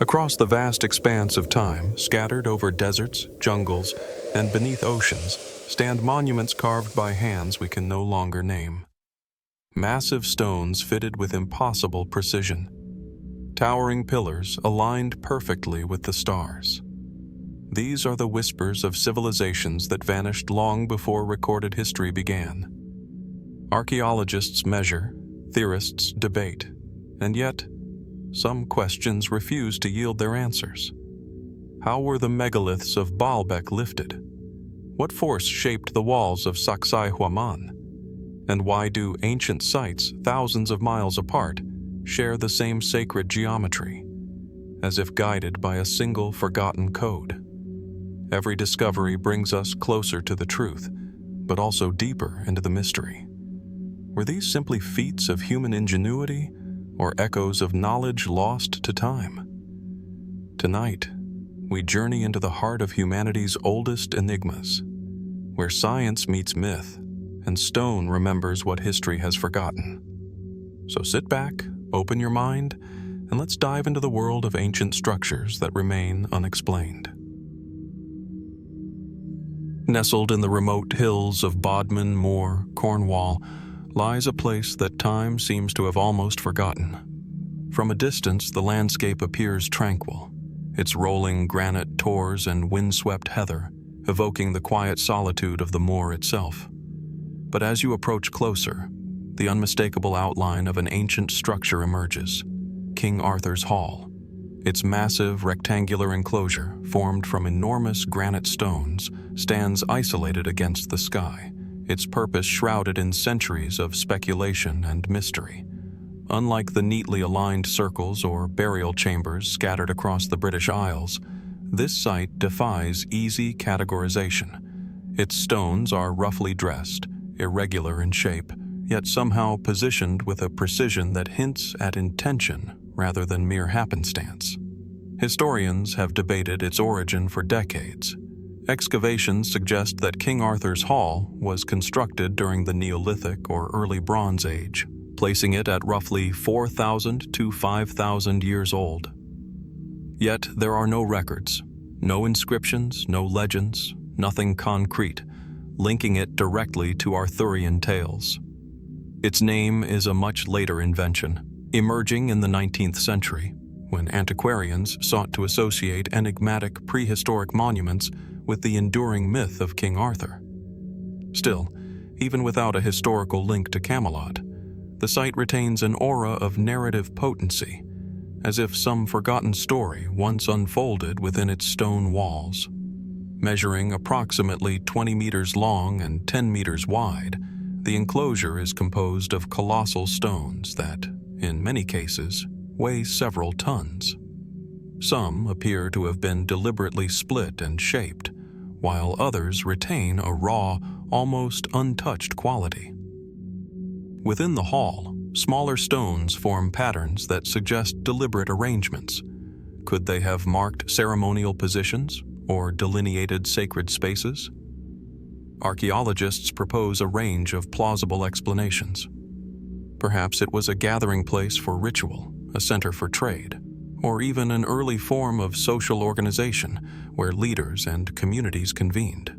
Across the vast expanse of time, scattered over deserts, jungles, and beneath oceans, stand monuments carved by hands we can no longer name. Massive stones fitted with impossible precision. Towering pillars aligned perfectly with the stars. These are the whispers of civilizations that vanished long before recorded history began. Archaeologists measure, theorists debate, and yet, some questions refuse to yield their answers. How were the megaliths of Baalbek lifted? What force shaped the walls of Sacsayhuaman? And why do ancient sites, thousands of miles apart, share the same sacred geometry, as if guided by a single forgotten code? Every discovery brings us closer to the truth, but also deeper into the mystery. Were these simply feats of human ingenuity, or echoes of knowledge lost to time? Tonight, we journey into the heart of humanity's oldest enigmas, where science meets myth, and stone remembers what history has forgotten. So sit back, open your mind, and let's dive into the world of ancient structures that remain unexplained. Nestled in the remote hills of Bodmin Moor, Cornwall, lies a place that time seems to have almost forgotten. From a distance, the landscape appears tranquil, its rolling granite tors and windswept heather evoking the quiet solitude of the moor itself. But as you approach closer, the unmistakable outline of an ancient structure emerges: King Arthur's Hall. Its massive rectangular enclosure, formed from enormous granite stones, stands isolated against the sky, its purpose shrouded in centuries of speculation and mystery. Unlike the neatly aligned circles or burial chambers scattered across the British Isles, this site defies easy categorization. Its stones are roughly dressed, irregular in shape, yet somehow positioned with a precision that hints at intention rather than mere happenstance. Historians have debated its origin for decades. Excavations suggest that King Arthur's Hall was constructed during the Neolithic or early Bronze Age, placing it at roughly 4,000 to 5,000 years old. Yet there are no records, no inscriptions, no legends, nothing concrete, linking it directly to Arthurian tales. Its name is a much later invention, emerging in the 19th century, when antiquarians sought to associate enigmatic prehistoric monuments with the enduring myth of King Arthur. Still, even without a historical link to Camelot, the site retains an aura of narrative potency, as if some forgotten story once unfolded within its stone walls. Measuring approximately 20 meters long and 10 meters wide, the enclosure is composed of colossal stones that, in many cases, weigh several tons. Some appear to have been deliberately split and shaped, while others retain a raw, almost untouched quality. Within the hall, smaller stones form patterns that suggest deliberate arrangements. Could they have marked ceremonial positions or delineated sacred spaces? Archaeologists propose a range of plausible explanations. Perhaps it was a gathering place for ritual, a center for trade, or even an early form of social organization where leaders and communities convened.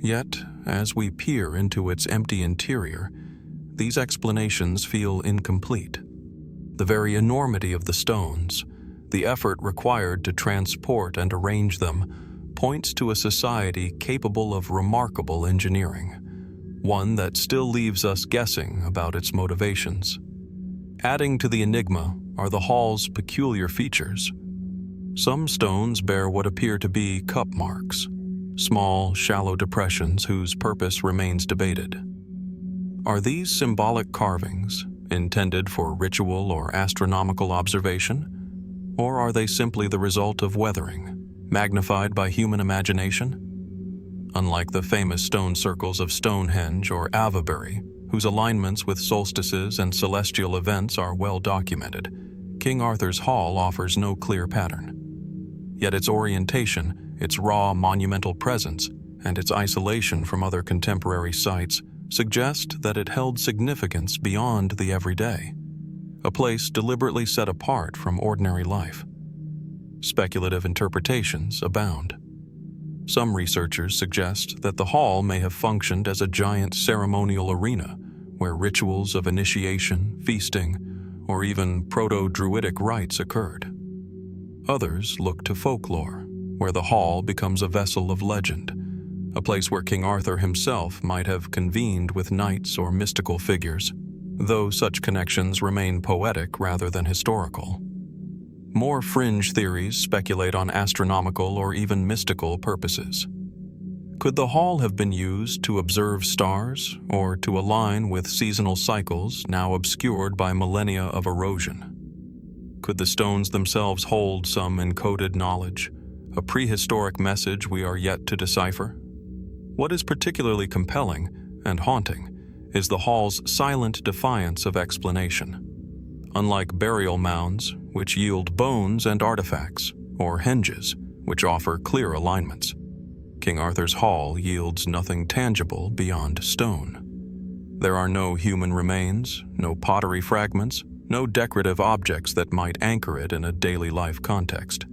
Yet, as we peer into its empty interior, these explanations feel incomplete. The very enormity of the stones, the effort required to transport and arrange them, points to a society capable of remarkable engineering, one that still leaves us guessing about its motivations. Adding to the enigma are the hall's peculiar features. Some stones bear what appear to be cup marks, small, shallow depressions whose purpose remains debated. Are these symbolic carvings intended for ritual or astronomical observation, or are they simply the result of weathering, magnified by human imagination? Unlike the famous stone circles of Stonehenge or Avebury, whose alignments with solstices and celestial events are well documented, King Arthur's Hall offers no clear pattern. Yet its orientation, its raw monumental presence, and its isolation from other contemporary sites suggest that it held significance beyond the everyday, a place deliberately set apart from ordinary life. speculative interpretations abound. Some researchers suggest that the hall may have functioned as a giant ceremonial arena where rituals of initiation, feasting, or even proto-druidic rites occurred. Others look to folklore, where the hall becomes a vessel of legend, a place where King Arthur himself might have convened with knights or mystical figures, though such connections remain poetic rather than historical. More fringe theories speculate on astronomical or even mystical purposes. Could the hall have been used to observe stars or to align with seasonal cycles now obscured by millennia of erosion? Could the stones themselves hold some encoded knowledge, a prehistoric message we are yet to decipher? What is particularly compelling and haunting is the hall's silent defiance of explanation. Unlike burial mounds, which yield bones and artifacts, or henges, which offer clear alignments, King Arthur's hall yields nothing tangible beyond stone. There are no human remains, no pottery fragments, no decorative objects that might anchor it in a daily life context.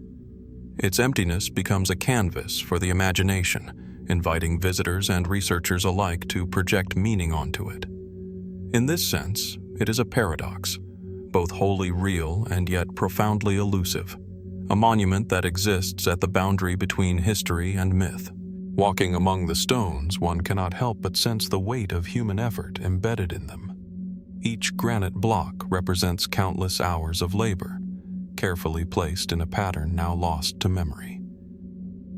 Its emptiness becomes a canvas for the imagination, inviting visitors and researchers alike to project meaning onto it. In this sense, it is a paradox, both wholly real and yet profoundly elusive, a monument that exists at the boundary between history and myth. Walking among the stones, one cannot help but sense the weight of human effort embedded in them. Each granite block represents countless hours of labor, carefully placed in a pattern now lost to memory.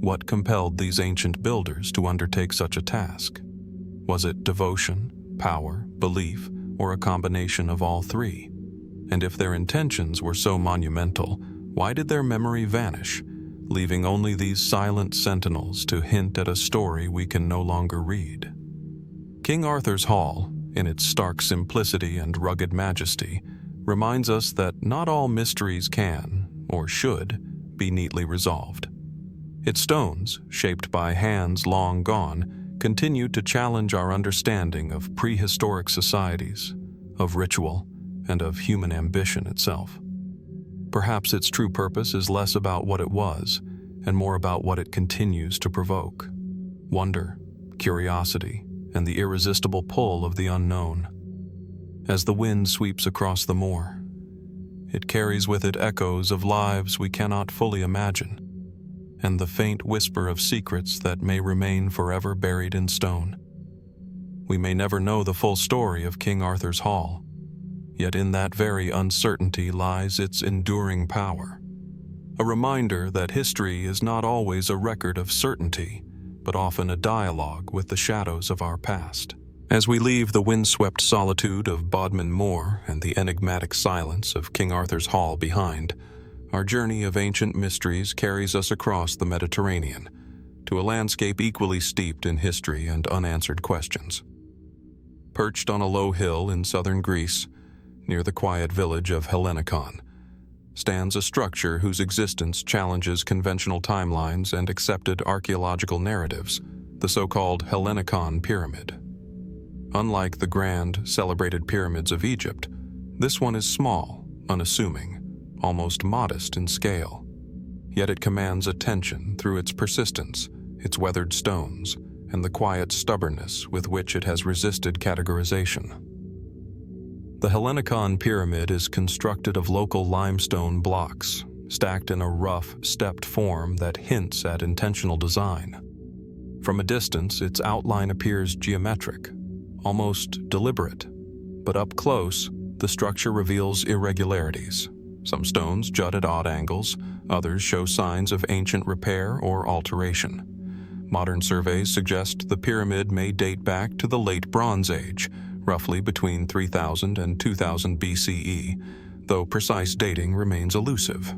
What compelled these ancient builders to undertake such a task? Was it devotion, power, belief, or a combination of all three? And if their intentions were so monumental, why did their memory vanish, leaving only these silent sentinels to hint at a story we can no longer read? King Arthur's Hall, in its stark simplicity and rugged majesty, reminds us that not all mysteries can, or should, be neatly resolved. Its stones, shaped by hands long gone, continue to challenge our understanding of prehistoric societies, of ritual, and of human ambition itself. Perhaps its true purpose is less about what it was, and more about what it continues to provoke: wonder, curiosity, and the irresistible pull of the unknown. As the wind sweeps across the moor, it carries with it echoes of lives we cannot fully imagine, and the faint whisper of secrets that may remain forever buried in stone. We may never know the full story of King Arthur's Hall, yet in that very uncertainty lies its enduring power. A reminder that history is not always a record of certainty, but often a dialogue with the shadows of our past. As we leave the windswept solitude of Bodmin Moor and the enigmatic silence of King Arthur's Hall behind, our journey of ancient mysteries carries us across the Mediterranean, to a landscape equally steeped in history and unanswered questions. Perched on a low hill in southern Greece, near the quiet village of Hellenikon, stands a structure whose existence challenges conventional timelines and accepted archaeological narratives, the so-called Hellenikon Pyramid. Unlike the grand, celebrated pyramids of Egypt, this one is small, unassuming, almost modest in scale. Yet it commands attention through its persistence, its weathered stones, and the quiet stubbornness with which it has resisted categorization. The Hellenikon Pyramid is constructed of local limestone blocks, stacked in a rough, stepped form that hints at intentional design. From a distance, its outline appears geometric, almost deliberate, but up close, the structure reveals irregularities. Some stones jut at odd angles, others show signs of ancient repair or alteration. Modern surveys suggest the pyramid may date back to the late Bronze Age, roughly between 3000 and 2000 BCE, though precise dating remains elusive.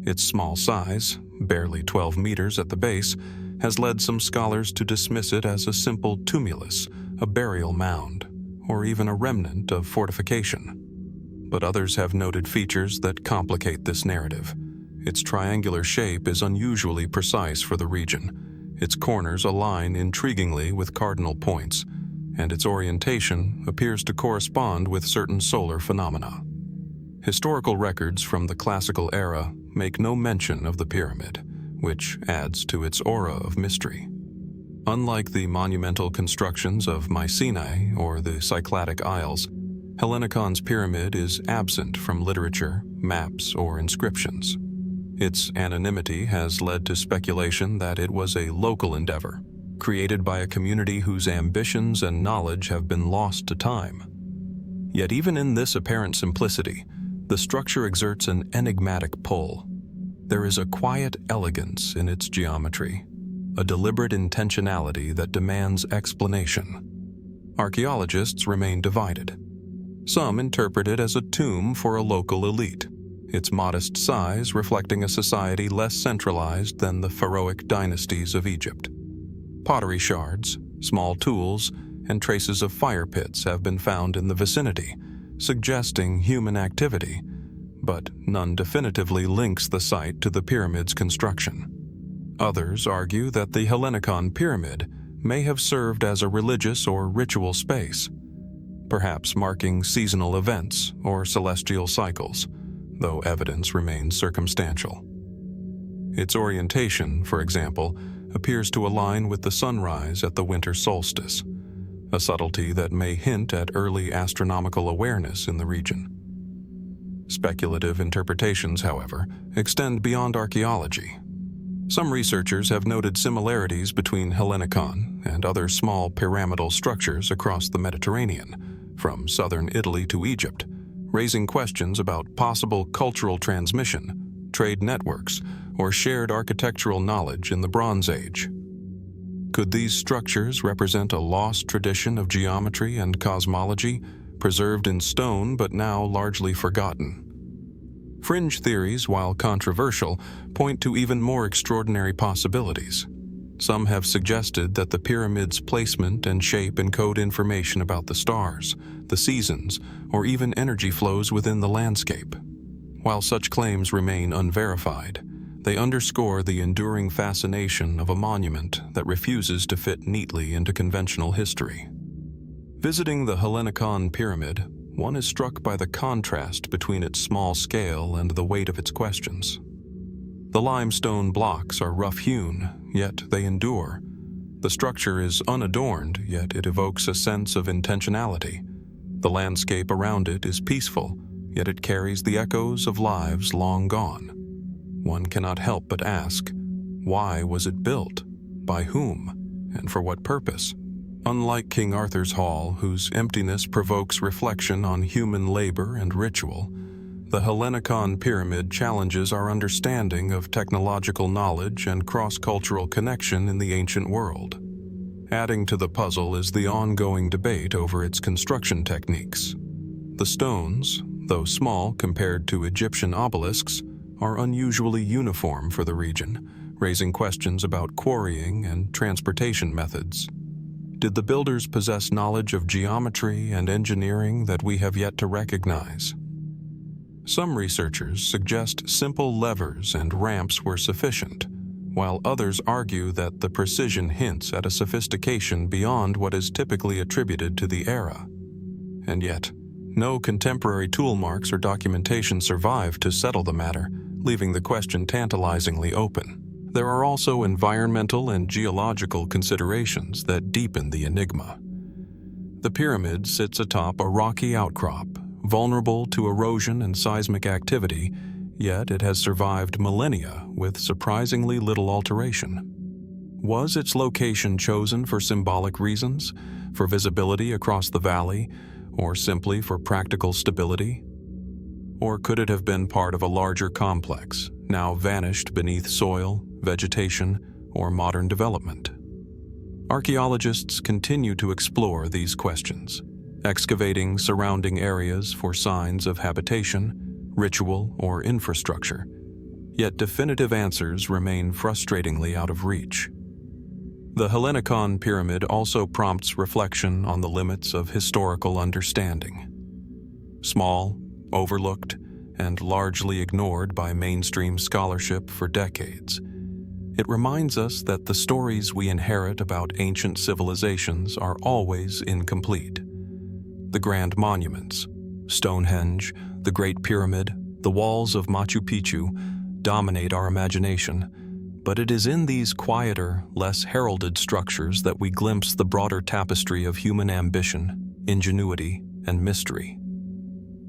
Its small size, barely 12 meters at the base, has led some scholars to dismiss it as a simple tumulus, a burial mound, or even a remnant of fortification. But others have noted features that complicate this narrative. Its triangular shape is unusually precise for the region. Its corners align intriguingly with cardinal points, and its orientation appears to correspond with certain solar phenomena. Historical records from the classical era make no mention of the pyramid, which adds to its aura of mystery. Unlike the monumental constructions of Mycenae or the Cycladic Isles, Hellenikon's pyramid is absent from literature, maps, or inscriptions. Its anonymity has led to speculation that it was a local endeavor, created by a community whose ambitions and knowledge have been lost to time. Yet even in this apparent simplicity, the structure exerts an enigmatic pull. There is a quiet elegance in its geometry, a deliberate intentionality that demands explanation. Archaeologists remain divided. Some interpret it as a tomb for a local elite, its modest size reflecting a society less centralized than the pharaohic dynasties of Egypt. Pottery shards, small tools, and traces of fire pits have been found in the vicinity, suggesting human activity, but none definitively links the site to the pyramid's construction. Others argue that the Hellenikon pyramid may have served as a religious or ritual space, perhaps marking seasonal events or celestial cycles, though evidence remains circumstantial. Its orientation, for example, appears to align with the sunrise at the winter solstice, a subtlety that may hint at early astronomical awareness in the region. Speculative interpretations, however, extend beyond archaeology. Some researchers have noted similarities between Hellenikon and other small pyramidal structures across the Mediterranean, from southern Italy to Egypt, raising questions about possible cultural transmission, trade networks, or shared architectural knowledge in the Bronze Age. Could these structures represent a lost tradition of geometry and cosmology, preserved in stone but now largely forgotten? Fringe theories, while controversial, point to even more extraordinary possibilities. Some have suggested that the pyramid's placement and shape encode information about the stars, the seasons, or even energy flows within the landscape. While such claims remain unverified, they underscore the enduring fascination of a monument that refuses to fit neatly into conventional history. Visiting the Hellenikon pyramid, one is struck by the contrast between its small scale and the weight of its questions. The limestone blocks are rough-hewn, yet they endure. The structure is unadorned, yet it evokes a sense of intentionality. The landscape around it is peaceful, yet it carries the echoes of lives long gone. One cannot help but ask, why was it built? By whom? And for what purpose? Unlike King Arthur's Hall, whose emptiness provokes reflection on human labor and ritual, the Hellenikon pyramid challenges our understanding of technological knowledge and cross-cultural connection in the ancient world. Adding to the puzzle is the ongoing debate over its construction techniques. The stones, though small compared to Egyptian obelisks, are unusually uniform for the region, raising questions about quarrying and transportation methods. Did the builders possess knowledge of geometry and engineering that we have yet to recognize? Some researchers suggest simple levers and ramps were sufficient, while others argue that the precision hints at a sophistication beyond what is typically attributed to the era. And yet, no contemporary tool marks or documentation survive to settle the matter, leaving the question tantalizingly open. There are also environmental and geological considerations that deepen the enigma. The pyramid sits atop a rocky outcrop, vulnerable to erosion and seismic activity, yet it has survived millennia with surprisingly little alteration. Was its location chosen for symbolic reasons, for visibility across the valley, or simply for practical stability? Or could it have been part of a larger complex, now vanished beneath soil, vegetation, or modern development? Archaeologists continue to explore these questions, excavating surrounding areas for signs of habitation, ritual, or infrastructure. Yet definitive answers remain frustratingly out of reach. The Hellenikon pyramid also prompts reflection on the limits of historical understanding. Small, overlooked, and largely ignored by mainstream scholarship for decades, it reminds us that the stories we inherit about ancient civilizations are always incomplete. The grand monuments, Stonehenge, the Great Pyramid, the walls of Machu Picchu dominate our imagination, but it is in these quieter, less heralded structures that we glimpse the broader tapestry of human ambition, ingenuity, and mystery.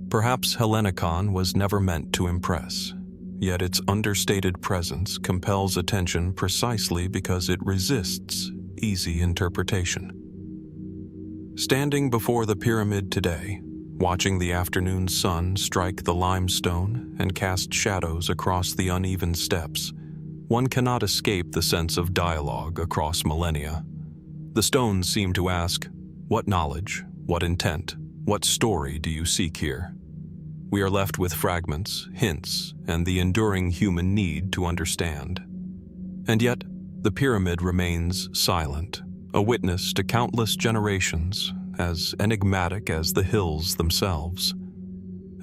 Perhaps Hellenikon was never meant to impress, yet its understated presence compels attention precisely because it resists easy interpretation. Standing before the pyramid today, watching the afternoon sun strike the limestone and cast shadows across the uneven steps, one cannot escape the sense of dialogue across millennia. The stones seem to ask, what knowledge, what intent, what story do you seek here? We are left with fragments, hints, and the enduring human need to understand. And yet, the pyramid remains silent, a witness to countless generations, as enigmatic as the hills themselves.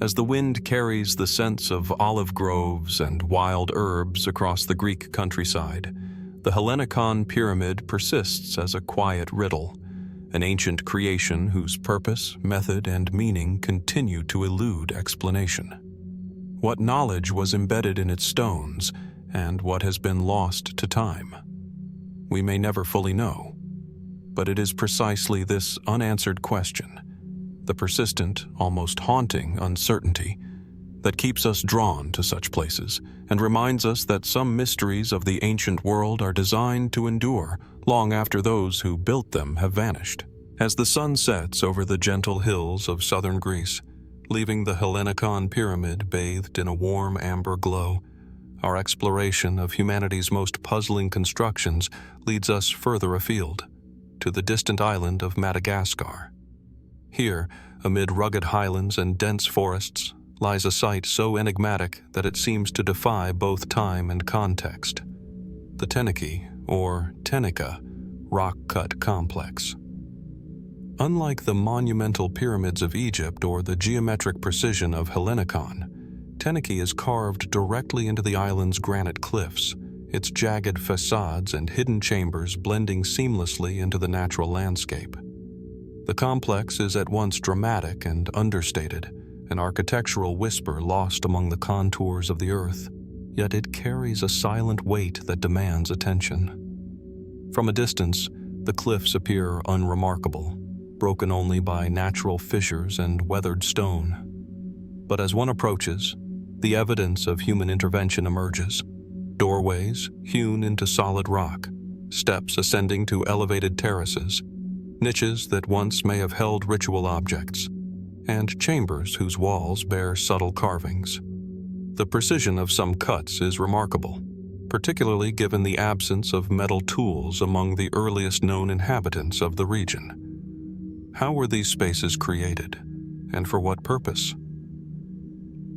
As the wind carries the scents of olive groves and wild herbs across the Greek countryside, the Hellenikon pyramid persists as a quiet riddle, an ancient creation whose purpose, method, and meaning continue to elude explanation. What knowledge was embedded in its stones, and what has been lost to time? We may never fully know, but it is precisely this unanswered question, the persistent, almost haunting uncertainty, that keeps us drawn to such places and reminds us that some mysteries of the ancient world are designed to endure long after those who built them have vanished. As the sun sets over the gentle hills of southern Greece, leaving the Hellenikon pyramid bathed in a warm amber glow, our exploration of humanity's most puzzling constructions leads us further afield, to the distant island of Madagascar. Here, amid rugged highlands and dense forests, lies a site so enigmatic that it seems to defy both time and context. The Teniky, or Tenika, rock-cut complex. Unlike the monumental pyramids of Egypt or the geometric precision of Hellenikon, Teniky is carved directly into the island's granite cliffs, its jagged facades and hidden chambers blending seamlessly into the natural landscape. The complex is at once dramatic and understated, an architectural whisper lost among the contours of the earth, yet it carries a silent weight that demands attention. From a distance, the cliffs appear unremarkable, broken only by natural fissures and weathered stone. But as one approaches, the evidence of human intervention emerges. Doorways hewn into solid rock, steps ascending to elevated terraces, niches that once may have held ritual objects, and chambers whose walls bear subtle carvings. The precision of some cuts is remarkable, particularly given the absence of metal tools among the earliest known inhabitants of the region. How were these spaces created, and for what purpose?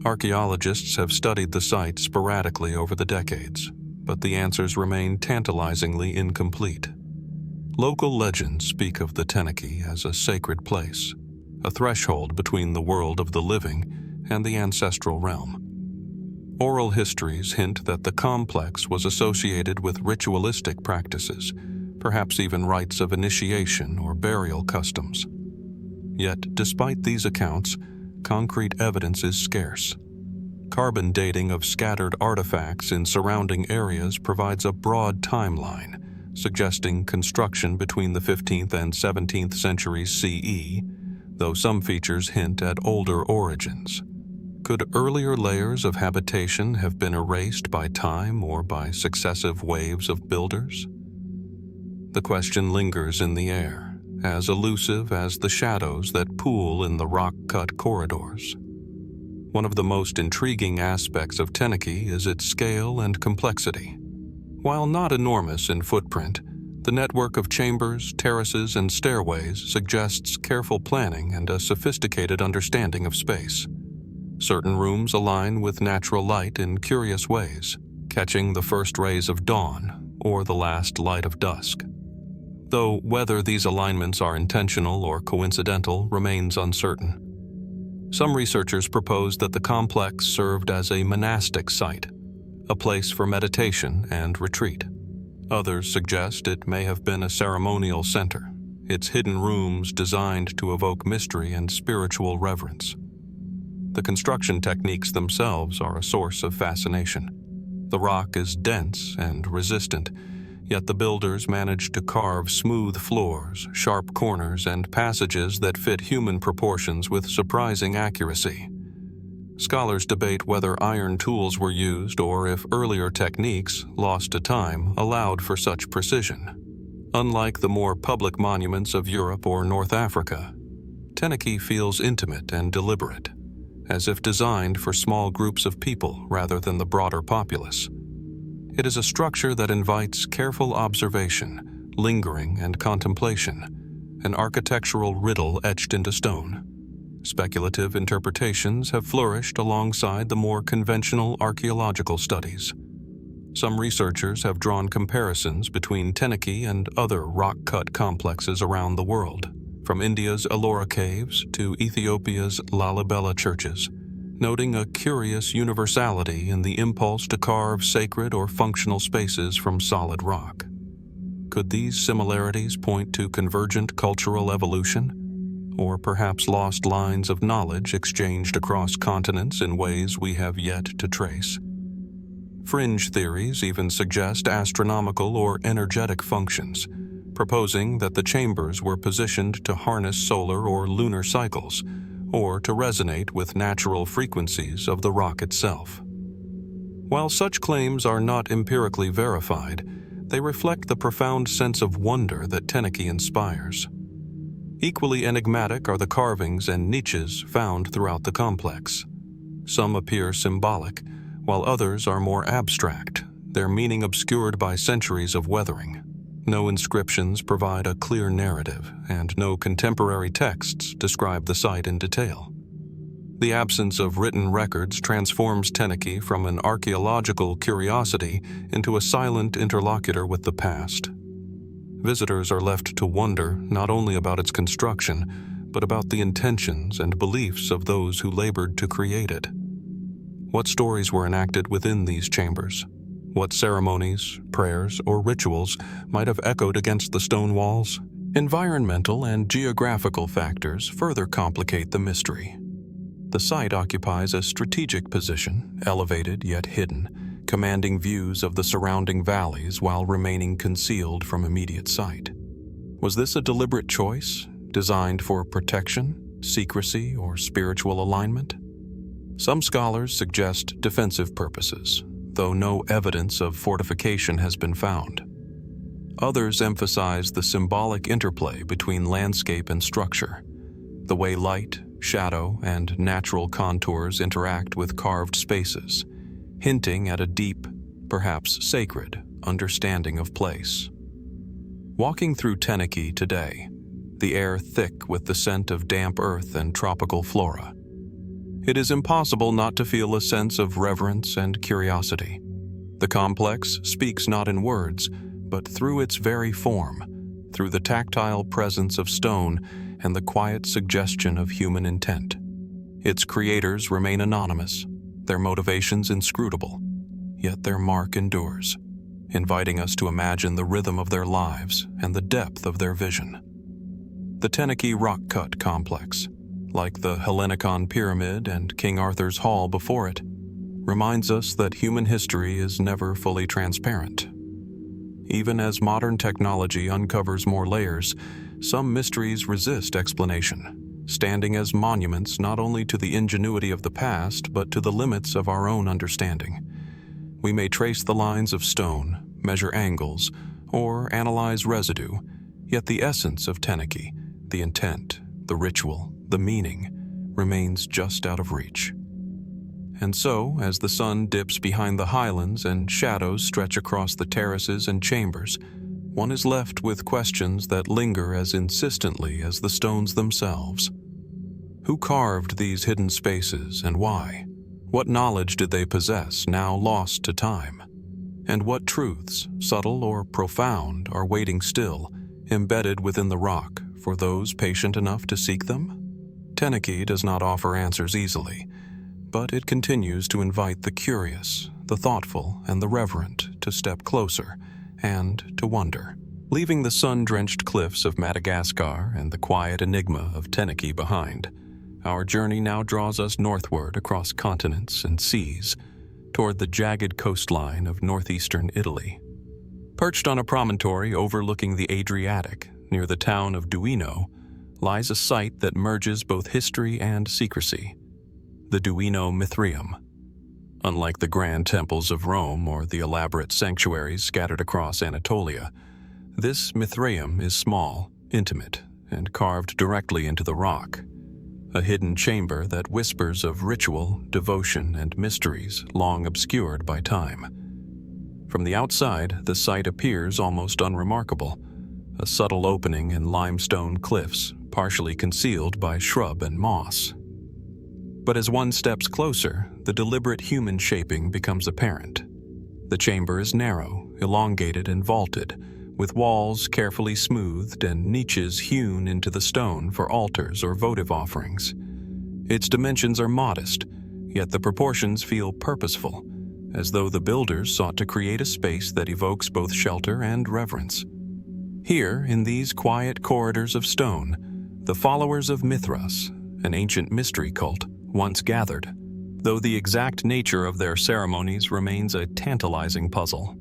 Archaeologists have studied the site sporadically over the decades, but the answers remain tantalizingly incomplete. Local legends speak of the Teniky as a sacred place, a threshold between the world of the living and the ancestral realm. Oral histories hint that the complex was associated with ritualistic practices, perhaps even rites of initiation or burial customs. Yet, despite these accounts, concrete evidence is scarce. Carbon dating of scattered artifacts in surrounding areas provides a broad timeline, suggesting construction between the 15th and 17th centuries CE, though some features hint at older origins. Could earlier layers of habitation have been erased by time or by successive waves of builders? The question lingers in the air, as elusive as the shadows that pool in the rock-cut corridors. One of the most intriguing aspects of Teniky is its scale and complexity. While not enormous in footprint, the network of chambers, terraces, and stairways suggests careful planning and a sophisticated understanding of space. Certain rooms align with natural light in curious ways, catching the first rays of dawn or the last light of dusk. Though whether these alignments are intentional or coincidental remains uncertain. Some researchers propose that the complex served as a monastic site, a place for meditation and retreat. Others suggest it may have been a ceremonial center, its hidden rooms designed to evoke mystery and spiritual reverence. The construction techniques themselves are a source of fascination. The rock is dense and resistant, yet the builders managed to carve smooth floors, sharp corners, and passages that fit human proportions with surprising accuracy. Scholars debate whether iron tools were used or if earlier techniques, lost to time, allowed for such precision. Unlike the more public monuments of Europe or North Africa, Teniky feels intimate and deliberate, as if designed for small groups of people rather than the broader populace. It is a structure that invites careful observation, lingering, and contemplation, an architectural riddle etched into stone. Speculative interpretations have flourished alongside the more conventional archaeological studies. Some researchers have drawn comparisons between Teniky and other rock-cut complexes around the world, from India's Ellora caves to Ethiopia's Lalibela churches, noting a curious universality in the impulse to carve sacred or functional spaces from solid rock. Could these similarities point to convergent cultural evolution, or perhaps lost lines of knowledge exchanged across continents in ways we have yet to trace? Fringe theories even suggest astronomical or energetic functions, proposing that the chambers were positioned to harness solar or lunar cycles, or to resonate with natural frequencies of the rock itself. While such claims are not empirically verified, they reflect the profound sense of wonder that Teniky inspires. Equally enigmatic are the carvings and niches found throughout the complex. Some appear symbolic, while others are more abstract, their meaning obscured by centuries of weathering. No inscriptions provide a clear narrative, and no contemporary texts describe the site in detail. The absence of written records transforms Teniky from an archaeological curiosity into a silent interlocutor with the past. Visitors are left to wonder not only about its construction, but about the intentions and beliefs of those who labored to create it. What stories were enacted within these chambers? What ceremonies, prayers, or rituals might have echoed against the stone walls? Environmental and geographical factors further complicate the mystery. The site occupies a strategic position, elevated yet hidden, commanding views of the surrounding valleys while remaining concealed from immediate sight. Was this a deliberate choice, designed for protection, secrecy, or spiritual alignment? Some scholars suggest defensive purposes, though no evidence of fortification has been found. Others emphasize the symbolic interplay between landscape and structure, the way light, shadow, and natural contours interact with carved spaces, hinting at a deep, perhaps sacred, understanding of place. Walking through Teniky today, the air thick with the scent of damp earth and tropical flora, it is impossible not to feel a sense of reverence and curiosity. The complex speaks not in words, but through its very form, through the tactile presence of stone and the quiet suggestion of human intent. Its creators remain anonymous, their motivations inscrutable, yet their mark endures, inviting us to imagine the rhythm of their lives and the depth of their vision. The Teniky rock-cut complex, like the Hellenikon pyramid and King Arthur's Hall before it, reminds us that human history is never fully transparent. Even as modern technology uncovers more layers, some mysteries resist explanation, standing as monuments not only to the ingenuity of the past but to the limits of our own understanding. We may trace the lines of stone, measure angles, or analyze residue, yet the essence of Teniky, the intent, the ritual, the meaning, remains just out of reach. And so, as the sun dips behind the highlands and shadows stretch across the terraces and chambers, one is left with questions that linger as insistently as the stones themselves. Who carved these hidden spaces and why? What knowledge did they possess, now lost to time? And what truths, subtle or profound, are waiting still, embedded within the rock, for those patient enough to seek them? Teniky does not offer answers easily, but it continues to invite the curious, the thoughtful, and the reverent to step closer and to wonder. Leaving the sun-drenched cliffs of Madagascar and the quiet enigma of Teniky behind, our journey now draws us northward across continents and seas, toward the jagged coastline of northeastern Italy. Perched on a promontory overlooking the Adriatic, near the town of Duino, lies a site that merges both history and secrecy: the Duino Mithraeum. Unlike the grand temples of Rome or the elaborate sanctuaries scattered across Anatolia, this Mithraeum is small, intimate, and carved directly into the rock, a hidden chamber that whispers of ritual, devotion, and mysteries long obscured by time. From the outside, the site appears almost unremarkable, a subtle opening in limestone cliffs, partially concealed by shrub and moss. But as one steps closer, the deliberate human shaping becomes apparent. The chamber is narrow, elongated, and vaulted, with walls carefully smoothed and niches hewn into the stone for altars or votive offerings. Its dimensions are modest, yet the proportions feel purposeful, as though the builders sought to create a space that evokes both shelter and reverence. Here, in these quiet corridors of stone, the followers of Mithras, an ancient mystery cult, once gathered, though the exact nature of their ceremonies remains a tantalizing puzzle.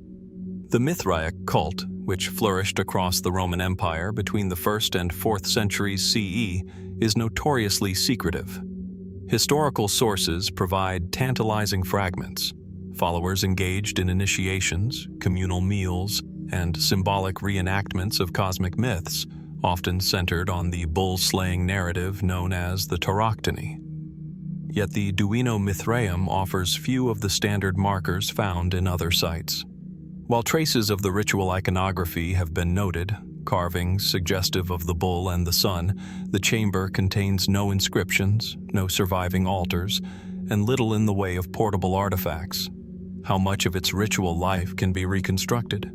The Mithraic cult, which flourished across the Roman Empire between the 1st and 4th centuries CE, is notoriously secretive. Historical sources provide tantalizing fragments. Followers engaged in initiations, communal meals, and symbolic reenactments of cosmic myths, often centered on the bull-slaying narrative known as the Tauroctony. Yet the Duino Mithraeum offers few of the standard markers found in other sites. While traces of the ritual iconography have been noted, carvings suggestive of the bull and the sun, the chamber contains no inscriptions, no surviving altars, and little in the way of portable artifacts. How much of its ritual life can be reconstructed?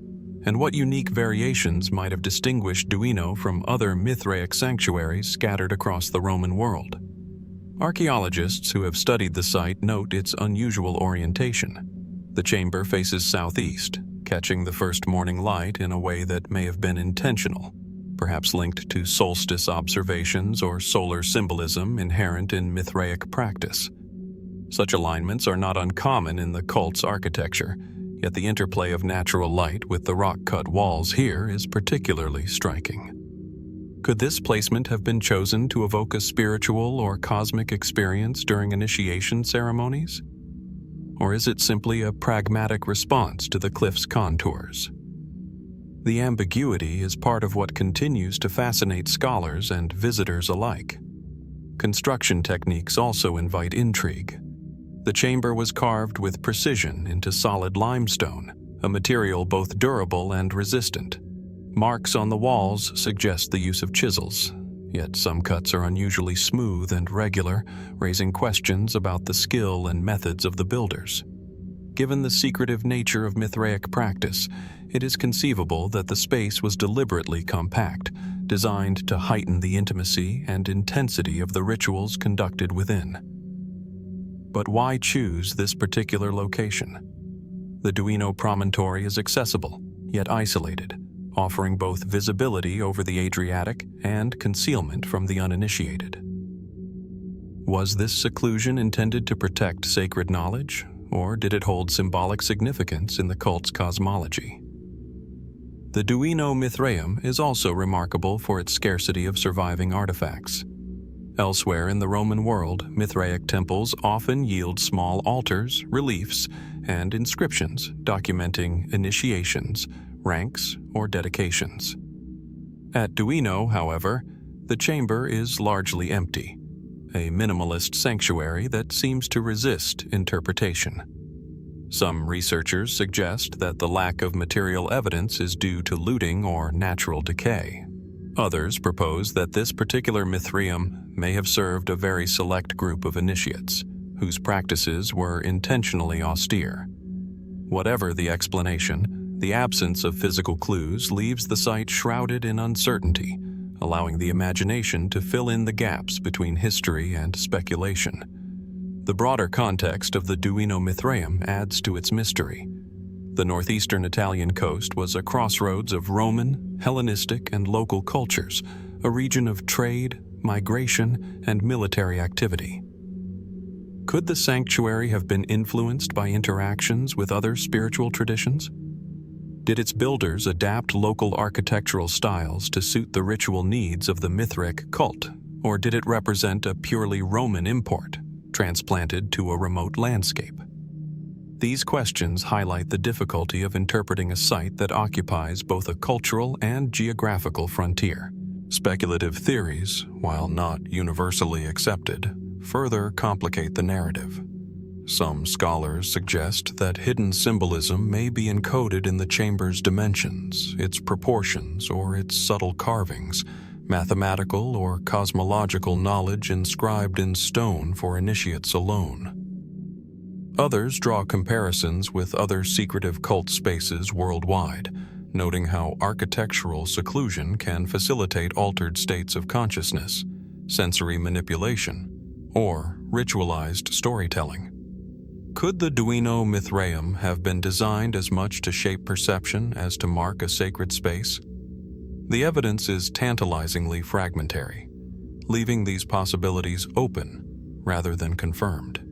And what unique variations might have distinguished Duino from other Mithraic sanctuaries scattered across the Roman world? Archaeologists who have studied the site note its unusual orientation. The chamber faces southeast, catching the first morning light in a way that may have been intentional, perhaps linked to solstice observations or solar symbolism inherent in Mithraic practice. Such alignments are not uncommon in the cult's architecture, yet the interplay of natural light with the rock-cut walls here is particularly striking. Could this placement have been chosen to evoke a spiritual or cosmic experience during initiation ceremonies? Or is it simply a pragmatic response to the cliff's contours? The ambiguity is part of what continues to fascinate scholars and visitors alike. Construction techniques also invite intrigue. The chamber was carved with precision into solid limestone, a material both durable and resistant. Marks on the walls suggest the use of chisels, yet some cuts are unusually smooth and regular, raising questions about the skill and methods of the builders. Given the secretive nature of Mithraic practice, it is conceivable that the space was deliberately compact, designed to heighten the intimacy and intensity of the rituals conducted within. But why choose this particular location? The Duino promontory is accessible, yet isolated, offering both visibility over the Adriatic and concealment from the uninitiated. Was this seclusion intended to protect sacred knowledge, or did it hold symbolic significance in the cult's cosmology? The Duino Mithraeum is also remarkable for its scarcity of surviving artifacts. Elsewhere in the Roman world, Mithraic temples often yield small altars, reliefs, and inscriptions documenting initiations, ranks, or dedications. At Duino, however, the chamber is largely empty, a minimalist sanctuary that seems to resist interpretation. Some researchers suggest that the lack of material evidence is due to looting or natural decay. Others propose that this particular Mithraeum may have served a very select group of initiates, whose practices were intentionally austere. Whatever the explanation, the absence of physical clues leaves the site shrouded in uncertainty, allowing the imagination to fill in the gaps between history and speculation. The broader context of the Duino Mithraeum adds to its mystery. The northeastern Italian coast was a crossroads of Roman, Hellenistic, and local cultures, a region of trade, migration, and military activity. Could the sanctuary have been influenced by interactions with other spiritual traditions? Did its builders adapt local architectural styles to suit the ritual needs of the Mithric cult, or did it represent a purely Roman import, transplanted to a remote landscape? These questions highlight the difficulty of interpreting a site that occupies both a cultural and geographical frontier. Speculative theories, while not universally accepted, further complicate the narrative. Some scholars suggest that hidden symbolism may be encoded in the chamber's dimensions, its proportions, or its subtle carvings, mathematical or cosmological knowledge inscribed in stone for initiates alone. Others draw comparisons with other secretive cult spaces worldwide, noting how architectural seclusion can facilitate altered states of consciousness, sensory manipulation, or ritualized storytelling. Could the Duino Mithraeum have been designed as much to shape perception as to mark a sacred space? The evidence is tantalizingly fragmentary, leaving these possibilities open rather than confirmed.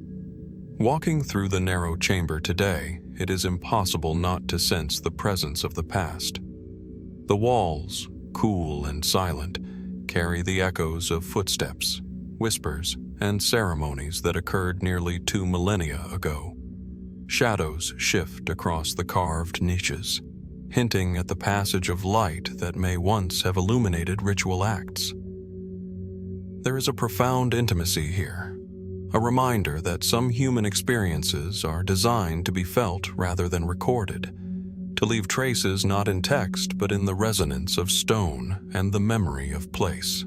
Walking through the narrow chamber today, it is impossible not to sense the presence of the past. The walls, cool and silent, carry the echoes of footsteps, whispers, and ceremonies that occurred nearly 2 millennia ago. Shadows shift across the carved niches, hinting at the passage of light that may once have illuminated ritual acts. There is a profound intimacy here, a reminder that some human experiences are designed to be felt rather than recorded, to leave traces not in text but in the resonance of stone and the memory of place.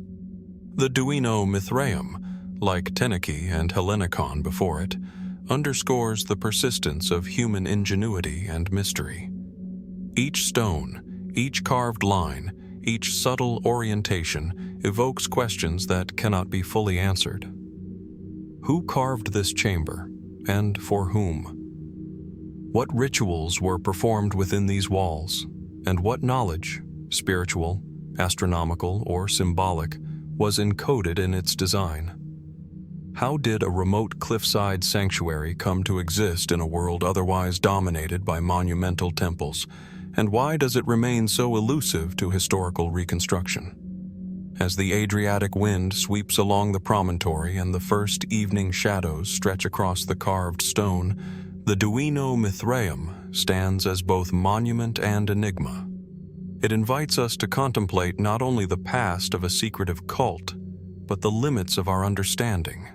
The Duino Mithraeum, like Teniky and Hellenikon before it, underscores the persistence of human ingenuity and mystery. Each stone, each carved line, each subtle orientation evokes questions that cannot be fully answered. Who carved this chamber, and for whom? What rituals were performed within these walls, and what knowledge, spiritual, astronomical, or symbolic, was encoded in its design? How did a remote cliffside sanctuary come to exist in a world otherwise dominated by monumental temples, and why does it remain so elusive to historical reconstruction? As the Adriatic wind sweeps along the promontory and the first evening shadows stretch across the carved stone, the Duino Mithraeum stands as both monument and enigma. It invites us to contemplate not only the past of a secretive cult, but the limits of our understanding,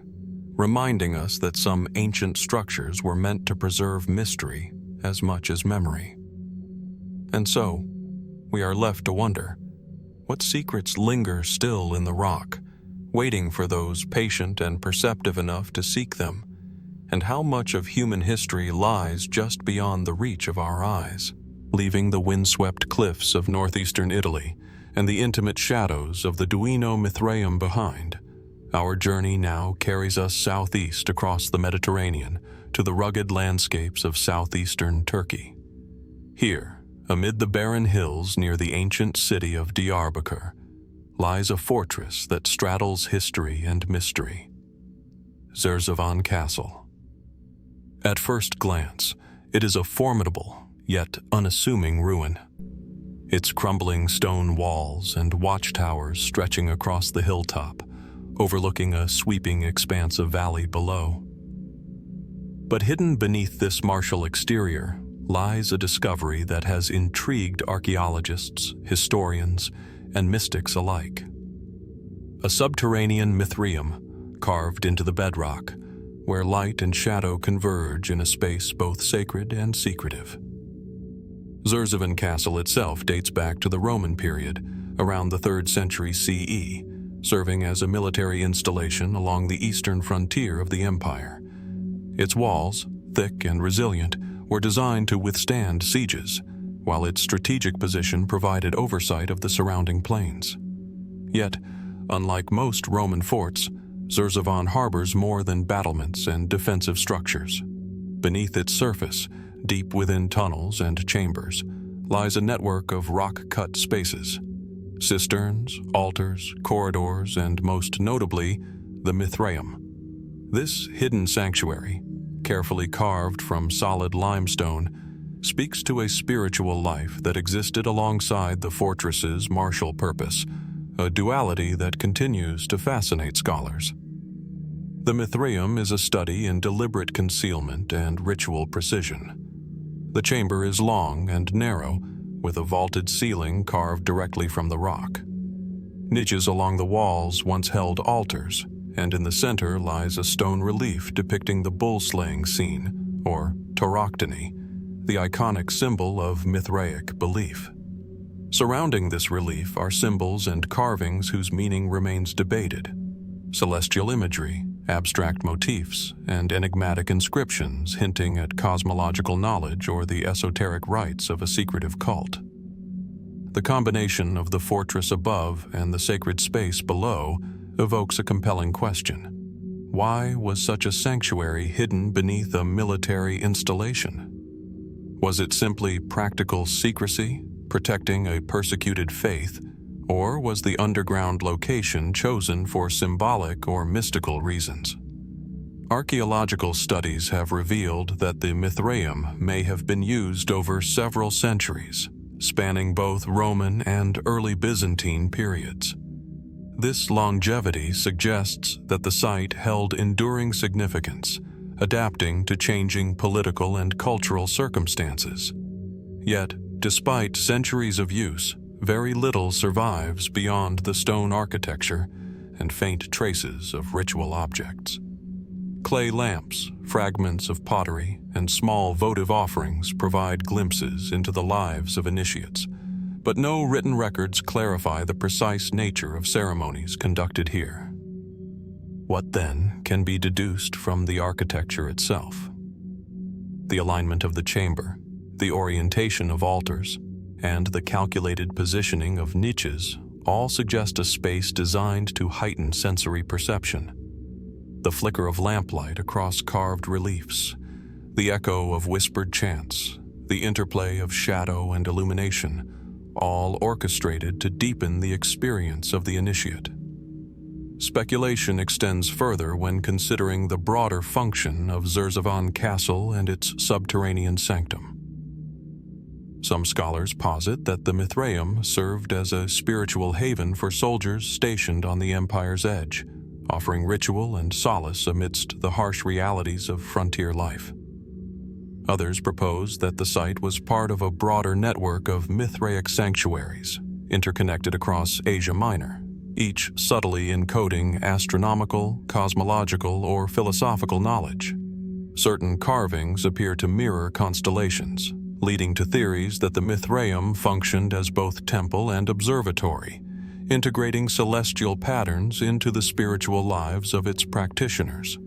reminding us that some ancient structures were meant to preserve mystery as much as memory. And so, we are left to wonder, what secrets linger still in the rock, waiting for those patient and perceptive enough to seek them, and how much of human history lies just beyond the reach of our eyes? Leaving the windswept cliffs of northeastern Italy and the intimate shadows of the Duino Mithraeum behind, our journey now carries us southeast across the Mediterranean to the rugged landscapes of southeastern Turkey. Here, amid the barren hills near the ancient city of Diyarbakir, lies a fortress that straddles history and mystery, Zerzevan Castle. At first glance, it is a formidable yet unassuming ruin. Its crumbling stone walls and watchtowers stretching across the hilltop, overlooking a sweeping expanse of valley below. But hidden beneath this martial exterior lies a discovery that has intrigued archaeologists, historians, and mystics alike. A subterranean Mithraeum carved into the bedrock, where light and shadow converge in a space both sacred and secretive. Zerzevan Castle itself dates back to the Roman period, around the 3rd century CE, serving as a military installation along the eastern frontier of the empire. Its walls, thick and resilient, were designed to withstand sieges, while its strategic position provided oversight of the surrounding plains. Yet, unlike most Roman forts, Zerzevan harbors more than battlements and defensive structures. Beneath its surface, deep within tunnels and chambers, lies a network of rock-cut spaces. cisterns, altars, corridors, and most notably, the Mithraeum. This hidden sanctuary, carefully carved from solid limestone, speaks to a spiritual life that existed alongside the fortress's martial purpose, a duality that continues to fascinate scholars. The Mithraeum is a study in deliberate concealment and ritual precision. The chamber is long and narrow, with a vaulted ceiling carved directly from the rock. Niches along the walls once held altars, and in the center lies a stone relief depicting the bull-slaying scene, or tauroctony, the iconic symbol of Mithraic belief. Surrounding this relief are symbols and carvings whose meaning remains debated: celestial imagery, abstract motifs, and enigmatic inscriptions hinting at cosmological knowledge or the esoteric rites of a secretive cult. The combination of the fortress above and the sacred space below evokes a compelling question. Why was such a sanctuary hidden beneath a military installation? Was it simply practical secrecy, protecting a persecuted faith, or was the underground location chosen for symbolic or mystical reasons? Archaeological studies have revealed that the Mithraeum may have been used over several centuries, spanning both Roman and early Byzantine periods. This longevity suggests that the site held enduring significance, adapting to changing political and cultural circumstances. Yet, despite centuries of use, very little survives beyond the stone architecture and faint traces of ritual objects. Clay lamps, fragments of pottery, and small votive offerings provide glimpses into the lives of initiates, but no written records clarify the precise nature of ceremonies conducted here. What then can be deduced from the architecture itself? The alignment of the chamber, the orientation of altars, and the calculated positioning of niches all suggest a space designed to heighten sensory perception. The flicker of lamplight across carved reliefs, the echo of whispered chants, the interplay of shadow and illumination, all orchestrated to deepen the experience of the initiate. Speculation extends further when considering the broader function of Zerzevan Castle and its subterranean sanctum. Some scholars posit that the Mithraeum served as a spiritual haven for soldiers stationed on the empire's edge, offering ritual and solace amidst the harsh realities of frontier life. Others propose that the site was part of a broader network of Mithraic sanctuaries, interconnected across Asia Minor, each subtly encoding astronomical, cosmological, or philosophical knowledge. Certain carvings appear to mirror constellations, leading to theories that the Mithraeum functioned as both temple and observatory, integrating celestial patterns into the spiritual lives of its practitioners.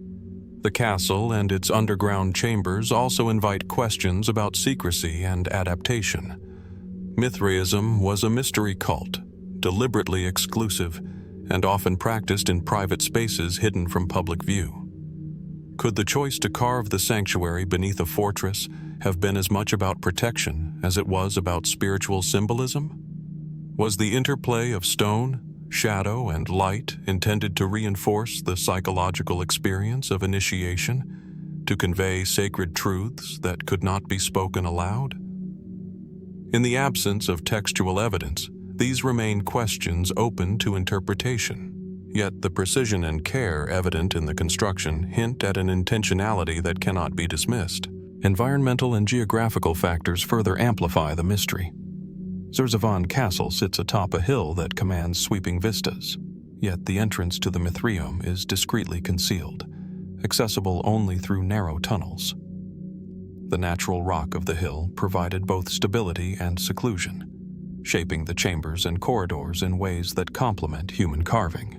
The castle and its underground chambers also invite questions about secrecy and adaptation. Mithraism was a mystery cult, deliberately exclusive, and often practiced in private spaces hidden from public view. Could the choice to carve the sanctuary beneath a fortress have been as much about protection as it was about spiritual symbolism? Was the interplay of stone, shadow, and light intended to reinforce the psychological experience of initiation, to convey sacred truths that could not be spoken aloud? In the absence of textual evidence, these remain questions open to interpretation. Yet the precision and care evident in the construction hint at an intentionality that cannot be dismissed. Environmental and geographical factors further amplify the mystery. Zerzevan Castle sits atop a hill that commands sweeping vistas, yet the entrance to the Mithraeum is discreetly concealed, accessible only through narrow tunnels. The natural rock of the hill provided both stability and seclusion, shaping the chambers and corridors in ways that complement human carving.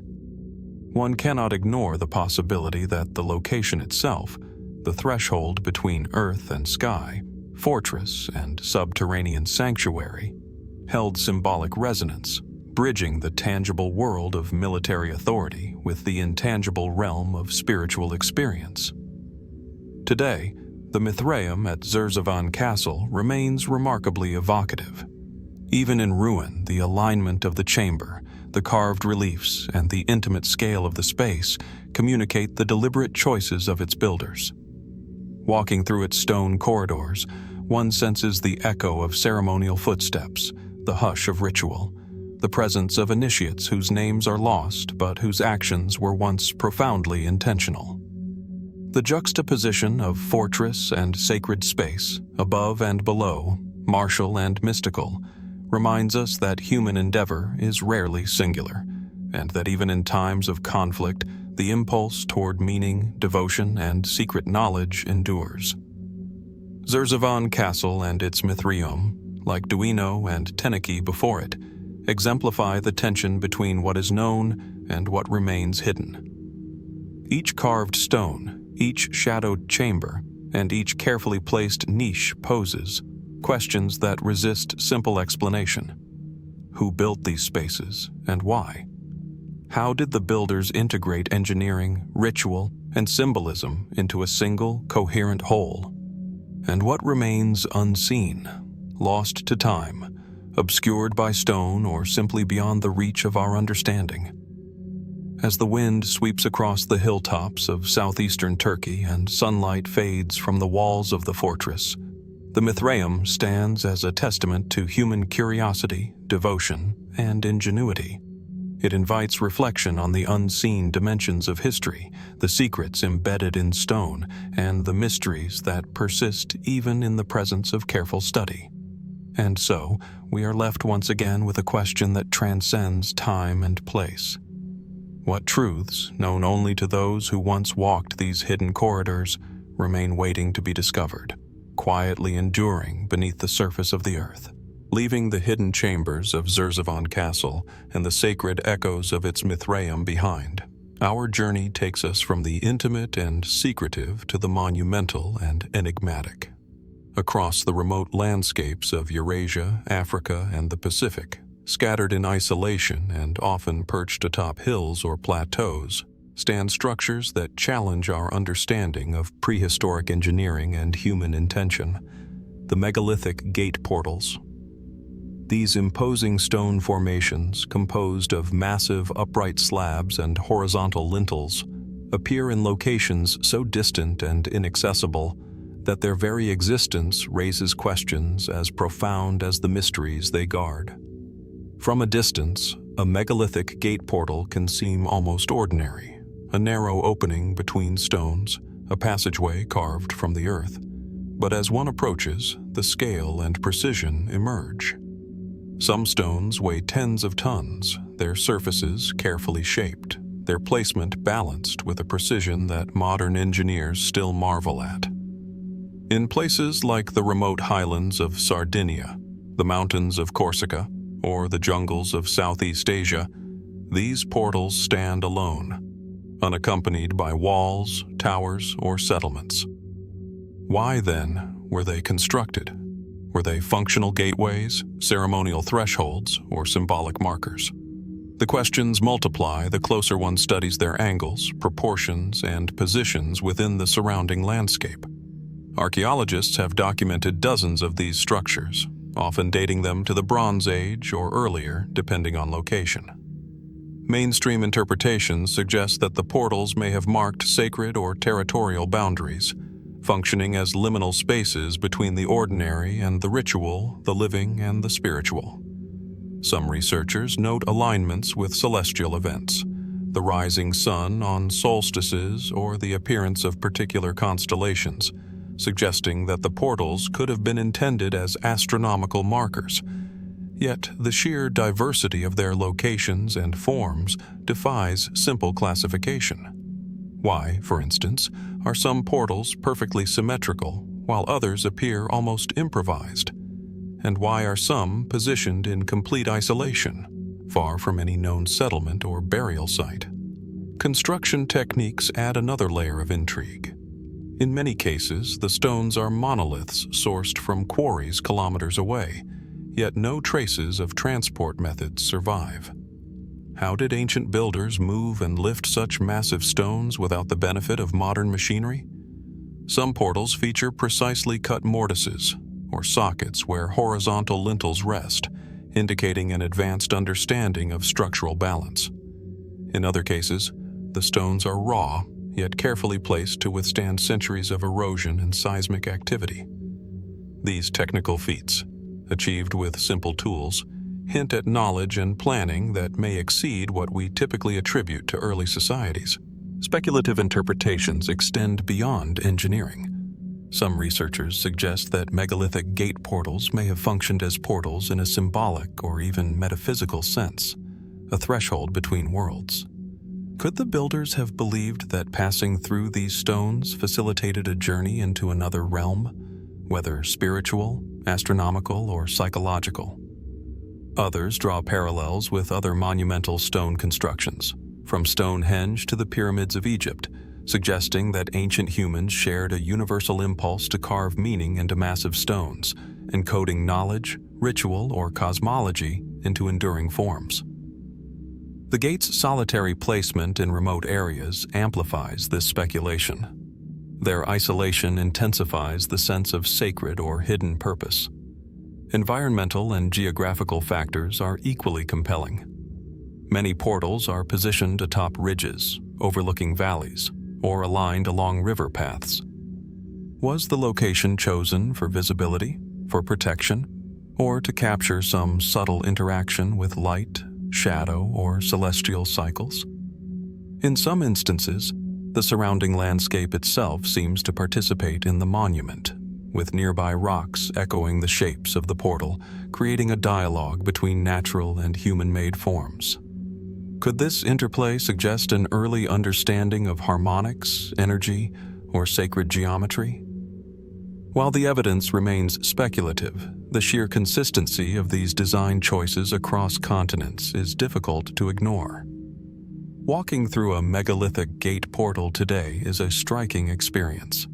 One cannot ignore the possibility that the location itself, the threshold between earth and sky, fortress and subterranean sanctuary, held symbolic resonance, bridging the tangible world of military authority with the intangible realm of spiritual experience. Today, the Mithraeum at Zerzevan Castle remains remarkably evocative. Even in ruin, the alignment of the chamber, the carved reliefs, and the intimate scale of the space communicate the deliberate choices of its builders. Walking through its stone corridors, one senses the echo of ceremonial footsteps, the hush of ritual, the presence of initiates whose names are lost but whose actions were once profoundly intentional. The juxtaposition of fortress and sacred space, above and below, martial and mystical, reminds us that human endeavor is rarely singular, and that even in times of conflict, the impulse toward meaning, devotion, and secret knowledge endures. Zerzevan Castle and its Mithraeum, like Duino and Teniky before it, exemplify the tension between what is known and what remains hidden. Each carved stone, each shadowed chamber, and each carefully placed niche poses questions that resist simple explanation. Who built these spaces, and why? How did the builders integrate engineering, ritual, and symbolism into a single, coherent whole? And what remains unseen, lost to time, obscured by stone, or simply beyond the reach of our understanding? As the wind sweeps across the hilltops of southeastern Turkey and sunlight fades from the walls of the fortress, the Mithraeum stands as a testament to human curiosity, devotion, and ingenuity. It invites reflection on the unseen dimensions of history, the secrets embedded in stone, and the mysteries that persist even in the presence of careful study. And so, we are left once again with a question that transcends time and place. What truths, known only to those who once walked these hidden corridors, remain waiting to be discovered, quietly enduring beneath the surface of the earth? Leaving the hidden chambers of Zerzevan Castle and the sacred echoes of its Mithraeum behind, our journey takes us from the intimate and secretive to the monumental and enigmatic. Across the remote landscapes of Eurasia, Africa, and the Pacific, scattered in isolation and often perched atop hills or plateaus, stand structures that challenge our understanding of prehistoric engineering and human intention: the megalithic gate portals. These imposing stone formations, composed of massive upright slabs and horizontal lintels, appear in locations so distant and inaccessible that their very existence raises questions as profound as the mysteries they guard. From a distance, a megalithic gate portal can seem almost ordinary, a narrow opening between stones, a passageway carved from the earth. But as one approaches, the scale and precision emerge. Some stones weigh tens of tons, their surfaces carefully shaped, their placement balanced with a precision that modern engineers still marvel at. In places like the remote highlands of Sardinia, the mountains of Corsica, or the jungles of Southeast Asia, these portals stand alone, unaccompanied by walls, towers, or settlements. Why, then, were they constructed? Were they functional gateways, ceremonial thresholds, or symbolic markers? The questions multiply the closer one studies their angles, proportions, and positions within the surrounding landscape. Archaeologists have documented dozens of these structures, often dating them to the Bronze Age or earlier, depending on location. Mainstream interpretations suggest that the portals may have marked sacred or territorial boundaries, functioning as liminal spaces between the ordinary and the ritual, the living and the spiritual. Some researchers note alignments with celestial events, the rising sun on solstices or the appearance of particular constellations, suggesting that the portals could have been intended as astronomical markers. Yet the sheer diversity of their locations and forms defies simple classification. Why, for instance, are some portals perfectly symmetrical while others appear almost improvised? And why are some positioned in complete isolation, far from any known settlement or burial site? Construction techniques add another layer of intrigue. In many cases, the stones are monoliths sourced from quarries kilometers away, yet no traces of transport methods survive. How did ancient builders move and lift such massive stones without the benefit of modern machinery? Some portals feature precisely cut mortises, or sockets where horizontal lintels rest, indicating an advanced understanding of structural balance. In other cases, the stones are raw, yet carefully placed to withstand centuries of erosion and seismic activity. These technical feats, achieved with simple tools, hint at knowledge and planning that may exceed what we typically attribute to early societies. Speculative interpretations extend beyond engineering. Some researchers suggest that megalithic gate portals may have functioned as portals in a symbolic or even metaphysical sense, a threshold between worlds. Could the builders have believed that passing through these stones facilitated a journey into another realm, whether spiritual, astronomical, or psychological? Others draw parallels with other monumental stone constructions, from Stonehenge to the pyramids of Egypt, suggesting that ancient humans shared a universal impulse to carve meaning into massive stones, encoding knowledge, ritual, or cosmology into enduring forms. The gate's solitary placement in remote areas amplifies this speculation. Their isolation intensifies the sense of sacred or hidden purpose. Environmental and geographical factors are equally compelling. Many portals are positioned atop ridges, overlooking valleys, or aligned along river paths. Was the location chosen for visibility, for protection, or to capture some subtle interaction with light, shadow, or celestial cycles? In some instances, the surrounding landscape itself seems to participate in the monument, with nearby rocks echoing the shapes of the portal, creating a dialogue between natural and human-made forms. Could this interplay suggest an early understanding of harmonics, energy, or sacred geometry? While the evidence remains speculative, the sheer consistency of these design choices across continents is difficult to ignore. Walking through a megalithic gate portal today is a striking experience.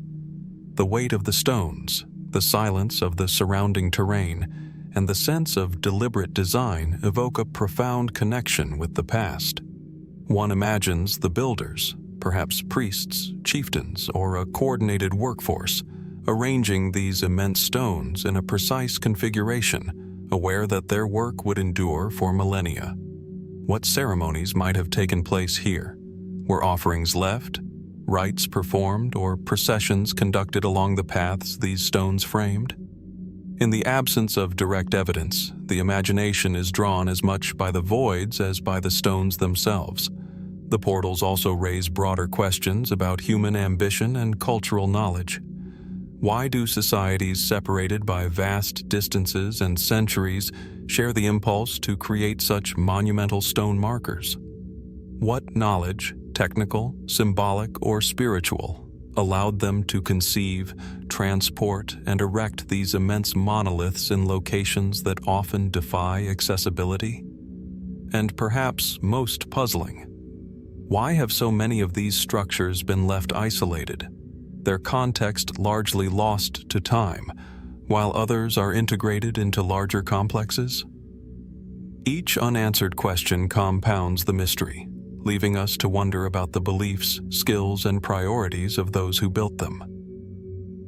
The weight of the stones, the silence of the surrounding terrain, and the sense of deliberate design evoke a profound connection with the past. One imagines the builders, perhaps priests, chieftains, or a coordinated workforce, arranging these immense stones in a precise configuration, aware that their work would endure for millennia. What ceremonies might have taken place here? Were offerings left, rites performed, or processions conducted along the paths these stones framed? In the absence of direct evidence, the imagination is drawn as much by the voids as by the stones themselves. The portals also raise broader questions about human ambition and cultural knowledge. Why do societies separated by vast distances and centuries share the impulse to create such monumental stone markers? What knowledge, technical, symbolic, or spiritual, allowed them to conceive, transport, and erect these immense monoliths in locations that often defy accessibility? And perhaps most puzzling, why have so many of these structures been left isolated, their context largely lost to time, while others are integrated into larger complexes? Each unanswered question compounds the mystery, leaving us to wonder about the beliefs, skills, and priorities of those who built them.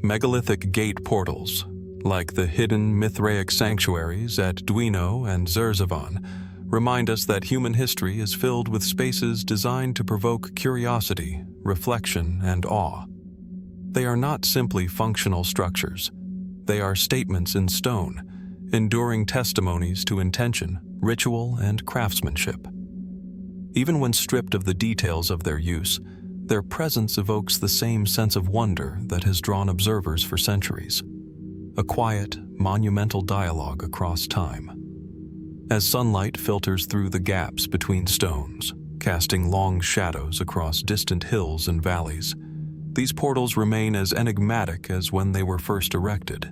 Megalithic gate portals, like the hidden Mithraic sanctuaries at Duino and Zerzevan, remind us that human history is filled with spaces designed to provoke curiosity, reflection, and awe. They are not simply functional structures. They are statements in stone, enduring testimonies to intention, ritual, and craftsmanship. Even when stripped of the details of their use, their presence evokes the same sense of wonder that has drawn observers for centuries. A quiet, monumental dialogue across time. As sunlight filters through the gaps between stones, casting long shadows across distant hills and valleys, these portals remain as enigmatic as when they were first erected.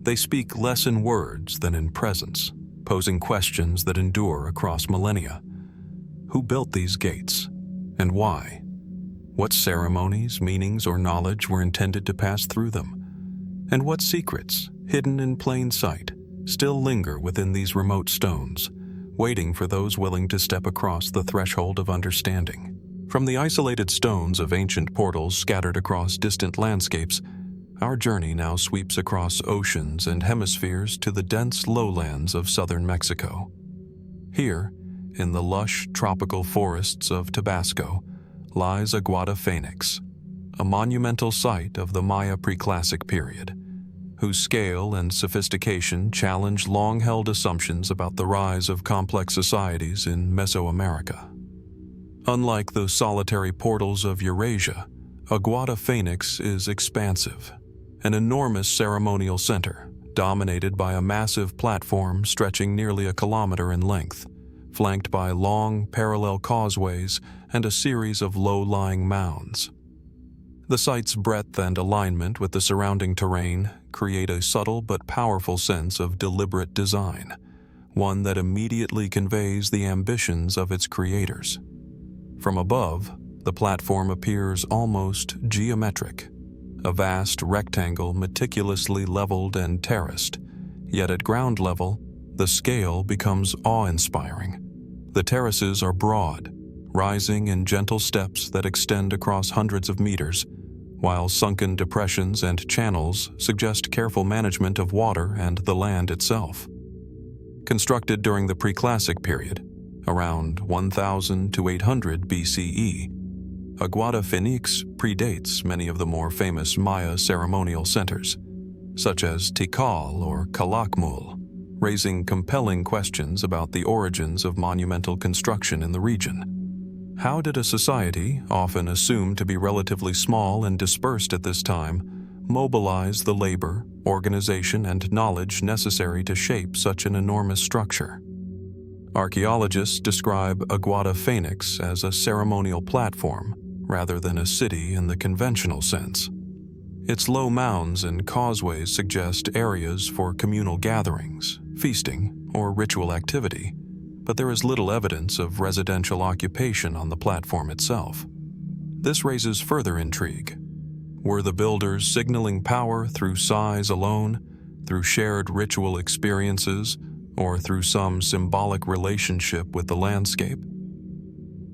They speak less in words than in presence, posing questions that endure across millennia. Who built these gates, and why? What ceremonies, meanings, or knowledge were intended to pass through them? And what secrets, hidden in plain sight, still linger within these remote stones, waiting for those willing to step across the threshold of understanding? From the isolated stones of ancient portals scattered across distant landscapes, Our journey now sweeps across oceans and hemispheres to the dense lowlands of southern Mexico. Here, in the lush tropical forests of Tabasco, lies Aguada Fénix, a monumental site of the Maya Preclassic period, whose scale and sophistication challenge long-held assumptions about the rise of complex societies in Mesoamerica. Unlike the solitary portals of Eurasia, Aguada Fénix is expansive, an enormous ceremonial center dominated by a massive platform stretching nearly a kilometer in length, flanked by long, parallel causeways and a series of low-lying mounds. The site's breadth and alignment with the surrounding terrain create a subtle but powerful sense of deliberate design, one that immediately conveys the ambitions of its creators. From above, the platform appears almost geometric, a vast rectangle meticulously leveled and terraced, yet at ground level, the scale becomes awe-inspiring. The terraces are broad, rising in gentle steps that extend across hundreds of meters, while sunken depressions and channels suggest careful management of water and the land itself. Constructed during the Preclassic period, around 1000 to 800 BCE, Aguada Fénix predates many of the more famous Maya ceremonial centers, such as Tikal or Calakmul, raising compelling questions about the origins of monumental construction in the region. How did a society, often assumed to be relatively small and dispersed at this time, mobilize the labor, organization, and knowledge necessary to shape such an enormous structure? Archaeologists describe Aguada Fénix as a ceremonial platform rather than a city in the conventional sense. Its low mounds and causeways suggest areas for communal gatherings, feasting, or ritual activity, but there is little evidence of residential occupation on the platform itself. This raises further intrigue. Were the builders signaling power through size alone, through shared ritual experiences, or through some symbolic relationship with the landscape?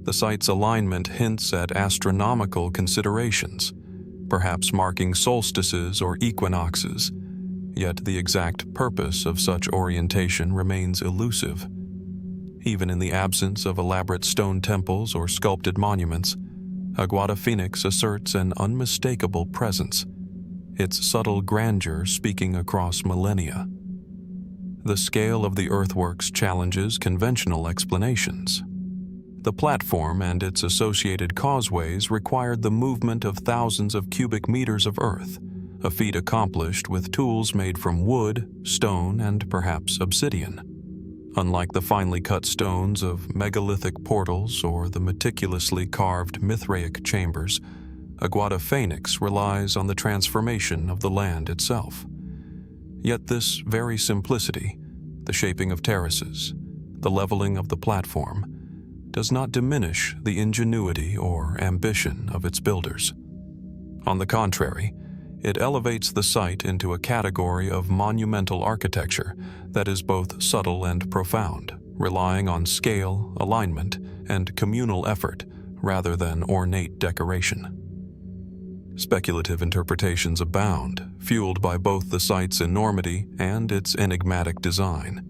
The site's alignment hints at astronomical considerations, perhaps marking solstices or equinoxes, yet the exact purpose of such orientation remains elusive. Even in the absence of elaborate stone temples or sculpted monuments, Aguada Fénix asserts an unmistakable presence, its subtle grandeur speaking across millennia. The scale of the earthworks challenges conventional explanations. The platform and its associated causeways required the movement of thousands of cubic meters of earth, a feat accomplished with tools made from wood, stone, and perhaps obsidian. Unlike the finely cut stones of megalithic portals or the meticulously carved Mithraic chambers, Aguada Fénix relies on the transformation of the land itself. Yet this very simplicity, the shaping of terraces, the leveling of the platform, does not diminish the ingenuity or ambition of its builders. On the contrary, it elevates the site into a category of monumental architecture that is both subtle and profound, relying on scale, alignment, and communal effort rather than ornate decoration. Speculative interpretations abound, fueled by both the site's enormity and its enigmatic design.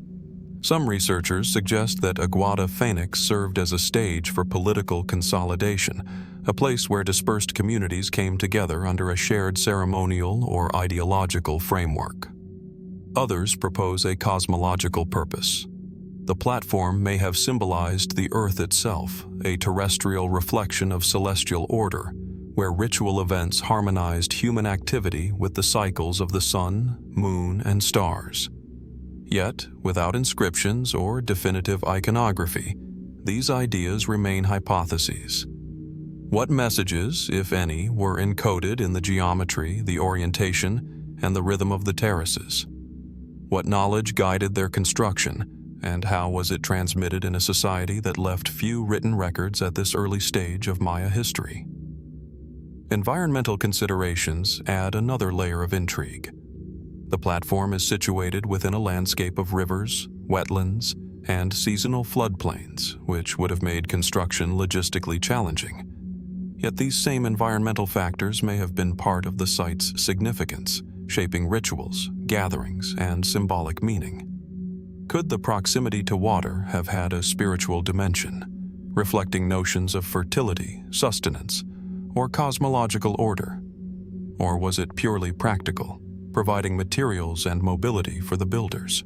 Some researchers suggest that Aguada Fénix served as a stage for political consolidation, a place where dispersed communities came together under a shared ceremonial or ideological framework. Others propose a cosmological purpose. The platform may have symbolized the Earth itself, a terrestrial reflection of celestial order, where ritual events harmonized human activity with the cycles of the sun, moon, and stars. Yet, without inscriptions or definitive iconography, these ideas remain hypotheses. What messages, if any, were encoded in the geometry, the orientation, and the rhythm of the terraces? What knowledge guided their construction, and how was it transmitted in a society that left few written records at this early stage of Maya history? Environmental considerations add another layer of intrigue. The platform is situated within a landscape of rivers, wetlands, and seasonal floodplains, which would have made construction logistically challenging. Yet these same environmental factors may have been part of the site's significance, shaping rituals, gatherings, and symbolic meaning. Could the proximity to water have had a spiritual dimension, reflecting notions of fertility, sustenance, or cosmological order? Or was it purely practical, providing materials and mobility for the builders?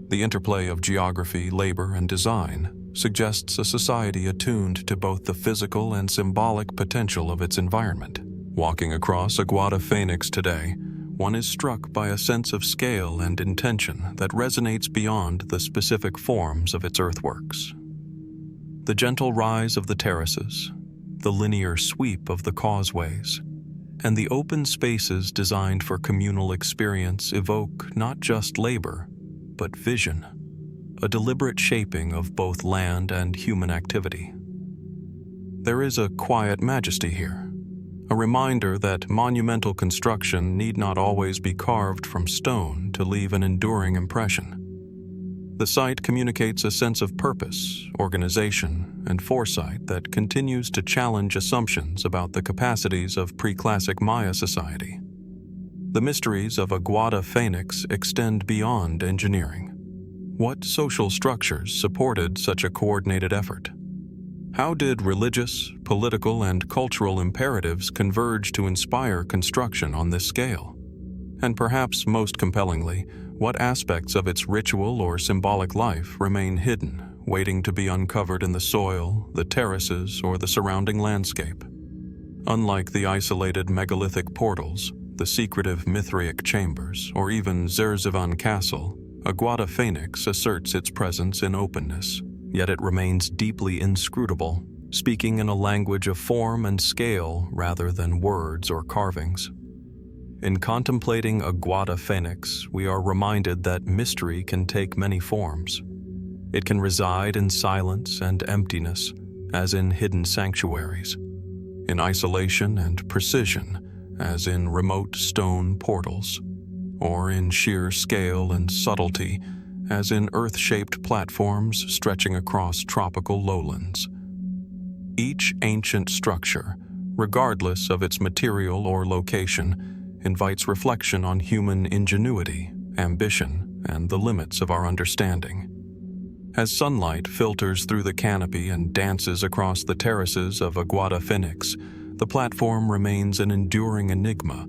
The interplay of geography, labor, and design suggests a society attuned to both the physical and symbolic potential of its environment. Walking across Aguada, Fénix today, one is struck by a sense of scale and intention that resonates beyond the specific forms of its earthworks. The gentle rise of the terraces, the linear sweep of the causeways, and the open spaces designed for communal experience evoke not just labor, but vision, a deliberate shaping of both land and human activity. There is a quiet majesty here, a reminder that monumental construction need not always be carved from stone to leave an enduring impression. The site communicates a sense of purpose, organization, and foresight that continues to challenge assumptions about the capacities of Preclassic Maya society. The mysteries of Aguada Fénix extend beyond engineering. What social structures supported such a coordinated effort? How did religious, political, and cultural imperatives converge to inspire construction on this scale? And perhaps most compellingly, what aspects of its ritual or symbolic life remain hidden, waiting to be uncovered in the soil, the terraces, or the surrounding landscape? Unlike the isolated megalithic portals, the secretive Mithraeum chambers, or even Zerzevan castle, Aguada Fénix asserts its presence in openness, yet it remains deeply inscrutable, speaking in a language of form and scale rather than words or carvings. In contemplating Aguada Fénix, we are reminded that mystery can take many forms. It can reside in silence and emptiness, as in hidden sanctuaries, in isolation and precision, as in remote stone portals, or in sheer scale and subtlety, as in earth-shaped platforms stretching across tropical lowlands. Each ancient structure, regardless of its material or location, invites reflection on human ingenuity, ambition, and the limits of our understanding. As sunlight filters through the canopy and dances across the terraces of Aguada Fénix, the platform remains an enduring enigma,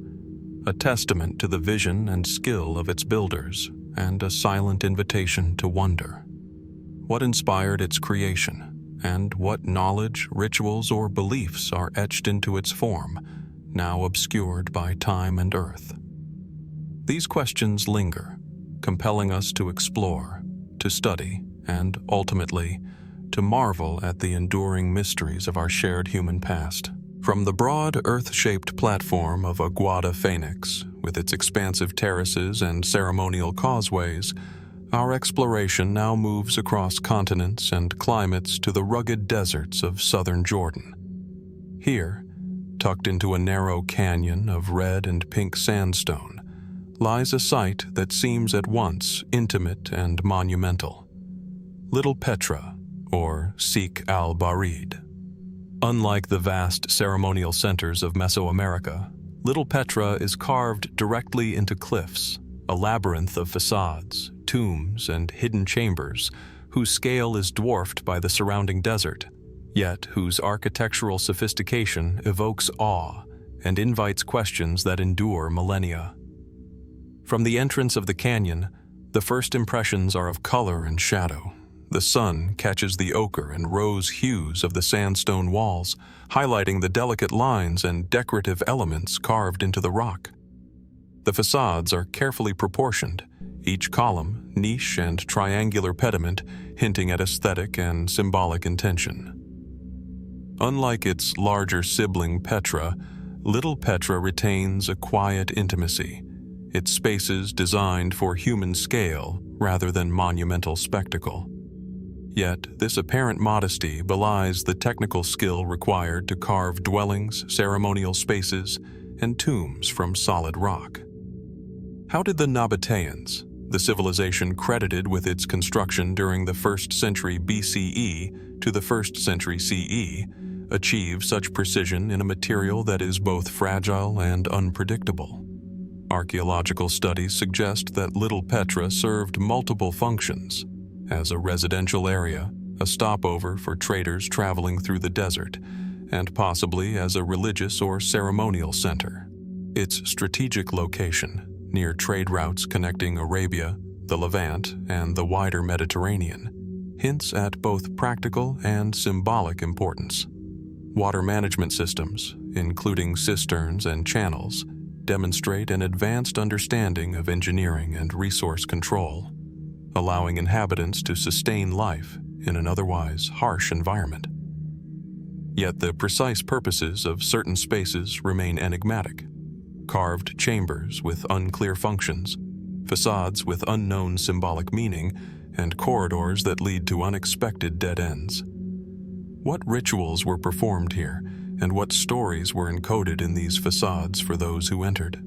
a testament to the vision and skill of its builders, and a silent invitation to wonder. What inspired its creation, and what knowledge, rituals, or beliefs are etched into its form, now obscured by time and earth? These questions linger, compelling us to explore, to study, and ultimately, to marvel at the enduring mysteries of our shared human past. From the broad, earth-shaped platform of Aguada Fénix, with its expansive terraces and ceremonial causeways, our exploration now moves across continents and climates to the rugged deserts of southern Jordan. Here, tucked into a narrow canyon of red and pink sandstone, lies a site that seems at once intimate and monumental. Little Petra, or al-Barid. Unlike the vast ceremonial centers of Mesoamerica, Little Petra is carved directly into cliffs, a labyrinth of facades, tombs, and hidden chambers whose scale is dwarfed by the surrounding desert, yet whose architectural sophistication evokes awe and invites questions that endure millennia. From the entrance of the canyon, the first impressions are of color and shadow. The sun catches the ochre and rose hues of the sandstone walls, highlighting the delicate lines and decorative elements carved into the rock. The facades are carefully proportioned, each column, niche, and triangular pediment hinting at aesthetic and symbolic intention. Unlike its larger sibling Petra, Little Petra retains a quiet intimacy, its spaces designed for human scale rather than monumental spectacle. Yet, this apparent modesty belies the technical skill required to carve dwellings, ceremonial spaces, and tombs from solid rock. How did the Nabateans, the civilization credited with its construction during the 1st century BCE to the 1st century CE, achieve such precision in a material that is both fragile and unpredictable? Archaeological studies suggest that Little Petra served multiple functions: as a residential area, a stopover for traders traveling through the desert, and possibly as a religious or ceremonial center. Its strategic location, near trade routes connecting Arabia, the Levant, and the wider Mediterranean, hints at both practical and symbolic importance. Water management systems, including cisterns and channels, demonstrate an advanced understanding of engineering and resource control, allowing inhabitants to sustain life in an otherwise harsh environment. Yet the precise purposes of certain spaces remain enigmatic. Carved chambers with unclear functions, facades with unknown symbolic meaning, and corridors that lead to unexpected dead ends. What rituals were performed here, and what stories were encoded in these facades for those who entered?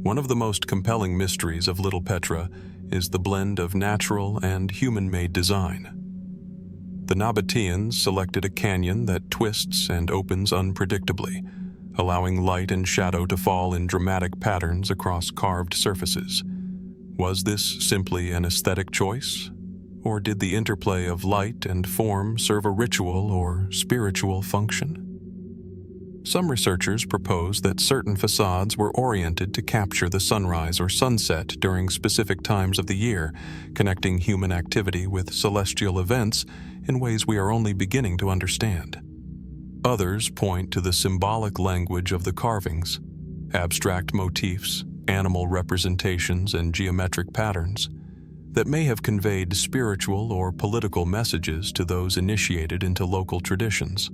One of the most compelling mysteries of Little Petra is the blend of natural and human-made design. The Nabateans selected a canyon that twists and opens unpredictably, allowing light and shadow to fall in dramatic patterns across carved surfaces. Was this simply an aesthetic choice? Or did the interplay of light and form serve a ritual or spiritual function? Some researchers propose that certain facades were oriented to capture the sunrise or sunset during specific times of the year, connecting human activity with celestial events in ways we are only beginning to understand. Others point to the symbolic language of the carvings, abstract motifs, animal representations, and geometric patterns that may have conveyed spiritual or political messages to those initiated into local traditions.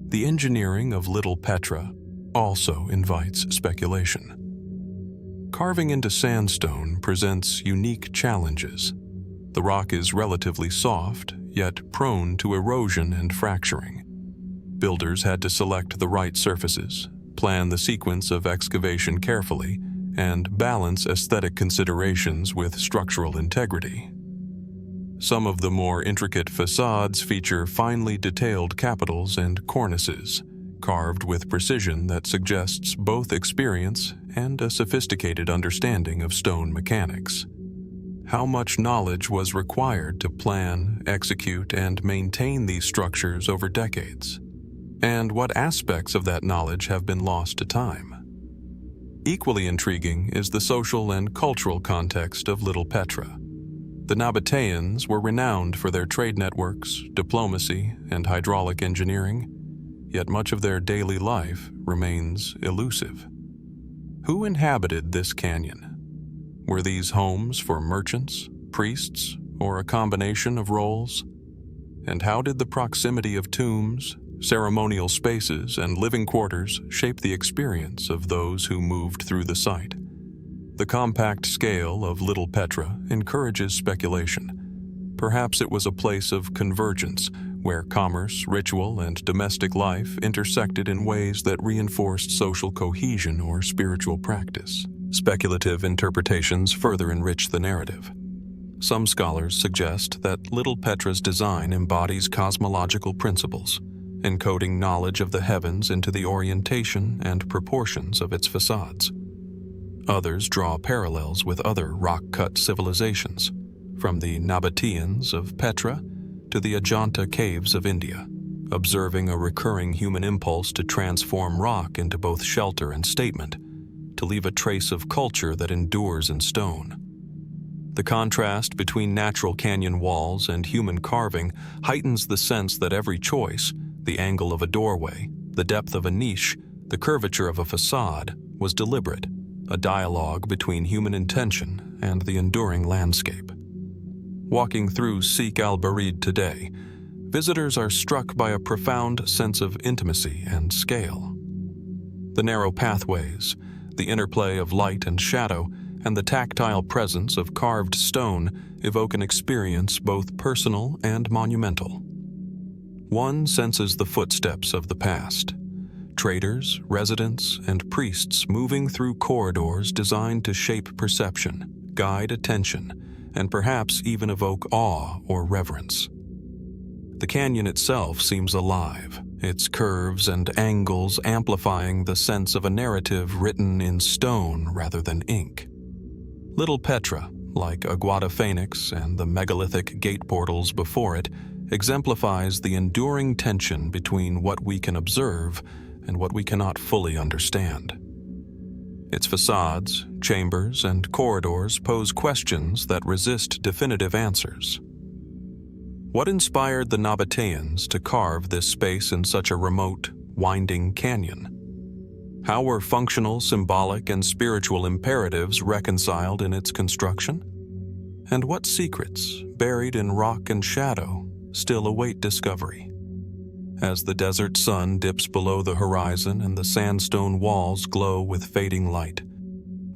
The engineering of Little Petra also invites speculation. Carving into sandstone presents unique challenges. The rock is relatively soft, yet prone to erosion and fracturing. Builders had to select the right surfaces, plan the sequence of excavation carefully, and balance aesthetic considerations with structural integrity. Some of the more intricate facades feature finely detailed capitals and cornices, carved with precision that suggests both experience and a sophisticated understanding of stone mechanics. How much knowledge was required to plan, execute, and maintain these structures over decades? And what aspects of that knowledge have been lost to time? Equally intriguing is the social and cultural context of Little Petra. The Nabateans were renowned for their trade networks, diplomacy, and hydraulic engineering, yet much of their daily life remains elusive. Who inhabited this canyon? Were these homes for merchants, priests, or a combination of roles? And how did the proximity of tombs, ceremonial spaces, and living quarters shape the experience of those who moved through the site? The compact scale of Little Petra encourages speculation. Perhaps it was a place of convergence, where commerce, ritual, and domestic life intersected in ways that reinforced social cohesion or spiritual practice. Speculative interpretations further enrich the narrative. Some scholars suggest that Little Petra's design embodies cosmological principles, encoding knowledge of the heavens into the orientation and proportions of its facades. Others draw parallels with other rock-cut civilizations, from the Nabateans of Petra to the Ajanta caves of India, observing a recurring human impulse to transform rock into both shelter and statement, to leave a trace of culture that endures in stone. The contrast between natural canyon walls and human carving heightens the sense that every choice, the angle of a doorway, the depth of a niche, the curvature of a facade, was deliberate, a dialogue between human intention and the enduring landscape. Walking through al-Barid today, visitors are struck by a profound sense of intimacy and scale. The narrow pathways, the interplay of light and shadow, and the tactile presence of carved stone evoke an experience both personal and monumental. One senses the footsteps of the past. Traders, residents, and priests moving through corridors designed to shape perception, guide attention, and perhaps even evoke awe or reverence. The canyon itself seems alive, its curves and angles amplifying the sense of a narrative written in stone rather than ink. Little Petra, like Aguada Fénix and the megalithic gate portals before it, exemplifies the enduring tension between what we can observe and what we cannot fully understand. Its facades, chambers, and corridors pose questions that resist definitive answers. What inspired the Nabateans to carve this space in such a remote, winding canyon? How were functional, symbolic, and spiritual imperatives reconciled in its construction? And what secrets, buried in rock and shadow, still await discovery? As the desert sun dips below the horizon and the sandstone walls glow with fading light,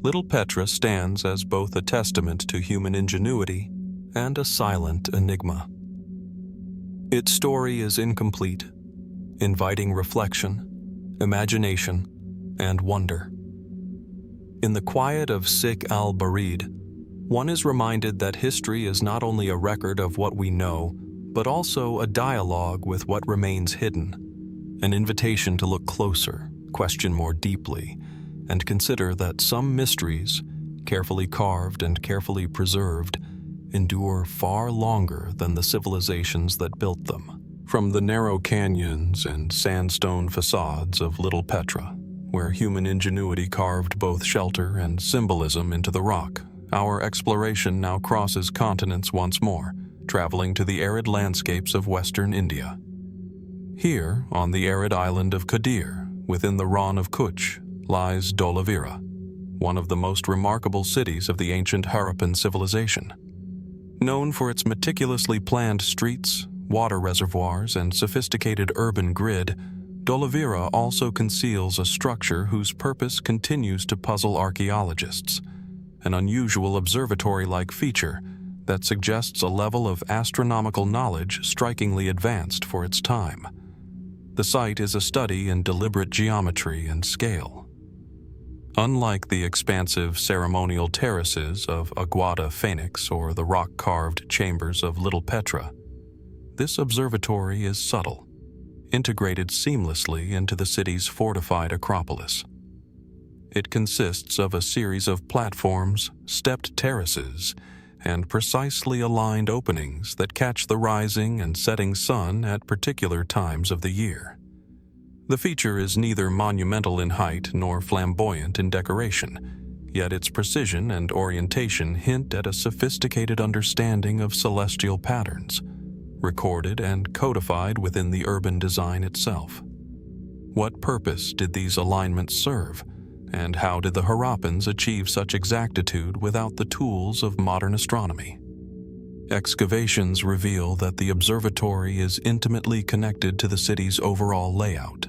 little Petra stands as both a testament to human ingenuity and a silent enigma. Its story is incomplete, inviting reflection, imagination, and wonder. In the quiet of al-Barid, one is reminded that history is not only a record of what we know, but also a dialogue with what remains hidden, an invitation to look closer, question more deeply, and consider that some mysteries, carefully carved and carefully preserved, endure far longer than the civilizations that built them. From the narrow canyons and sandstone facades of Little Petra, where human ingenuity carved both shelter and symbolism into the rock, our exploration now crosses continents once more, traveling to the arid landscapes of western India. Here, on the arid island of Kadir, within the Rann of Kutch, lies Dholavira, one of the most remarkable cities of the ancient Harappan civilization. Known for its meticulously planned streets, water reservoirs, and sophisticated urban grid, Dholavira also conceals a structure whose purpose continues to puzzle archaeologists, an unusual observatory-like feature that suggests a level of astronomical knowledge strikingly advanced for its time. The site is a study in deliberate geometry and scale. Unlike the expansive ceremonial terraces of Aguada Fénix or the rock-carved chambers of Little Petra, this observatory is subtle, integrated seamlessly into the city's fortified acropolis. It consists of a series of platforms, stepped terraces, and precisely aligned openings that catch the rising and setting sun at particular times of the year. The feature is neither monumental in height nor flamboyant in decoration, yet its precision and orientation hint at a sophisticated understanding of celestial patterns, recorded and codified within the urban design itself. What purpose did these alignments serve, and how did the Harappans achieve such exactitude without the tools of modern astronomy? Excavations reveal that the observatory is intimately connected to the city's overall layout.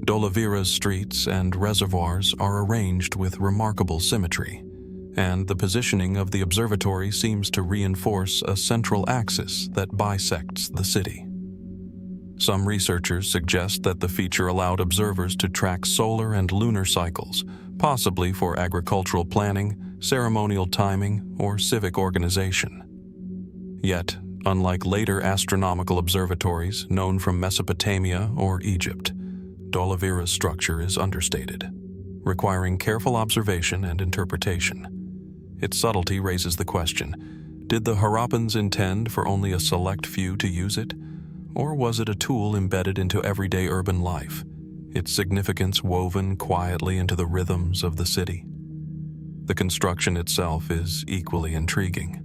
Dholavira's streets and reservoirs are arranged with remarkable symmetry, and the positioning of the observatory seems to reinforce a central axis that bisects the city. Some researchers suggest that the feature allowed observers to track solar and lunar cycles, possibly for agricultural planning, ceremonial timing, or civic organization. Yet, unlike later astronomical observatories known from Mesopotamia or Egypt, Dholavira's structure is understated, requiring careful observation and interpretation. Its subtlety raises the question, did the Harappans intend for only a select few to use it? Or was it a tool embedded into everyday urban life, its significance woven quietly into the rhythms of the city? The construction itself is equally intriguing.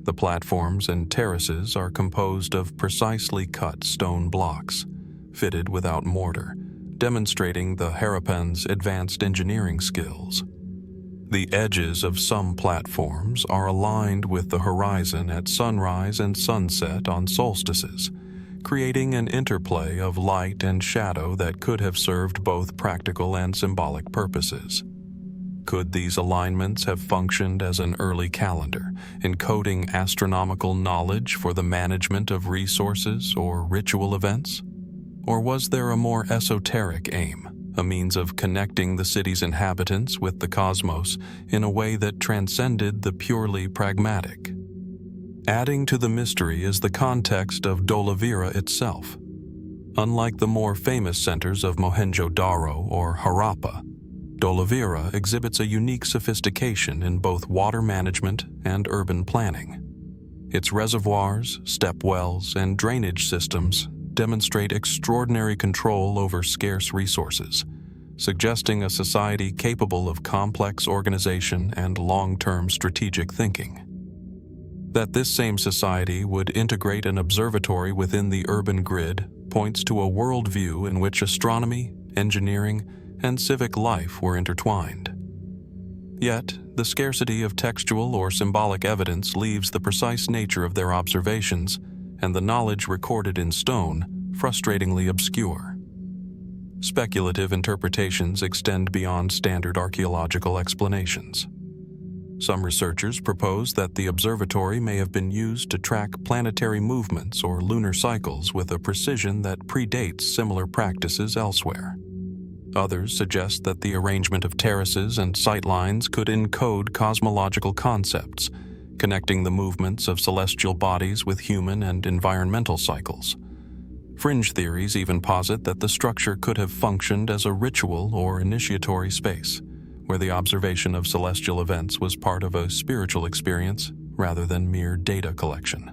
The platforms and terraces are composed of precisely cut stone blocks, fitted without mortar, demonstrating the Harappans' advanced engineering skills. The edges of some platforms are aligned with the horizon at sunrise and sunset on solstices, creating an interplay of light and shadow that could have served both practical and symbolic purposes. Could these alignments have functioned as an early calendar, encoding astronomical knowledge for the management of resources or ritual events? Or was there a more esoteric aim, a means of connecting the city's inhabitants with the cosmos in a way that transcended the purely pragmatic? Adding to the mystery is the context of Dholavira itself. Unlike the more famous centers of Mohenjo-Daro or Harappa, Dholavira exhibits a unique sophistication in both water management and urban planning. Its reservoirs, step wells, and drainage systems demonstrate extraordinary control over scarce resources, suggesting a society capable of complex organization and long-term strategic thinking. That this same society would integrate an observatory within the urban grid points to a worldview in which astronomy, engineering, and civic life were intertwined. Yet, the scarcity of textual or symbolic evidence leaves the precise nature of their observations and the knowledge recorded in stone frustratingly obscure. Speculative interpretations extend beyond standard archaeological explanations. Some researchers propose that the observatory may have been used to track planetary movements or lunar cycles with a precision that predates similar practices elsewhere. Others suggest that the arrangement of terraces and sightlines could encode cosmological concepts, connecting the movements of celestial bodies with human and environmental cycles. Fringe theories even posit that the structure could have functioned as a ritual or initiatory space, where the observation of celestial events was part of a spiritual experience rather than mere data collection.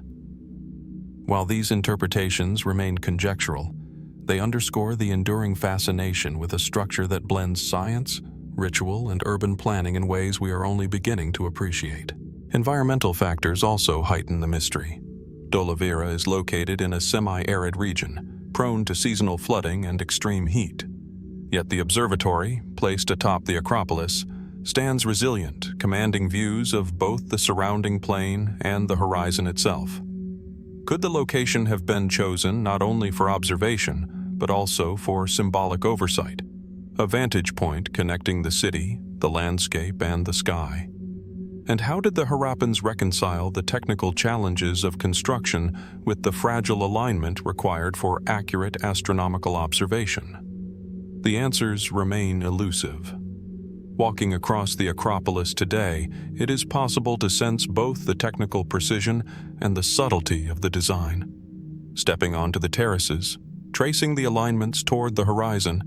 While these interpretations remain conjectural, they underscore the enduring fascination with a structure that blends science, ritual, and urban planning in ways we are only beginning to appreciate. Environmental factors also heighten the mystery. Dholavira is located in a semi-arid region, prone to seasonal flooding and extreme heat. Yet the observatory, placed atop the Acropolis, stands resilient, commanding views of both the surrounding plain and the horizon itself. Could the location have been chosen not only for observation, but also for symbolic oversight, a vantage point connecting the city, the landscape, and the sky? And how did the Harappans reconcile the technical challenges of construction with the fragile alignment required for accurate astronomical observation? The answers remain elusive. Walking across the Acropolis today, it is possible to sense both the technical precision and the subtlety of the design. Stepping onto the terraces, tracing the alignments toward the horizon,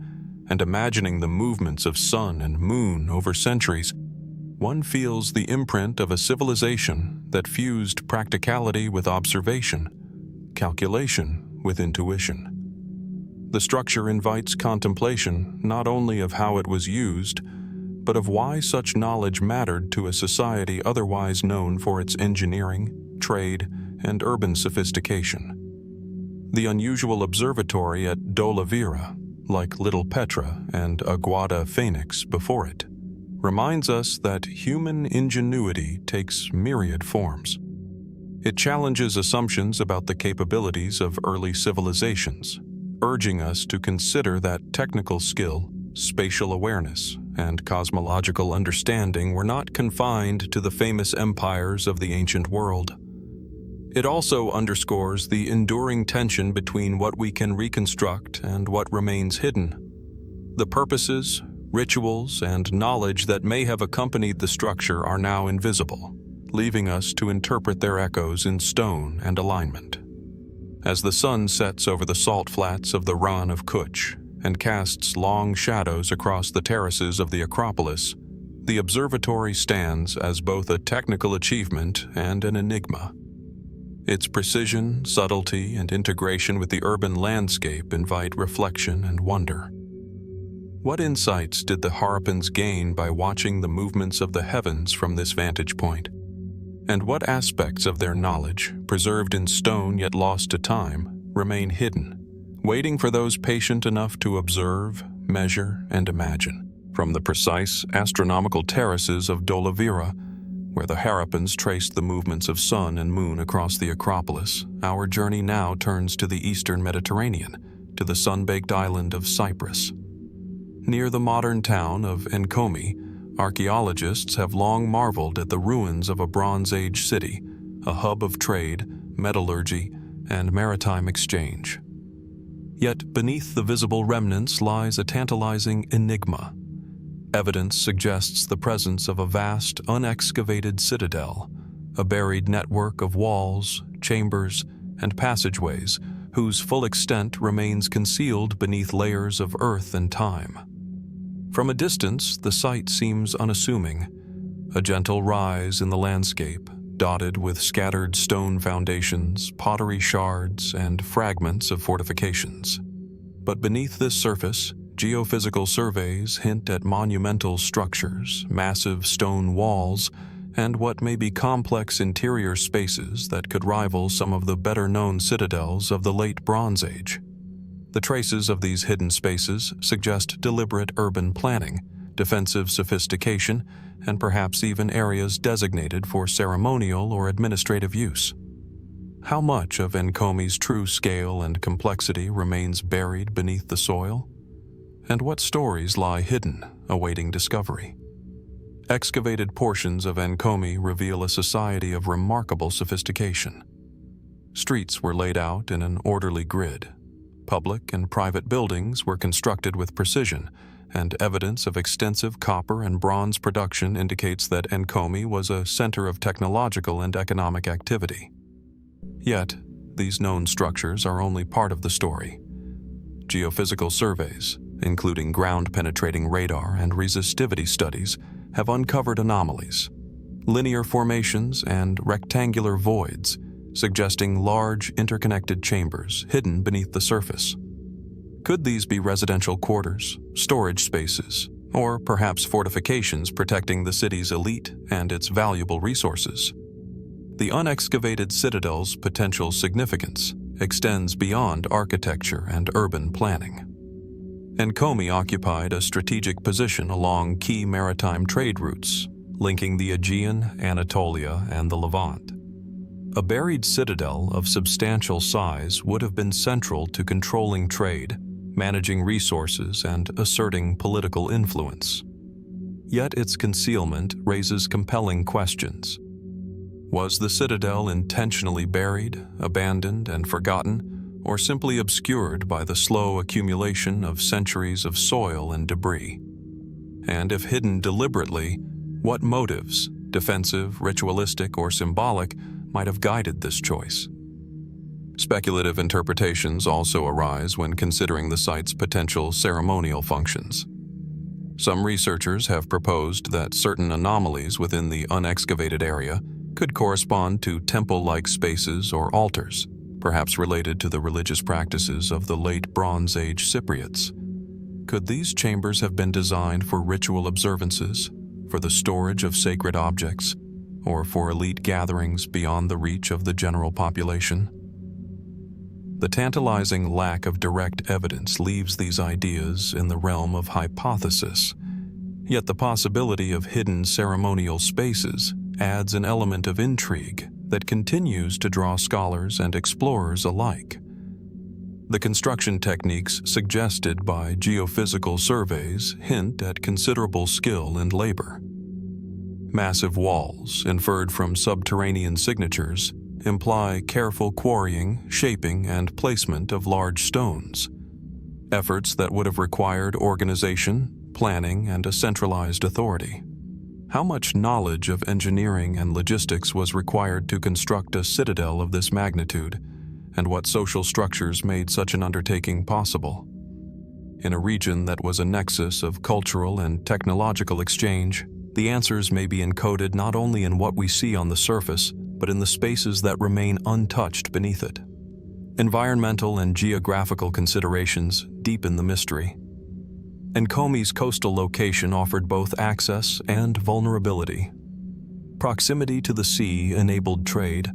and imagining the movements of sun and moon over centuries, one feels the imprint of a civilization that fused practicality with observation, calculation with intuition. The structure invites contemplation not only of how it was used, but of why such knowledge mattered to a society otherwise known for its engineering, trade, and urban sophistication. The unusual observatory at Dholavira, like Little Petra and Aguada Fénix before it, reminds us that human ingenuity takes myriad forms. It challenges assumptions about the capabilities of early civilizations, urging us to consider that technical skill, spatial awareness, and cosmological understanding were not confined to the famous empires of the ancient world. It also underscores the enduring tension between what we can reconstruct and what remains hidden. The purposes, rituals, and knowledge that may have accompanied the structure are now invisible, leaving us to interpret their echoes in stone and alignment. As the sun sets over the salt flats of the Rann of Kutch and casts long shadows across the terraces of the Acropolis, the observatory stands as both a technical achievement and an enigma. Its precision, subtlety, and integration with the urban landscape invite reflection and wonder. What insights did the Harappans gain by watching the movements of the heavens from this vantage point? And what aspects of their knowledge, preserved in stone yet lost to time, remain hidden, waiting for those patient enough to observe, measure, and imagine? From the precise astronomical terraces of Dholavira, where the Harappans traced the movements of sun and moon across the Acropolis, our journey now turns to the eastern Mediterranean, to the sun-baked island of Cyprus. Near the modern town of Enigma, archaeologists have long marveled at the ruins of a Bronze Age city, a hub of trade, metallurgy, and maritime exchange. Yet beneath the visible remnants lies a tantalizing enigma. Evidence suggests the presence of a vast, unexcavated citadel, a buried network of walls, chambers, and passageways whose full extent remains concealed beneath layers of earth and time. From a distance, the site seems unassuming, a gentle rise in the landscape, dotted with scattered stone foundations, pottery shards, and fragments of fortifications. But beneath this surface, geophysical surveys hint at monumental structures, massive stone walls, and what may be complex interior spaces that could rival some of the better-known citadels of the late Bronze Age. The traces of these hidden spaces suggest deliberate urban planning, defensive sophistication, and perhaps even areas designated for ceremonial or administrative use. How much of Enkomi's true scale and complexity remains buried beneath the soil? And what stories lie hidden, awaiting discovery? Excavated portions of Enkomi reveal a society of remarkable sophistication. Streets were laid out in an orderly grid. Public and private buildings were constructed with precision, and evidence of extensive copper and bronze production indicates that Enkomi was a center of technological and economic activity. Yet, these known structures are only part of the story. Geophysical surveys, including ground-penetrating radar and resistivity studies, have uncovered anomalies, linear formations, and rectangular voids, suggesting large interconnected chambers hidden beneath the surface. Could these be residential quarters, storage spaces, or perhaps fortifications protecting the city's elite and its valuable resources? The unexcavated citadel's potential significance extends beyond architecture and urban planning. Enkomi occupied a strategic position along key maritime trade routes, linking the Aegean, Anatolia, and the Levant. A buried citadel of substantial size would have been central to controlling trade, managing resources, and asserting political influence. Yet its concealment raises compelling questions. Was the citadel intentionally buried, abandoned, and forgotten, or simply obscured by the slow accumulation of centuries of soil and debris? And if hidden deliberately, what motives, defensive, ritualistic, or symbolic, might have guided this choice? Speculative interpretations also arise when considering the site's potential ceremonial functions. Some researchers have proposed that certain anomalies within the unexcavated area could correspond to temple-like spaces or altars, perhaps related to the religious practices of the late Bronze Age Cypriots. Could these chambers have been designed for ritual observances, for the storage of sacred objects, or for elite gatherings beyond the reach of the general population? The tantalizing lack of direct evidence leaves these ideas in the realm of hypothesis, yet the possibility of hidden ceremonial spaces adds an element of intrigue that continues to draw scholars and explorers alike. The construction techniques suggested by geophysical surveys hint at considerable skill and labor. Massive walls, inferred from subterranean signatures, imply careful quarrying, shaping, and placement of large stones, efforts that would have required organization, planning, and a centralized authority. How much knowledge of engineering and logistics was required to construct a citadel of this magnitude, and what social structures made such an undertaking possible? In a region that was a nexus of cultural and technological exchange, the answers may be encoded not only in what we see on the surface, but in the spaces that remain untouched beneath it. Environmental and geographical considerations deepen the mystery. Enkomi's coastal location offered both access and vulnerability. Proximity to the sea enabled trade,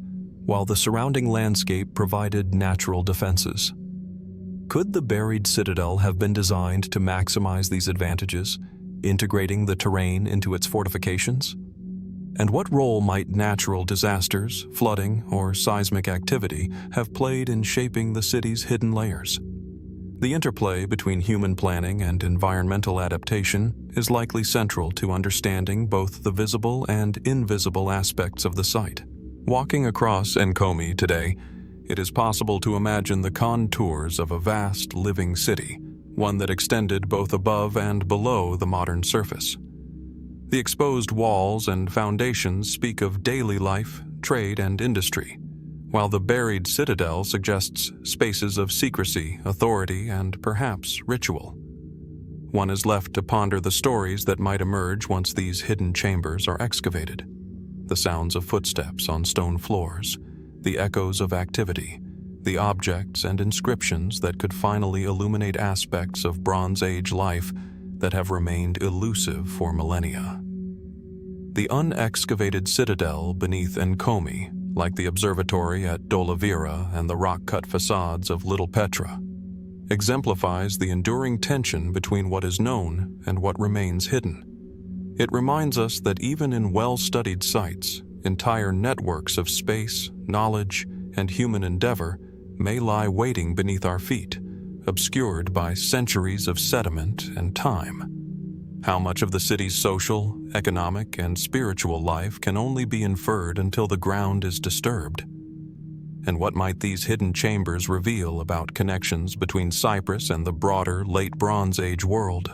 while the surrounding landscape provided natural defenses. Could the buried citadel have been designed to maximize these advantages, integrating the terrain into its fortifications? And what role might natural disasters, flooding, or seismic activity have played in shaping the city's hidden layers? The interplay between human planning and environmental adaptation is likely central to understanding both the visible and invisible aspects of the site. Walking across Enkomi today, it is possible to imagine the contours of a vast living city, one that extended both above and below the modern surface. The exposed walls and foundations speak of daily life, trade, and industry, while the buried citadel suggests spaces of secrecy, authority, and perhaps ritual. One is left to ponder the stories that might emerge once these hidden chambers are excavated. The sounds of footsteps on stone floors, the echoes of activity, the objects and inscriptions that could finally illuminate aspects of Bronze Age life that have remained elusive for millennia. The unexcavated citadel beneath Enkomi, like the Observatory at Dholavira and the rock-cut facades of Little Petra, exemplifies the enduring tension between what is known and what remains hidden. It reminds us that even in well-studied sites, entire networks of space, knowledge, and human endeavor may lie waiting beneath our feet, obscured by centuries of sediment and time. How much of the city's social, economic, and spiritual life can only be inferred until the ground is disturbed? And what might these hidden chambers reveal about connections between Cyprus and the broader late Bronze Age world?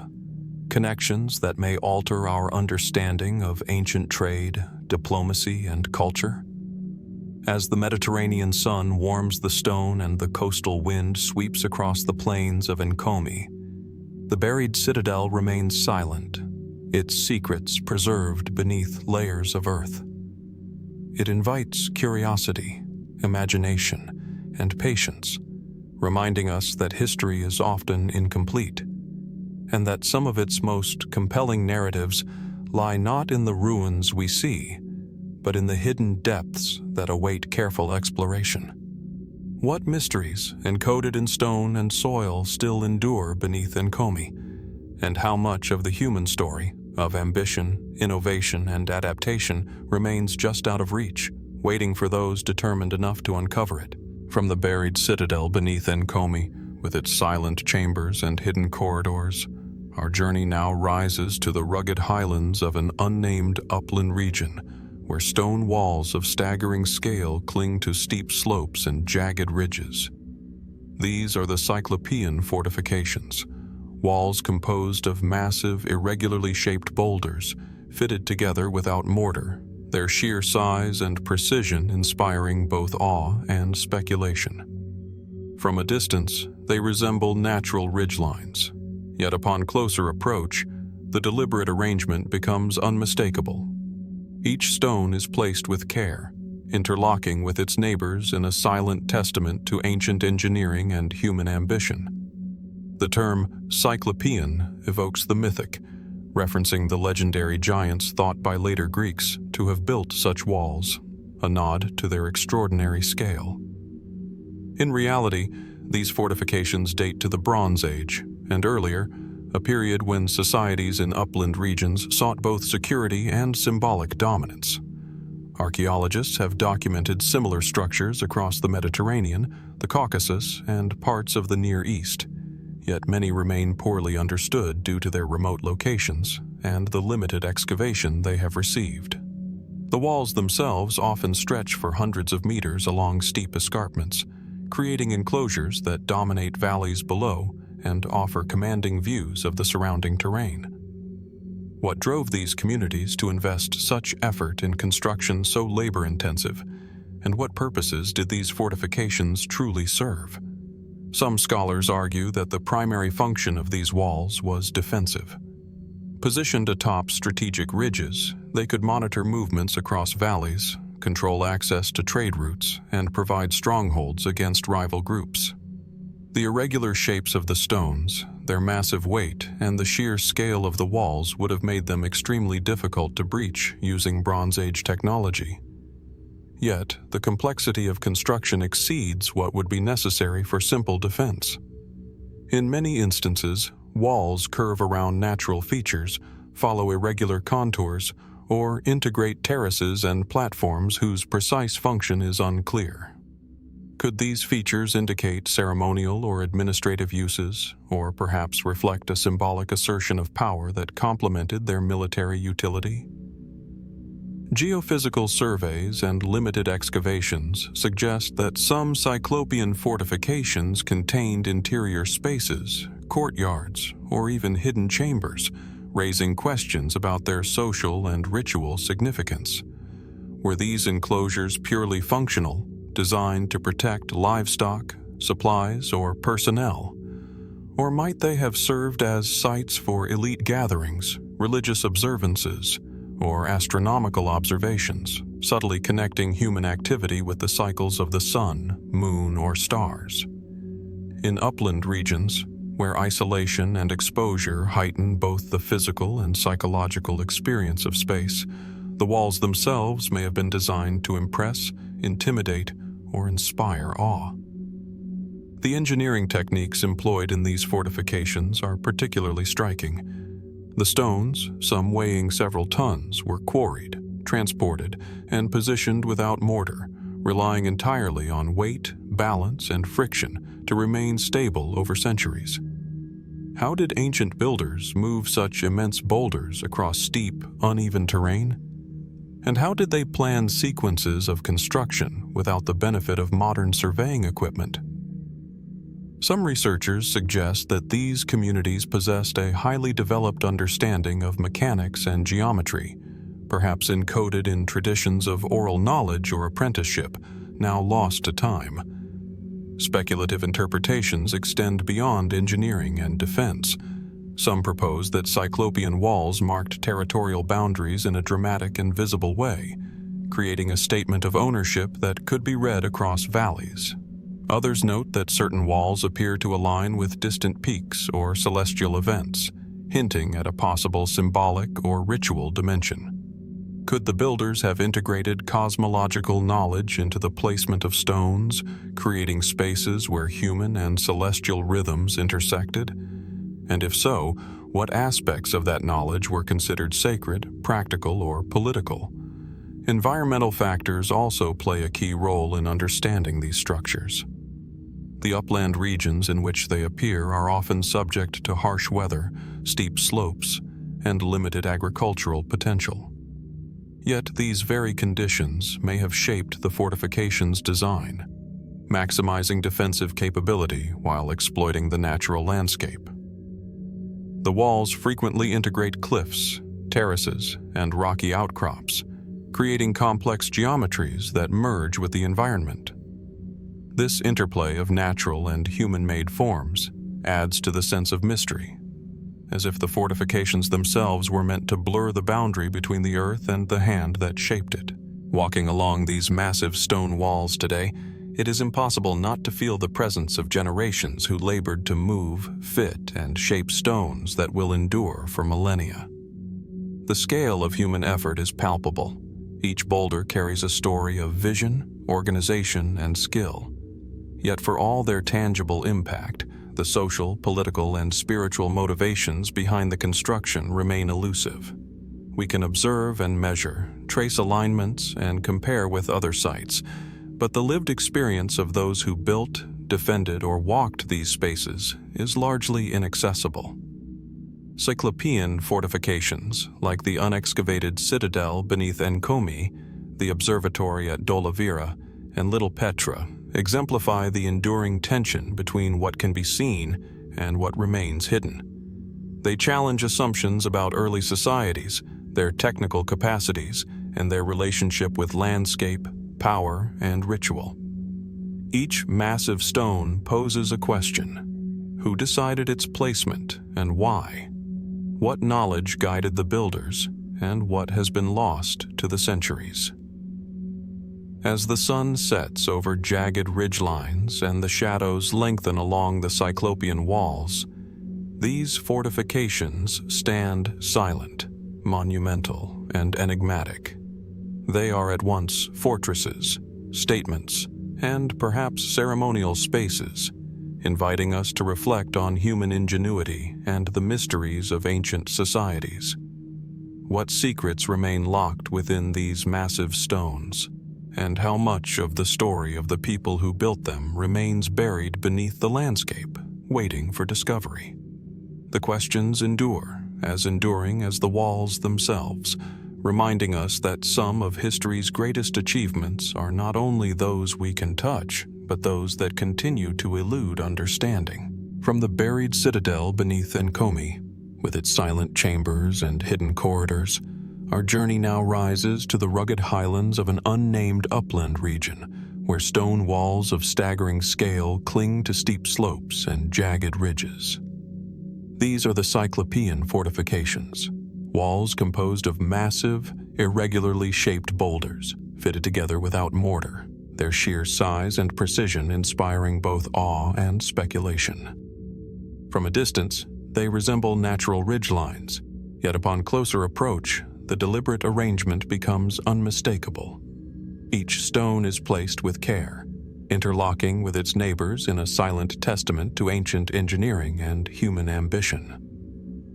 Connections that may alter our understanding of ancient trade, diplomacy, and culture? As the Mediterranean sun warms the stone and the coastal wind sweeps across the plains of Enkomi, the buried citadel remains silent, its secrets preserved beneath layers of earth. It invites curiosity, imagination, and patience, reminding us that history is often incomplete, and that some of its most compelling narratives lie not in the ruins we see, but in the hidden depths that await careful exploration. What mysteries, encoded in stone and soil, still endure beneath Enkomi, and how much of the human story, of ambition, innovation, and adaptation remains just out of reach, waiting for those determined enough to uncover it? From the buried citadel beneath Enkomi, with its silent chambers and hidden corridors, our journey now rises to the rugged highlands of an unnamed upland region, where stone walls of staggering scale cling to steep slopes and jagged ridges. These are the Cyclopean fortifications, walls composed of massive, irregularly shaped boulders, fitted together without mortar, their sheer size and precision inspiring both awe and speculation. From a distance, they resemble natural ridgelines, yet upon closer approach, the deliberate arrangement becomes unmistakable. Each stone is placed with care, interlocking with its neighbors in a silent testament to ancient engineering and human ambition. The term Cyclopean evokes the mythic, referencing the legendary giants thought by later Greeks to have built such walls, a nod to their extraordinary scale. In reality, these fortifications date to the Bronze Age, and earlier, a period when societies in upland regions sought both security and symbolic dominance. Archaeologists have documented similar structures across the Mediterranean, the Caucasus, and parts of the Near East, yet many remain poorly understood due to their remote locations and the limited excavation they have received. The walls themselves often stretch for hundreds of meters along steep escarpments, creating enclosures that dominate valleys below and offer commanding views of the surrounding terrain. What drove these communities to invest such effort in construction so labor-intensive, and what purposes did these fortifications truly serve? Some scholars argue that the primary function of these walls was defensive. Positioned atop strategic ridges, they could monitor movements across valleys, control access to trade routes, and provide strongholds against rival groups. The irregular shapes of the stones, their massive weight, and the sheer scale of the walls would have made them extremely difficult to breach using Bronze Age technology. Yet, the complexity of construction exceeds what would be necessary for simple defense. In many instances, walls curve around natural features, follow irregular contours, or integrate terraces and platforms whose precise function is unclear. Could these features indicate ceremonial or administrative uses, or perhaps reflect a symbolic assertion of power that complemented their military utility? Geophysical surveys and limited excavations suggest that some Cyclopean fortifications contained interior spaces, courtyards, or even hidden chambers, raising questions about their social and ritual significance. were these enclosures purely functional, designed to protect livestock, supplies, or personnel? Or might they have served as sites for elite gatherings, religious observances, or astronomical observations, subtly connecting human activity with the cycles of the sun, moon, or stars? In upland regions, where isolation and exposure heighten both the physical and psychological experience of space, the walls themselves may have been designed to impress, intimidate, or inspire awe. The engineering techniques employed in these fortifications are particularly striking. The stones, some weighing several tons, were quarried, transported, and positioned without mortar, relying entirely on weight, balance, and friction to remain stable over centuries. How did ancient builders move such immense boulders across steep, uneven terrain? And how did they plan sequences of construction without the benefit of modern surveying equipment? Some researchers suggest that these communities possessed a highly developed understanding of mechanics and geometry, perhaps encoded in traditions of oral knowledge or apprenticeship, now lost to time. Speculative interpretations extend beyond engineering and defense. Some propose that Cyclopean walls marked territorial boundaries in a dramatic and visible way, creating a statement of ownership that could be read across valleys. Others note that certain walls appear to align with distant peaks or celestial events, hinting at a possible symbolic or ritual dimension. Could the builders have integrated cosmological knowledge into the placement of stones, creating spaces where human and celestial rhythms intersected? And if so, what aspects of that knowledge were considered sacred, practical, or political? Environmental factors also play a key role in understanding these structures. The upland regions in which they appear are often subject to harsh weather, steep slopes, and limited agricultural potential. Yet these very conditions may have shaped the fortification's design, maximizing defensive capability while exploiting the natural landscape. The walls frequently integrate cliffs, terraces, and rocky outcrops, creating complex geometries that merge with the environment. This interplay of natural and human-made forms adds to the sense of mystery, as if the fortifications themselves were meant to blur the boundary between the earth and the hand that shaped it. Walking along these massive stone walls today, it is impossible not to feel the presence of generations who labored to move, fit, and shape stones that will endure for millennia. The scale of human effort is palpable. Each boulder carries a story of vision, organization, and skill. Yet for all their tangible impact, the social, political, and spiritual motivations behind the construction remain elusive. We can observe and measure, trace alignments, and compare with other sites, but the lived experience of those who built, defended, or walked these spaces is largely inaccessible. Cyclopean fortifications, like the unexcavated citadel beneath Enkomi, the Observatory at Dholavira, and Little Petra, exemplify the enduring tension between what can be seen and what remains hidden. They challenge assumptions about early societies, their technical capacities, and their relationship with landscape, power, and ritual. Each massive stone poses a question: who decided its placement and why? What knowledge guided the builders, and what has been lost to the centuries? As the sun sets over jagged ridgelines and the shadows lengthen along the Cyclopean walls, these fortifications stand silent, monumental, and enigmatic. They are at once fortresses, statements, and perhaps ceremonial spaces, inviting us to reflect on human ingenuity and the mysteries of ancient societies. What secrets remain locked within these massive stones? And how much of the story of the people who built them remains buried beneath the landscape, waiting for discovery? The questions endure, as enduring as the walls themselves, reminding us that some of history's greatest achievements are not only those we can touch, but those that continue to elude understanding. From the buried citadel beneath Enkomi, with its silent chambers and hidden corridors, our journey now rises to the rugged highlands of an unnamed upland region, where stone walls of staggering scale cling to steep slopes and jagged ridges. These are the Cyclopean fortifications, walls composed of massive, irregularly shaped boulders, fitted together without mortar, their sheer size and precision inspiring both awe and speculation. From a distance, they resemble natural ridgelines, yet upon closer approach, the deliberate arrangement becomes unmistakable. Each stone is placed with care, interlocking with its neighbors in a silent testament to ancient engineering and human ambition.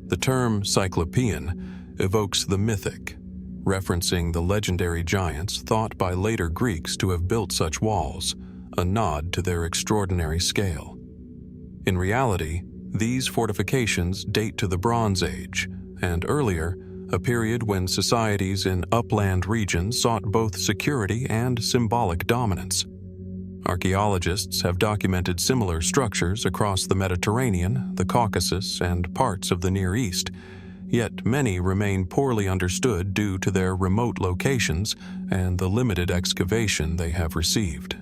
The term Cyclopean evokes the mythic, referencing the legendary giants thought by later Greeks to have built such walls, a nod to their extraordinary scale. In reality, these fortifications date to the Bronze Age, and earlier, a period when societies in upland regions sought both security and symbolic dominance. Archaeologists have documented similar structures across the Mediterranean, the Caucasus, and parts of the Near East, yet many remain poorly understood due to their remote locations and the limited excavation they have received.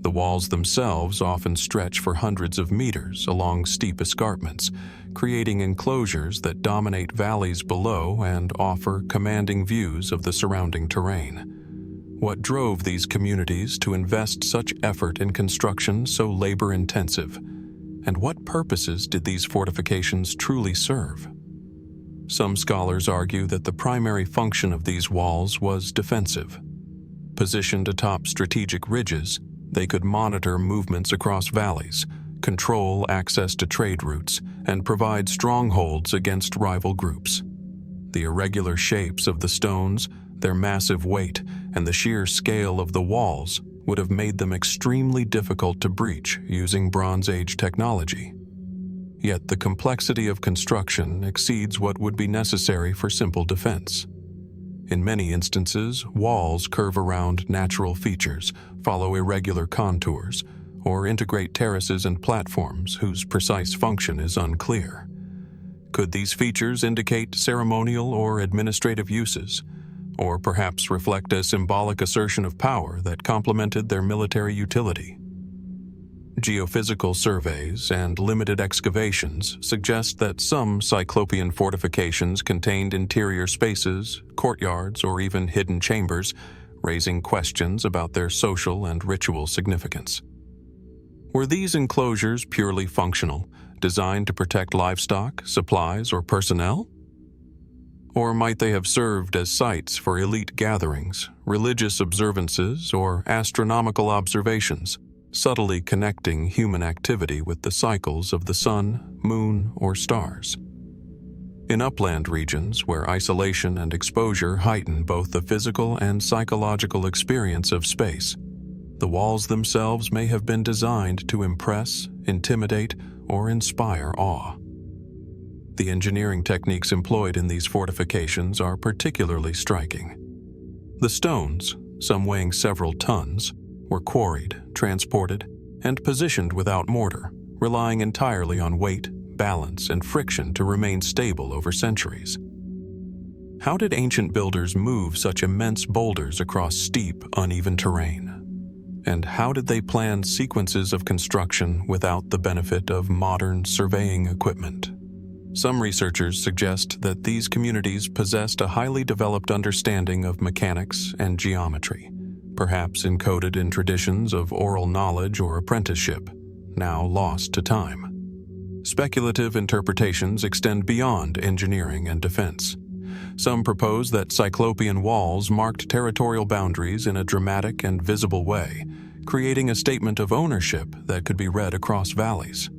The walls themselves often stretch for hundreds of meters along steep escarpments, creating enclosures that dominate valleys below and offer commanding views of the surrounding terrain. What drove these communities to invest such effort in construction so labor-intensive? And what purposes did these fortifications truly serve? Some scholars argue that the primary function of these walls was defensive. Positioned atop strategic ridges, they could monitor movements across valleys, control access to trade routes, and provide strongholds against rival groups. The irregular shapes of the stones, their massive weight, and the sheer scale of the walls would have made them extremely difficult to breach using Bronze Age technology. Yet the complexity of construction exceeds what would be necessary for simple defense. In many instances, walls curve around natural features, follow irregular contours, or integrate terraces and platforms whose precise function is unclear. Could these features indicate ceremonial or administrative uses, or perhaps reflect a symbolic assertion of power that complemented their military utility? Geophysical surveys and limited excavations suggest that some Cyclopean fortifications contained interior spaces, courtyards, or even hidden chambers, raising questions about their social and ritual significance. Were these enclosures purely functional, designed to protect livestock, supplies, or personnel? Or might they have served as sites for elite gatherings, religious observances, or astronomical observations, subtly connecting human activity with the cycles of the sun, moon, or stars? In upland regions where isolation and exposure heighten both the physical and psychological experience of space, the walls themselves may have been designed to impress, intimidate, or inspire awe. The engineering techniques employed in these fortifications are particularly striking. The stones, some weighing several tons, were quarried, transported, and positioned without mortar, relying entirely on weight, balance, and friction to remain stable over centuries. How did ancient builders move such immense boulders across steep, uneven terrain? And how did they plan sequences of construction without the benefit of modern surveying equipment? Some researchers suggest that these communities possessed a highly developed understanding of mechanics and geometry, perhaps encoded in traditions of oral knowledge or apprenticeship, now lost to time. Speculative interpretations extend beyond engineering and defense. Some propose that Cyclopean walls marked territorial boundaries in a dramatic and visible way, creating a statement of ownership that could be read across valleys.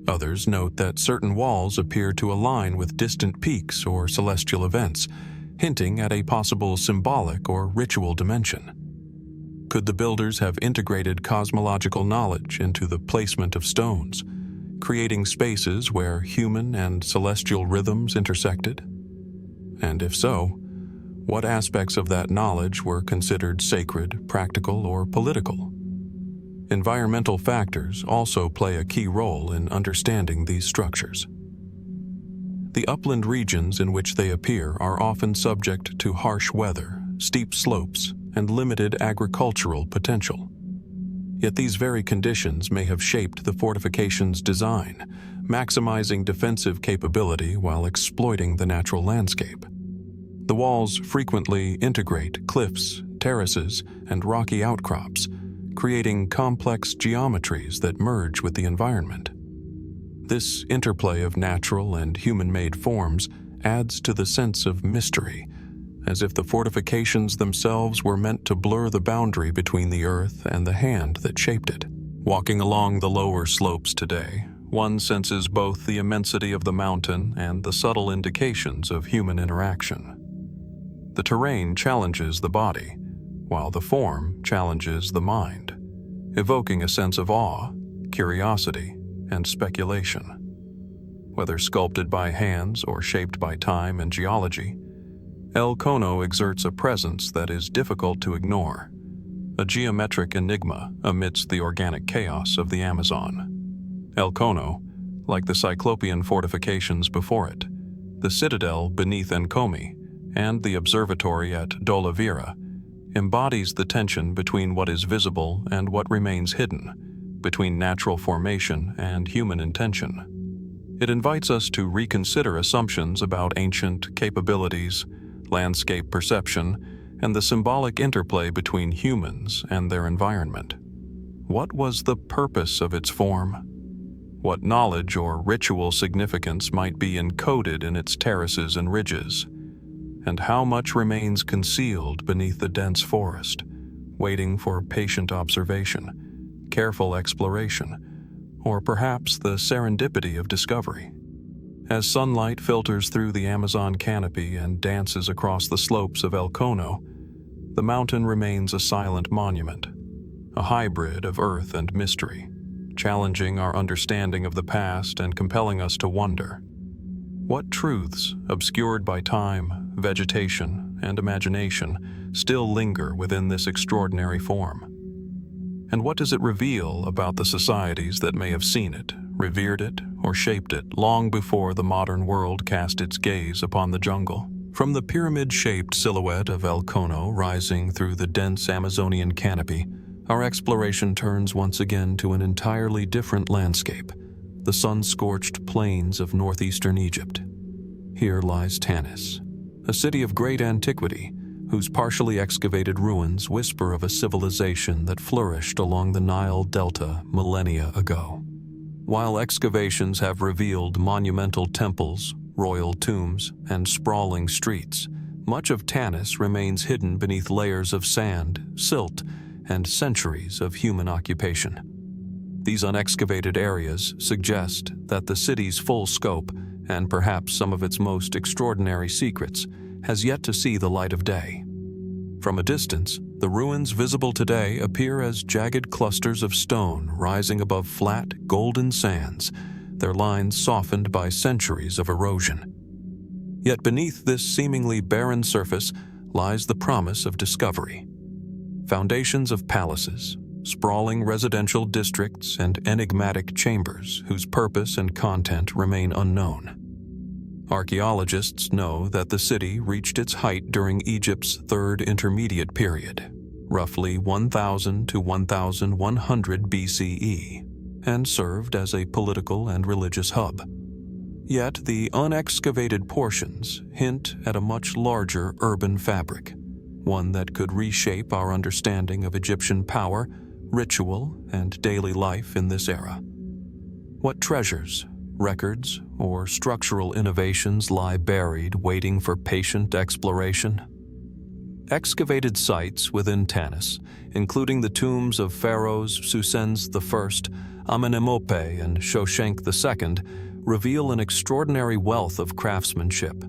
Others note that certain walls appear to align with distant peaks or celestial events, hinting at a possible symbolic or ritual dimension. Could the builders have integrated cosmological knowledge into the placement of stones, creating spaces where human and celestial rhythms intersected? And if so, what aspects of that knowledge were considered sacred, practical, or political? Environmental factors also play a key role in understanding these structures. The upland regions in which they appear are often subject to harsh weather, steep slopes, and limited agricultural potential. Yet these very conditions may have shaped the fortification's design, maximizing defensive capability while exploiting the natural landscape. The walls frequently integrate cliffs, terraces, and rocky outcrops, creating complex geometries that merge with the environment. This interplay of natural and human-made forms adds to the sense of mystery, as if the fortifications themselves were meant to blur the boundary between the earth and the hand that shaped it. Walking along the lower slopes today, one senses both the immensity of the mountain and the subtle indications of human interaction. The terrain challenges the body, while the form challenges the mind, evoking a sense of awe, curiosity, and speculation. Whether sculpted by hands or shaped by time and geology, El Cono exerts a presence that is difficult to ignore, a geometric enigma amidst the organic chaos of the Amazon. El Cono, like the Cyclopean fortifications before it, the citadel beneath Encomi, and the observatory at Dholavira, embodies the tension between what is visible and what remains hidden, between natural formation and human intention. It invites us to reconsider assumptions about ancient capabilities, landscape perception, and the symbolic interplay between humans and their environment. What was the purpose of its form? What knowledge or ritual significance might be encoded in its terraces and ridges? And how much remains concealed beneath the dense forest, waiting for patient observation, careful exploration, or perhaps the serendipity of discovery? As sunlight filters through the Amazon canopy and dances across the slopes of El Cono, the mountain remains a silent monument, a hybrid of earth and mystery, challenging our understanding of the past and compelling us to wonder. What truths, obscured by time, vegetation, and imagination, still linger within this extraordinary form? And what does it reveal about the societies that may have seen it, revered it, or shaped it long before the modern world cast its gaze upon the jungle? From the pyramid-shaped silhouette of El Cono rising through the dense Amazonian canopy, our exploration turns once again to an entirely different landscape, the sun-scorched plains of northeastern Egypt. Here lies Tanis, a city of great antiquity, whose partially excavated ruins whisper of a civilization that flourished along the Nile Delta millennia ago. While excavations have revealed monumental temples, royal tombs, and sprawling streets, much of Tanis remains hidden beneath layers of sand, silt, and centuries of human occupation. These unexcavated areas suggest that the city's full scope, and perhaps some of its most extraordinary secrets, has yet to see the light of day. From a distance, the ruins visible today appear as jagged clusters of stone rising above flat, golden sands, their lines softened by centuries of erosion. Yet beneath this seemingly barren surface lies the promise of discovery. Foundations of palaces, sprawling residential districts, and enigmatic chambers whose purpose and content remain unknown. Archaeologists know that the city reached its height during Egypt's Third Intermediate Period, roughly 1000 to 1100 BCE, and served as a political and religious hub. Yet the unexcavated portions hint at a much larger urban fabric, one that could reshape our understanding of Egyptian power, ritual, and daily life in this era. What treasures, records, or structural innovations lie buried, waiting for patient exploration? Excavated sites within Tanis, including the tombs of pharaohs Susens I, Amenemope, and Shoshenq II, reveal an extraordinary wealth of craftsmanship.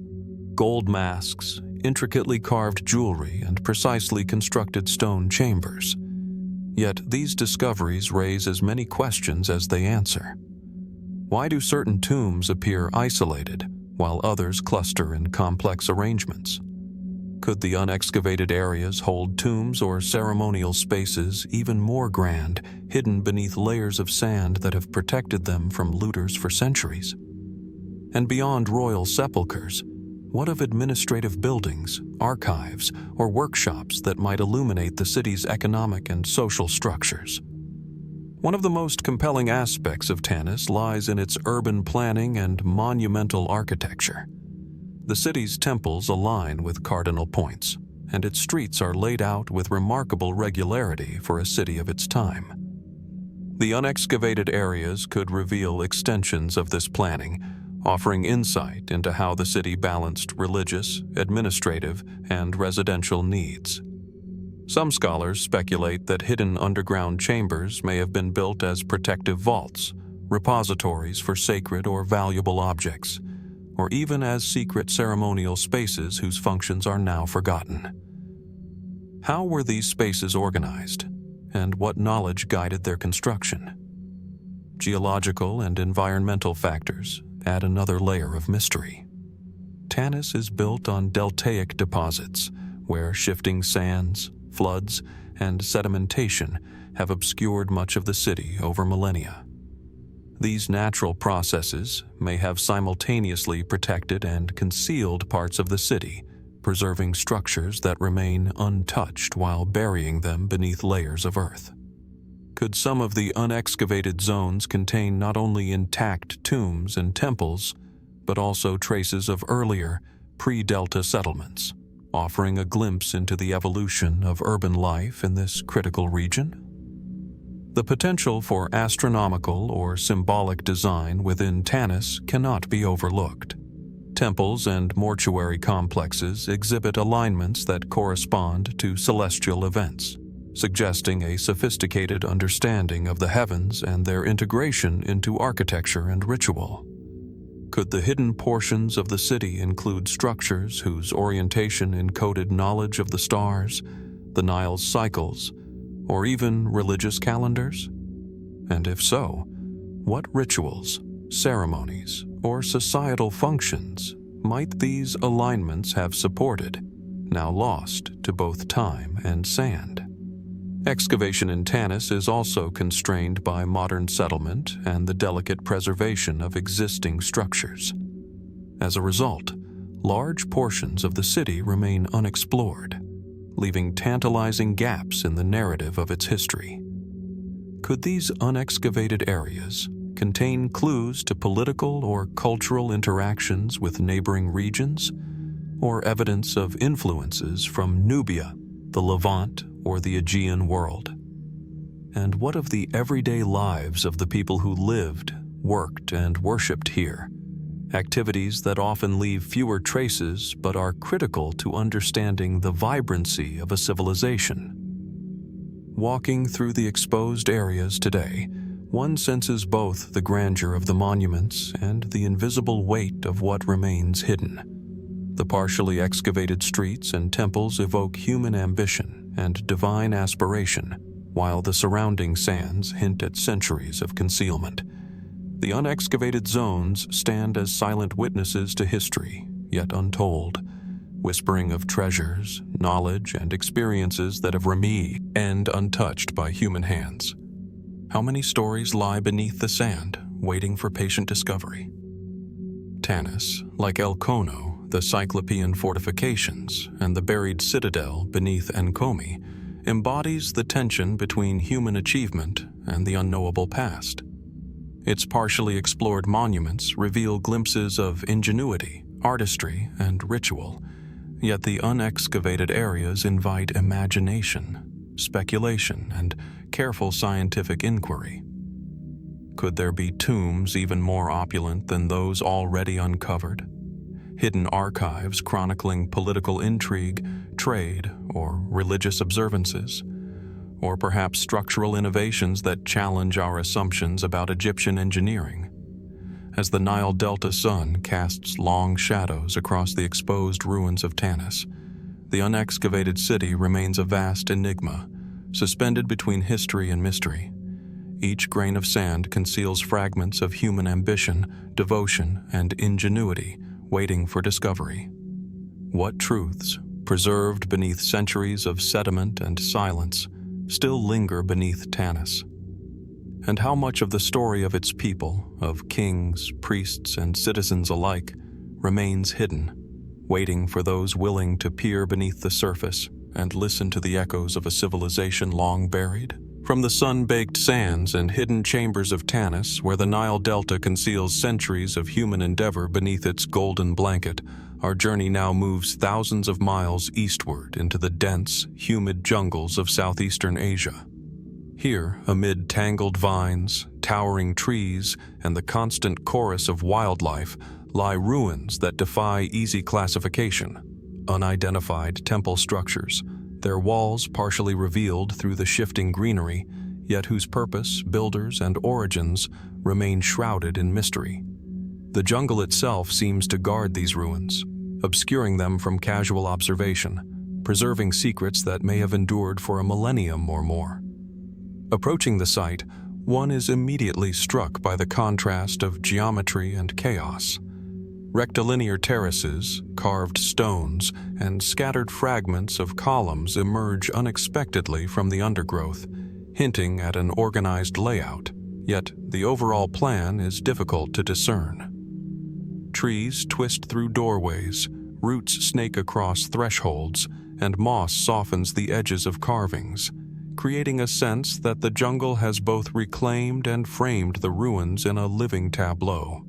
Gold masks, intricately carved jewelry, and precisely constructed stone chambers. Yet these discoveries raise as many questions as they answer. Why do certain tombs appear isolated, while others cluster in complex arrangements? Could the unexcavated areas hold tombs or ceremonial spaces even more grand, hidden beneath layers of sand that have protected them from looters for centuries? And beyond royal sepulchres, what of administrative buildings, archives, or workshops that might illuminate the city's economic and social structures? One of the most compelling aspects of Tanis lies in its urban planning and monumental architecture. The city's temples align with cardinal points, and its streets are laid out with remarkable regularity for a city of its time. The unexcavated areas could reveal extensions of this planning, offering insight into how the city balanced religious, administrative, and residential needs. Some scholars speculate that hidden underground chambers may have been built as protective vaults, repositories for sacred or valuable objects, or even as secret ceremonial spaces whose functions are now forgotten. How were these spaces organized, and what knowledge guided their construction? Geological and environmental factors add another layer of mystery. Tanis is built on deltaic deposits, where shifting sands, floods, and sedimentation have obscured much of the city over millennia. These natural processes may have simultaneously protected and concealed parts of the city, preserving structures that remain untouched while burying them beneath layers of earth. Could some of the unexcavated zones contain not only intact tombs and temples, but also traces of earlier, pre-Delta settlements, offering a glimpse into the evolution of urban life in this critical region? The potential for astronomical or symbolic design within Tanis cannot be overlooked. Temples and mortuary complexes exhibit alignments that correspond to celestial events, suggesting a sophisticated understanding of the heavens and their integration into architecture and ritual. Could the hidden portions of the city include structures whose orientation encoded knowledge of the stars, the Nile's cycles, or even religious calendars? And if so, what rituals, ceremonies, or societal functions might these alignments have supported, now lost to both time and sand? Excavation in Tanis is also constrained by modern settlement and the delicate preservation of existing structures. As a result, large portions of the city remain unexplored, leaving tantalizing gaps in the narrative of its history. Could these unexcavated areas contain clues to political or cultural interactions with neighboring regions, or evidence of influences from Nubia, the Levant, or the Aegean world? And what of the everyday lives of the people who lived, worked, and worshipped here? Activities that often leave fewer traces but are critical to understanding the vibrancy of a civilization. Walking through the exposed areas today, one senses both the grandeur of the monuments and the invisible weight of what remains hidden. The partially excavated streets and temples evoke human ambition and divine aspiration, while the surrounding sands hint at centuries of concealment. The unexcavated zones stand as silent witnesses to history, yet untold, whispering of treasures, knowledge, and experiences that have remained and untouched by human hands. How many stories lie beneath the sand, waiting for patient discovery? Tanis, like El Kono, the Cyclopean fortifications, and the buried citadel beneath Enkomi, embodies the tension between human achievement and the unknowable past. Its partially explored monuments reveal glimpses of ingenuity, artistry, and ritual, yet the unexcavated areas invite imagination, speculation, and careful scientific inquiry. Could there be tombs even more opulent than those already uncovered? Hidden archives chronicling political intrigue, trade, or religious observances? Or perhaps structural innovations that challenge our assumptions about Egyptian engineering? As the Nile Delta sun casts long shadows across the exposed ruins of Tanis, the unexcavated city remains a vast enigma, suspended between history and mystery. Each grain of sand conceals fragments of human ambition, devotion, and ingenuity, waiting for discovery. What truths, preserved beneath centuries of sediment and silence, still linger beneath Tanis? And how much of the story of its people, of kings, priests, and citizens alike, remains hidden, waiting for those willing to peer beneath the surface and listen to the echoes of a civilization long buried? From the sun-baked sands and hidden chambers of Tanis, where the Nile Delta conceals centuries of human endeavor beneath its golden blanket, our journey now moves thousands of miles eastward into the dense, humid jungles of southeastern Asia. Here, amid tangled vines, towering trees, and the constant chorus of wildlife, lie ruins that defy easy classification, unidentified temple structures, their walls partially revealed through the shifting greenery, yet whose purpose, builders, and origins remain shrouded in mystery. The jungle itself seems to guard these ruins, obscuring them from casual observation, preserving secrets that may have endured for a millennium or more. Approaching the site, one is immediately struck by the contrast of geometry and chaos. Rectilinear terraces, carved stones, and scattered fragments of columns emerge unexpectedly from the undergrowth, hinting at an organized layout, yet the overall plan is difficult to discern. Trees twist through doorways, roots snake across thresholds, and moss softens the edges of carvings, creating a sense that the jungle has both reclaimed and framed the ruins in a living tableau.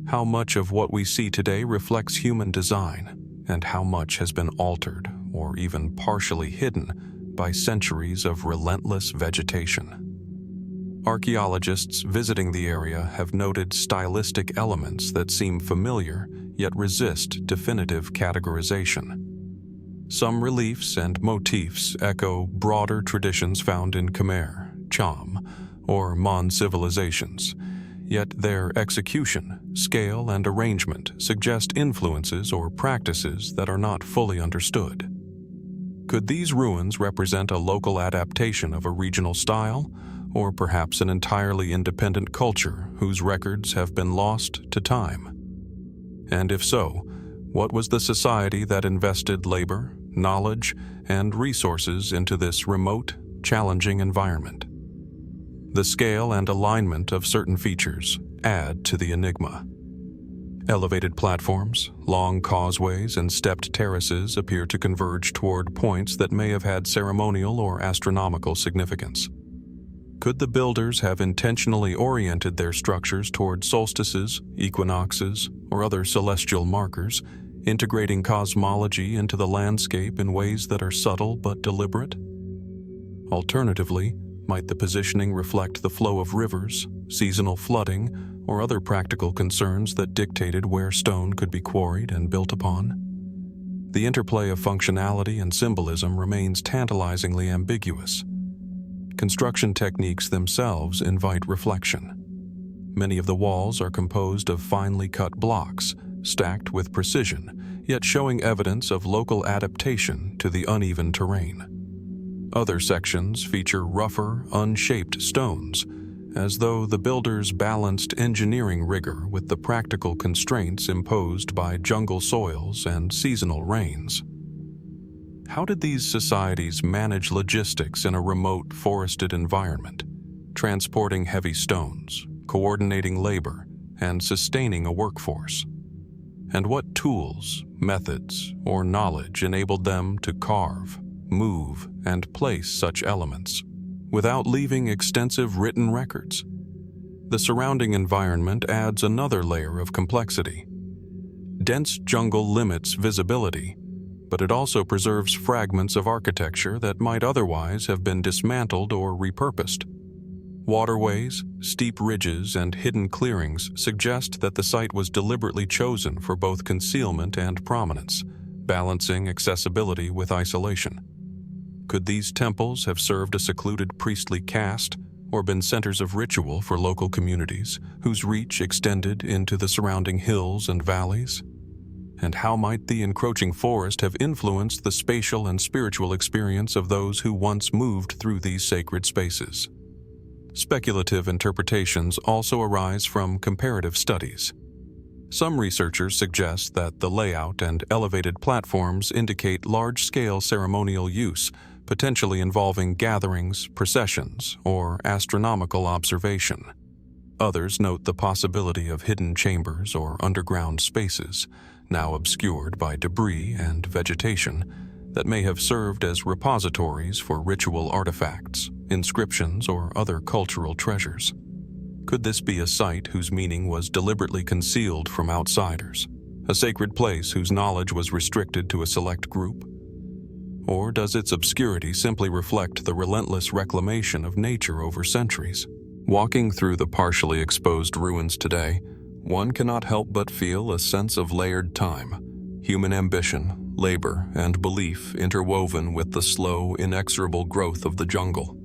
How much of what we see today reflects human design, and how much has been altered or even partially hidden by centuries of relentless vegetation? Archaeologists visiting the area have noted stylistic elements that seem familiar yet resist definitive categorization. Some reliefs and motifs echo broader traditions found in Khmer, Cham, or Mon civilizations, yet their execution, scale, and arrangement suggest influences or practices that are not fully understood. Could these ruins represent a local adaptation of a regional style, or perhaps an entirely independent culture whose records have been lost to time? And if so, what was the society that invested labor, knowledge, and resources into this remote, challenging environment? The scale and alignment of certain features add to the enigma. Elevated platforms, long causeways, and stepped terraces appear to converge toward points that may have had ceremonial or astronomical significance. Could the builders have intentionally oriented their structures toward solstices, equinoxes, or other celestial markers, integrating cosmology into the landscape in ways that are subtle but deliberate? Alternatively, might the positioning reflect the flow of rivers, seasonal flooding, or other practical concerns that dictated where stone could be quarried and built upon? The interplay of functionality and symbolism remains tantalizingly ambiguous. Construction techniques themselves invite reflection. Many of the walls are composed of finely cut blocks, stacked with precision, yet showing evidence of local adaptation to the uneven terrain. Other sections feature rougher, unshaped stones, as though the builders balanced engineering rigor with the practical constraints imposed by jungle soils and seasonal rains. How did these societies manage logistics in a remote, forested environment, transporting heavy stones, coordinating labor, and sustaining a workforce? And what tools, methods, or knowledge enabled them to carve, move, and place such elements without leaving extensive written records? The surrounding environment adds another layer of complexity. Dense jungle limits visibility, but it also preserves fragments of architecture that might otherwise have been dismantled or repurposed. Waterways, steep ridges, and hidden clearings suggest that the site was deliberately chosen for both concealment and prominence, balancing accessibility with isolation. Could these temples have served a secluded priestly caste, or been centers of ritual for local communities whose reach extended into the surrounding hills and valleys? And how might the encroaching forest have influenced the spatial and spiritual experience of those who once moved through these sacred spaces? Speculative interpretations also arise from comparative studies. Some researchers suggest that the layout and elevated platforms indicate large-scale ceremonial use, potentially involving gatherings, processions, or astronomical observation. Others note the possibility of hidden chambers or underground spaces, now obscured by debris and vegetation, that may have served as repositories for ritual artifacts, inscriptions, or other cultural treasures. Could this be a site whose meaning was deliberately concealed from outsiders, a sacred place whose knowledge was restricted to a select group? Or does its obscurity simply reflect the relentless reclamation of nature over centuries? Walking through the partially exposed ruins today, one cannot help but feel a sense of layered time, human ambition, labor, and belief interwoven with the slow, inexorable growth of the jungle.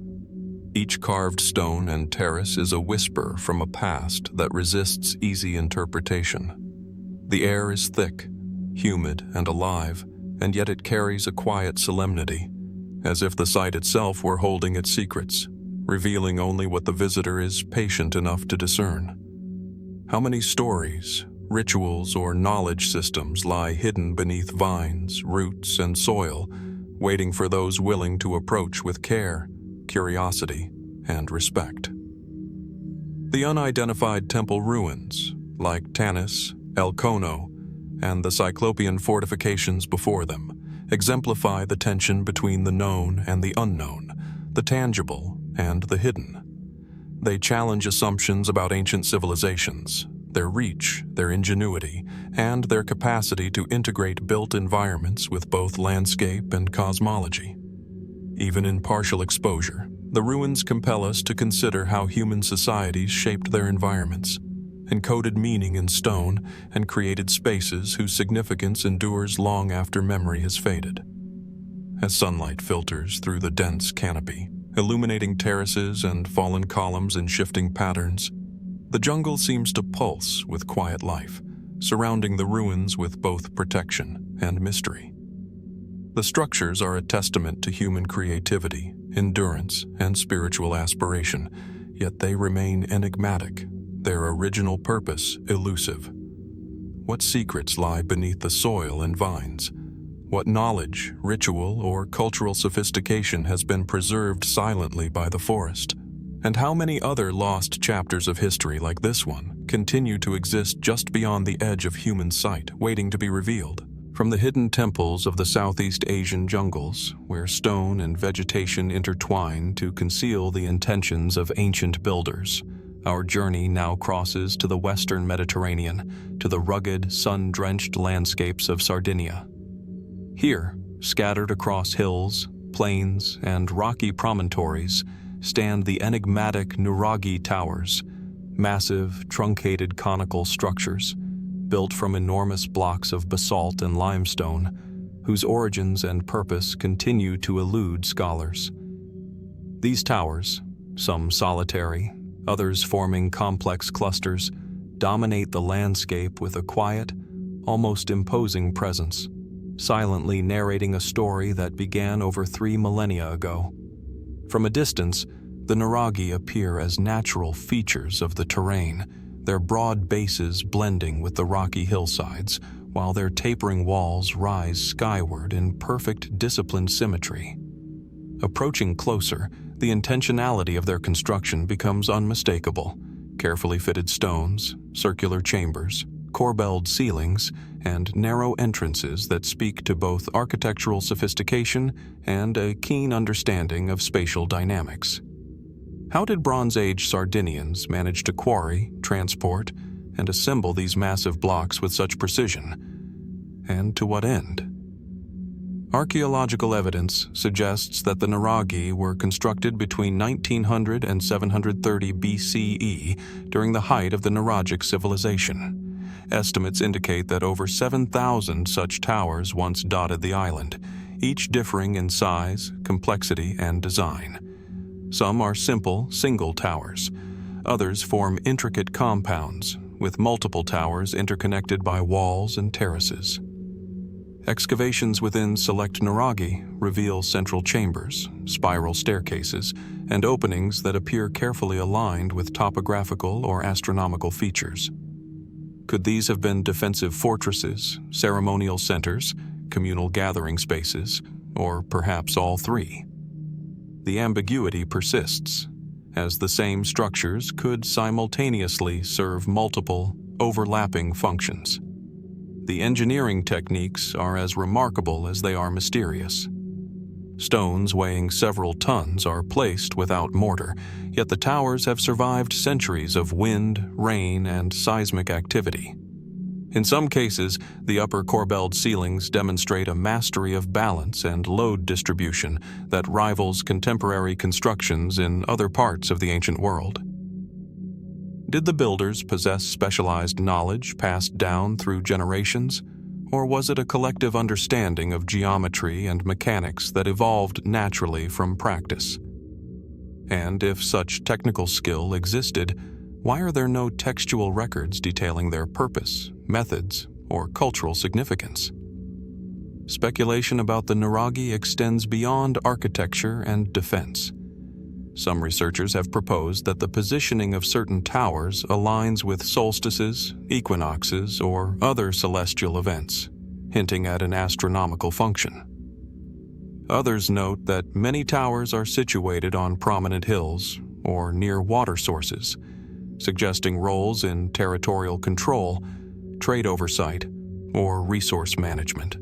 Each carved stone and terrace is a whisper from a past that resists easy interpretation. The air is thick, humid, and alive, and yet it carries a quiet solemnity, as if the site itself were holding its secrets, revealing only what the visitor is patient enough to discern. How many stories, rituals, or knowledge systems lie hidden beneath vines, roots, and soil, waiting for those willing to approach with care, curiosity, and respect? The unidentified temple ruins, like Tanis, El Kono, and the Cyclopean fortifications before them, exemplify the tension between the known and the unknown, the tangible and the hidden. They challenge assumptions about ancient civilizations, their reach, their ingenuity, and their capacity to integrate built environments with both landscape and cosmology. Even in partial exposure, the ruins compel us to consider how human societies shaped their environments, encoded meaning in stone, and created spaces whose significance endures long after memory has faded. As sunlight filters through the dense canopy, illuminating terraces and fallen columns in shifting patterns, the jungle seems to pulse with quiet life, surrounding the ruins with both protection and mystery. The structures are a testament to human creativity, endurance, and spiritual aspiration, yet they remain enigmatic, their original purpose elusive. What secrets lie beneath the soil and vines? What knowledge, ritual, or cultural sophistication has been preserved silently by the forest? And how many other lost chapters of history like this one continue to exist just beyond the edge of human sight, waiting to be revealed? From the hidden temples of the Southeast Asian jungles, where stone and vegetation intertwine to conceal the intentions of ancient builders, our journey now crosses to the Western Mediterranean, to the rugged, sun-drenched landscapes of Sardinia. Here, scattered across hills, plains, and rocky promontories, stand the enigmatic Nuraghi Towers, massive, truncated conical structures, built from enormous blocks of basalt and limestone, whose origins and purpose continue to elude scholars. These towers, some solitary, others forming complex clusters, dominate the landscape with a quiet, almost imposing presence, silently narrating a story that began over 3 millennia ago. From a distance, the Nuraghi appear as natural features of the terrain, their broad bases blending with the rocky hillsides, while their tapering walls rise skyward in perfect disciplined symmetry. Approaching closer, the intentionality of their construction becomes unmistakable. Carefully fitted stones, circular chambers, corbelled ceilings, and narrow entrances that speak to both architectural sophistication and a keen understanding of spatial dynamics. How did Bronze Age Sardinians manage to quarry, transport, and assemble these massive blocks with such precision? And to what end? Archaeological evidence suggests that the Nuraghi were constructed between 1900 and 730 BCE during the height of the Nuragic civilization. Estimates indicate that over 7,000 such towers once dotted the island, each differing in size, complexity, and design. Some are simple, single towers. Others form intricate compounds, with multiple towers interconnected by walls and terraces. Excavations within select Nuraghi reveal central chambers, spiral staircases, and openings that appear carefully aligned with topographical or astronomical features. Could these have been defensive fortresses, ceremonial centers, communal gathering spaces, or perhaps all three? the ambiguity persists, as the same structures could simultaneously serve multiple, overlapping functions. The engineering techniques are as remarkable as they are mysterious. Stones weighing several tons are placed without mortar, yet the towers have survived centuries of wind, rain, and seismic activity. In some cases, the upper corbelled ceilings demonstrate a mastery of balance and load distribution that rivals contemporary constructions in other parts of the ancient world. Did the builders possess specialized knowledge passed down through generations, or was it a collective understanding of geometry and mechanics that evolved naturally from practice? And if such technical skill existed, why are there no textual records detailing their purpose, methods, or cultural significance? Speculation about the Nuragi extends beyond architecture and defense. Some researchers have proposed that the positioning of certain towers aligns with solstices, equinoxes, or other celestial events, hinting at an astronomical function. Others note that many towers are situated on prominent hills or near water sources, suggesting roles in territorial control, trade oversight, or resource management.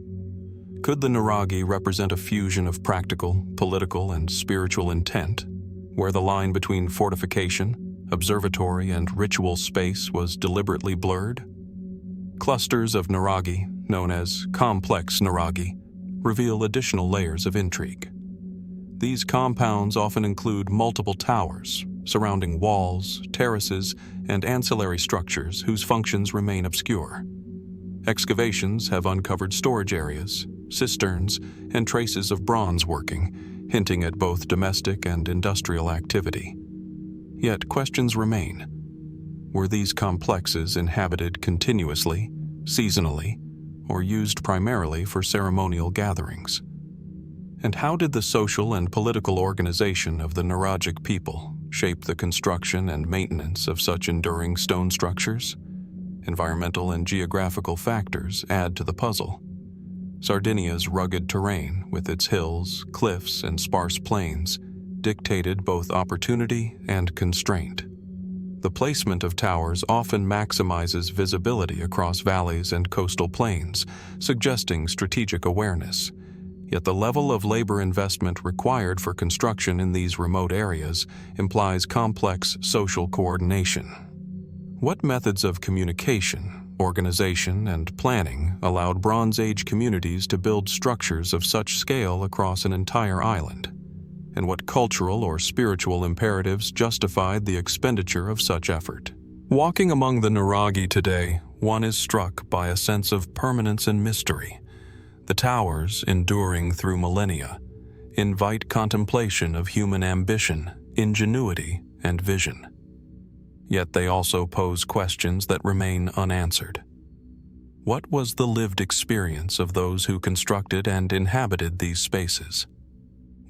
Could the Nuragi represent a fusion of practical, political, and spiritual intent, where the line between fortification, observatory, and ritual space was deliberately blurred? Clusters of Nuragi, known as complex Nuragi, reveal additional layers of intrigue. These compounds often include multiple towers, surrounding walls, terraces, and ancillary structures whose functions remain obscure. Excavations have uncovered storage areas, cisterns, and traces of bronze working, hinting at both domestic and industrial activity. Yet questions remain. Were these complexes inhabited continuously, seasonally, or used primarily for ceremonial gatherings? And how did the social and political organization of the Nuragic people shape the construction and maintenance of such enduring stone structures? Environmental and geographical factors add to the puzzle. Sardinia's rugged terrain, with its hills, cliffs, and sparse plains, dictated both opportunity and constraint. The placement of towers often maximizes visibility across valleys and coastal plains, suggesting strategic awareness. Yet the level of labor investment required for construction in these remote areas implies complex social coordination. What methods of communication, organization, and planning allowed Bronze Age communities to build structures of such scale across an entire island? And what cultural or spiritual imperatives justified the expenditure of such effort? Walking among the Nuragi today, one is struck by a sense of permanence and mystery. The towers, enduring through millennia, invite contemplation of human ambition, ingenuity, and vision. Yet they also pose questions that remain unanswered. What was the lived experience of those who constructed and inhabited these spaces?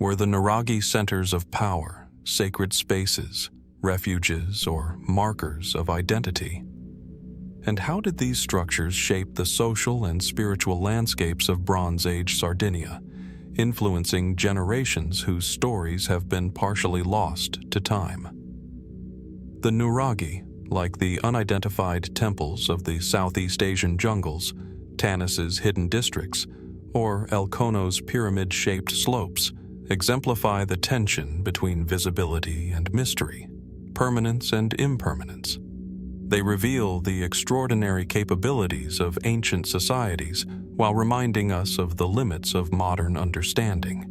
Were the Nuragi centers of power, sacred spaces, refuges, or markers of identity? And how did these structures shape the social and spiritual landscapes of Bronze Age Sardinia, influencing generations whose stories have been partially lost to time? The Nuragi, like the unidentified temples of the Southeast Asian jungles, Tanis's hidden districts, or El Kono's pyramid-shaped slopes, exemplify the tension between visibility and mystery, permanence and impermanence. They reveal the extraordinary capabilities of ancient societies while reminding us of the limits of modern understanding.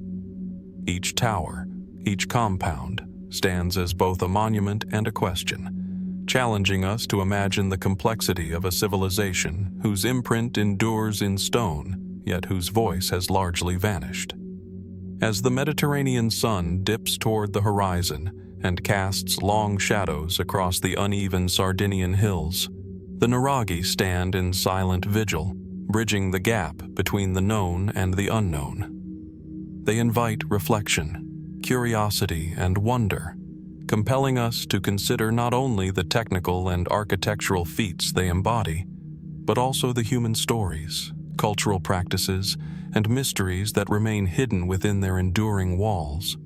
Each tower, each compound, stands as both a monument and a question, challenging us to imagine the complexity of a civilization whose imprint endures in stone, yet whose voice has largely vanished. As the Mediterranean sun dips toward the horizon and casts long shadows across the uneven Sardinian hills, the Nuragi stand in silent vigil, bridging the gap between the known and the unknown. They invite reflection, curiosity, and wonder, compelling us to consider not only the technical and architectural feats they embody, but also the human stories, cultural practices, and mysteries that remain hidden within their enduring walls.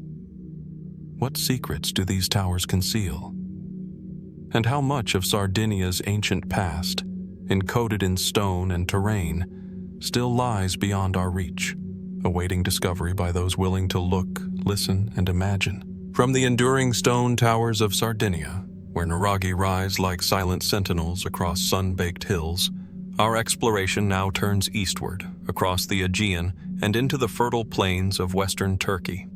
What secrets do these towers conceal? And how much of Sardinia's ancient past, encoded in stone and terrain, still lies beyond our reach, awaiting discovery by those willing to look, listen, and imagine? From the enduring stone towers of Sardinia, where nuraghi rise like silent sentinels across sun-baked hills, our exploration now turns eastward, across the Aegean and into the fertile plains of western Turkey.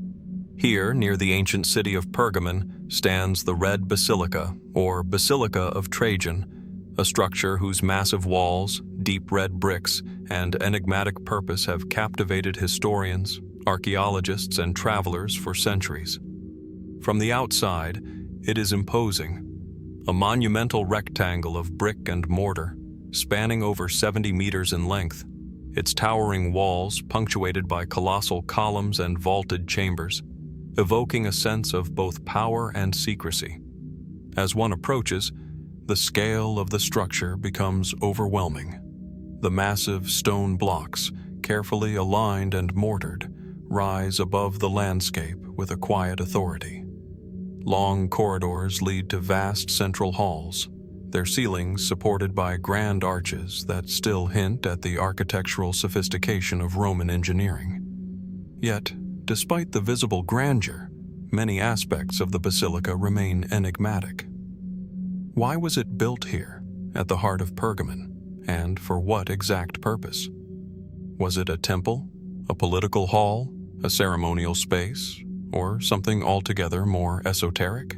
Here, near the ancient city of Pergamon, stands the Red Basilica, or Basilica of Trajan, a structure whose massive walls, deep red bricks, and enigmatic purpose have captivated historians, archaeologists, and travelers for centuries. From the outside, it is imposing, a monumental rectangle of brick and mortar, spanning over 70 meters in length, its towering walls punctuated by colossal columns and vaulted chambers, evoking a sense of both power and secrecy. As one approaches, the scale of the structure becomes overwhelming. The massive stone blocks, carefully aligned and mortared, rise above the landscape with a quiet authority. Long corridors lead to vast central halls, their ceilings supported by grand arches that still hint at the architectural sophistication of Roman engineering. Yet, despite the visible grandeur, many aspects of the basilica remain enigmatic. Why was it built here, at the heart of Pergamon, and for what exact purpose? Was it a temple, a political hall, a ceremonial space, or something altogether more esoteric?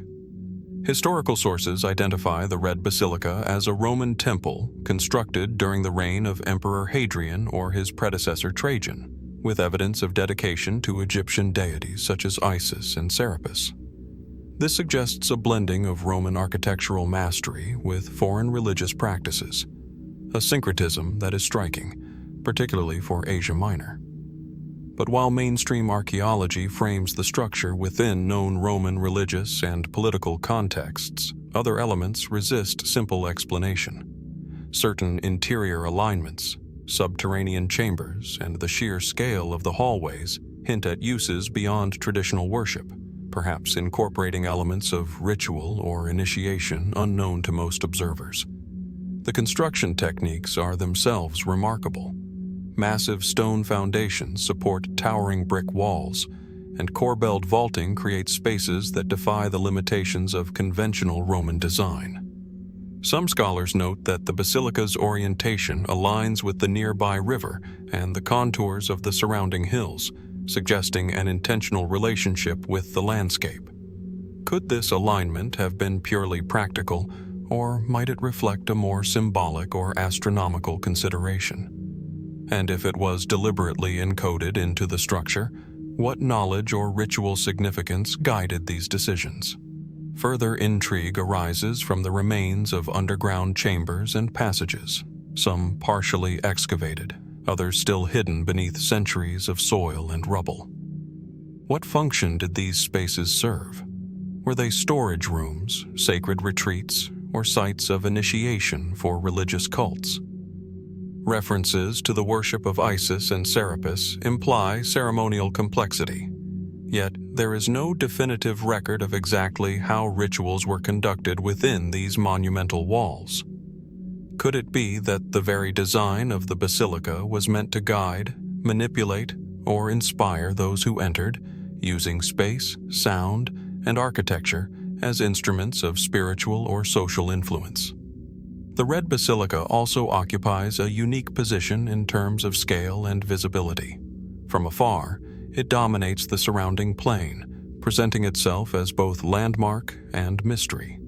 Historical sources identify the Red Basilica as a Roman temple constructed during the reign of Emperor Hadrian or his predecessor Trajan, with evidence of dedication to Egyptian deities such as Isis and Serapis. This suggests a blending of Roman architectural mastery with foreign religious practices, a syncretism that is striking, particularly for Asia Minor. But while mainstream archaeology frames the structure within known Roman religious and political contexts, other elements resist simple explanation. Certain interior alignments, subterranean chambers, and the sheer scale of the hallways hint at uses beyond traditional worship, perhaps incorporating elements of ritual or initiation unknown to most observers. The construction techniques are themselves remarkable. Massive stone foundations support towering brick walls, and corbelled vaulting creates spaces that defy the limitations of conventional Roman design. Some scholars note that the basilica's orientation aligns with the nearby river and the contours of the surrounding hills, suggesting an intentional relationship with the landscape. Could this alignment have been purely practical, or might it reflect a more symbolic or astronomical consideration? And if it was deliberately encoded into the structure, what knowledge or ritual significance guided these decisions? Further intrigue arises from the remains of underground chambers and passages, some partially excavated, others still hidden beneath centuries of soil and rubble. What function did these spaces serve? Were they storage rooms, sacred retreats, or sites of initiation for religious cults? References to the worship of Isis and Serapis imply ceremonial complexity, yet there is no definitive record of exactly how rituals were conducted within these monumental walls. Could it be that the very design of the basilica was meant to guide, manipulate, or inspire those who entered, using space, sound, and architecture as instruments of spiritual or social influence? The Red Basilica also occupies a unique position in terms of scale and visibility. From afar, it dominates the surrounding plain, presenting itself as both landmark and mystery.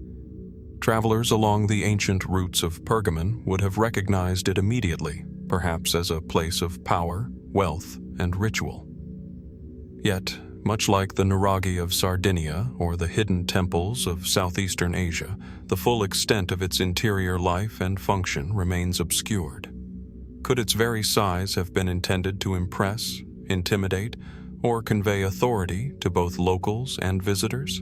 Travelers along the ancient routes of Pergamon would have recognized it immediately, perhaps as a place of power, wealth, and ritual. Yet, much like the nuraghi of Sardinia or the hidden temples of southeastern Asia, the full extent of its interior life and function remains obscured. Could its very size have been intended to impress, intimidate, or convey authority to both locals and visitors?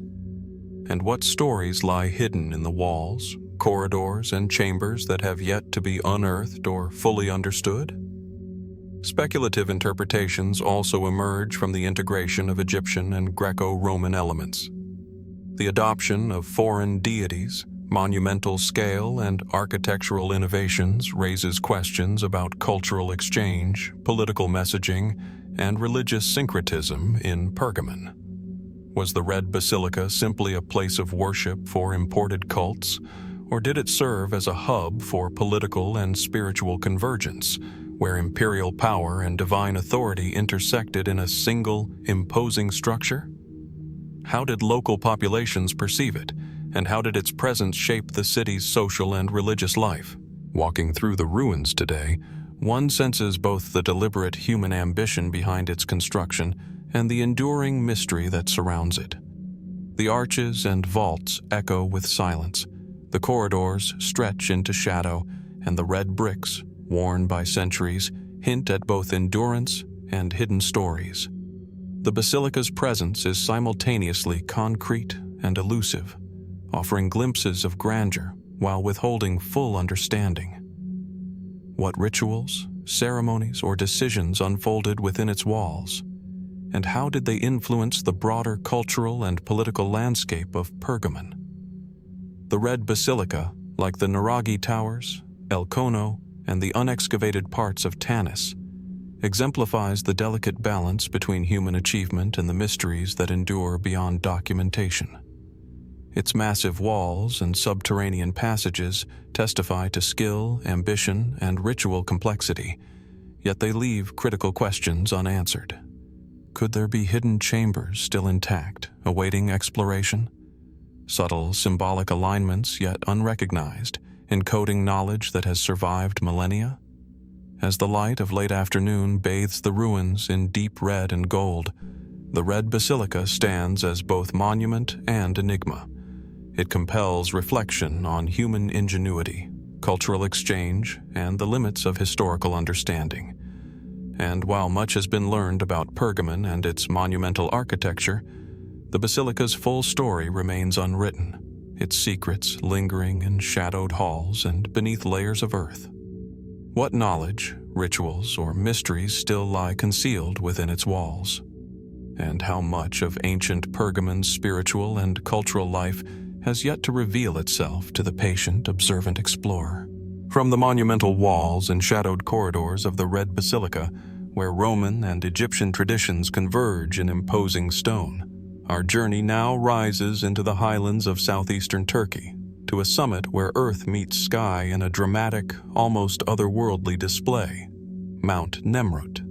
And what stories lie hidden in the walls, corridors, and chambers that have yet to be unearthed or fully understood? Speculative interpretations also emerge from the integration of Egyptian and Greco-Roman elements. The adoption of foreign deities, monumental scale, and architectural innovations raises questions about cultural exchange, political messaging, and religious syncretism in Pergamon. Was the Red Basilica simply a place of worship for imported cults, or did it serve as a hub for political and spiritual convergence, where imperial power and divine authority intersected in a single, imposing structure? How did local populations perceive it, and how did its presence shape the city's social and religious life? Walking through the ruins today, one senses both the deliberate human ambition behind its construction and the enduring mystery that surrounds it. The arches and vaults echo with silence, the corridors stretch into shadow, and the red bricks, worn by centuries, hint at both endurance and hidden stories. The basilica's presence is simultaneously concrete and elusive, offering glimpses of grandeur while withholding full understanding. What rituals, ceremonies, or decisions unfolded within its walls? And how did they influence the broader cultural and political landscape of Pergamon? The Red Basilica, like the Nuraghi Towers, El Kono, and the unexcavated parts of Tanis, exemplifies the delicate balance between human achievement and the mysteries that endure beyond documentation. Its massive walls and subterranean passages testify to skill, ambition, and ritual complexity, yet they leave critical questions unanswered. Could there be hidden chambers still intact, awaiting exploration? Subtle symbolic alignments yet unrecognized, encoding knowledge that has survived millennia? As the light of late afternoon bathes the ruins in deep red and gold, the Red Basilica stands as both monument and enigma. It compels reflection on human ingenuity, cultural exchange, and the limits of historical understanding. And while much has been learned about Pergamon and its monumental architecture, the basilica's full story remains unwritten, its secrets lingering in shadowed halls and beneath layers of earth. What knowledge, rituals, or mysteries still lie concealed within its walls? And how much of ancient Pergamon's spiritual and cultural life has yet to reveal itself to the patient, observant explorer? From the monumental walls and shadowed corridors of the Red Basilica, where Roman and Egyptian traditions converge in imposing stone, our journey now rises into the highlands of southeastern Turkey, to a summit where earth meets sky in a dramatic, almost otherworldly display, Mount Nemrut.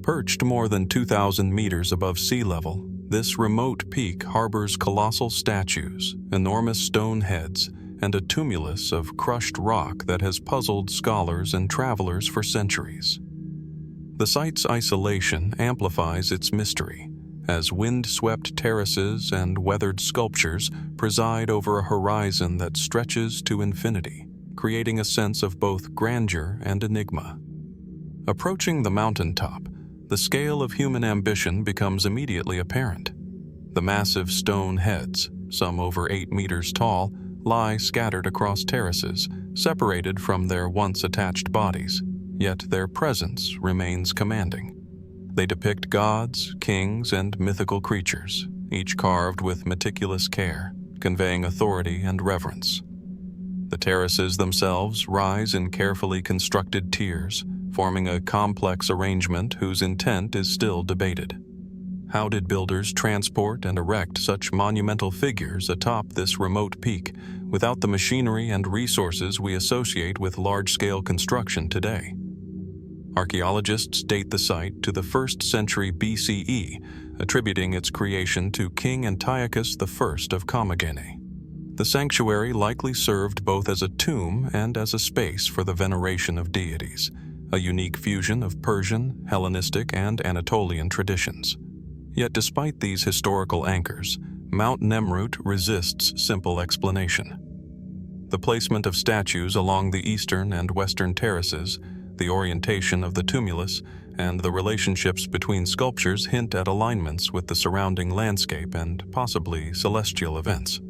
Perched more than 2,000 meters above sea level, this remote peak harbors colossal statues, enormous stone heads, and a tumulus of crushed rock that has puzzled scholars and travelers for centuries. The site's isolation amplifies its mystery, as wind-swept terraces and weathered sculptures preside over a horizon that stretches to infinity, creating a sense of both grandeur and enigma. Approaching the mountaintop, the scale of human ambition becomes immediately apparent. The massive stone heads, some over 8 meters tall, lie scattered across terraces, separated from their once attached bodies, yet their presence remains commanding. They depict gods, kings, and mythical creatures, each carved with meticulous care, conveying authority and reverence. The terraces themselves rise in carefully constructed tiers, forming a complex arrangement whose intent is still debated. How did builders transport and erect such monumental figures atop this remote peak without the machinery and resources we associate with large-scale construction today? Archaeologists date the site to the 1st century BCE, attributing its creation to King Antiochus I of Commagene. The sanctuary likely served both as a tomb and as a space for the veneration of deities, a unique fusion of Persian, Hellenistic, and Anatolian traditions. Yet despite these historical anchors, Mount Nemrut resists simple explanation. The placement of statues along the eastern and western terraces, the orientation of the tumulus, and the relationships between sculptures hint at alignments with the surrounding landscape and possibly celestial events.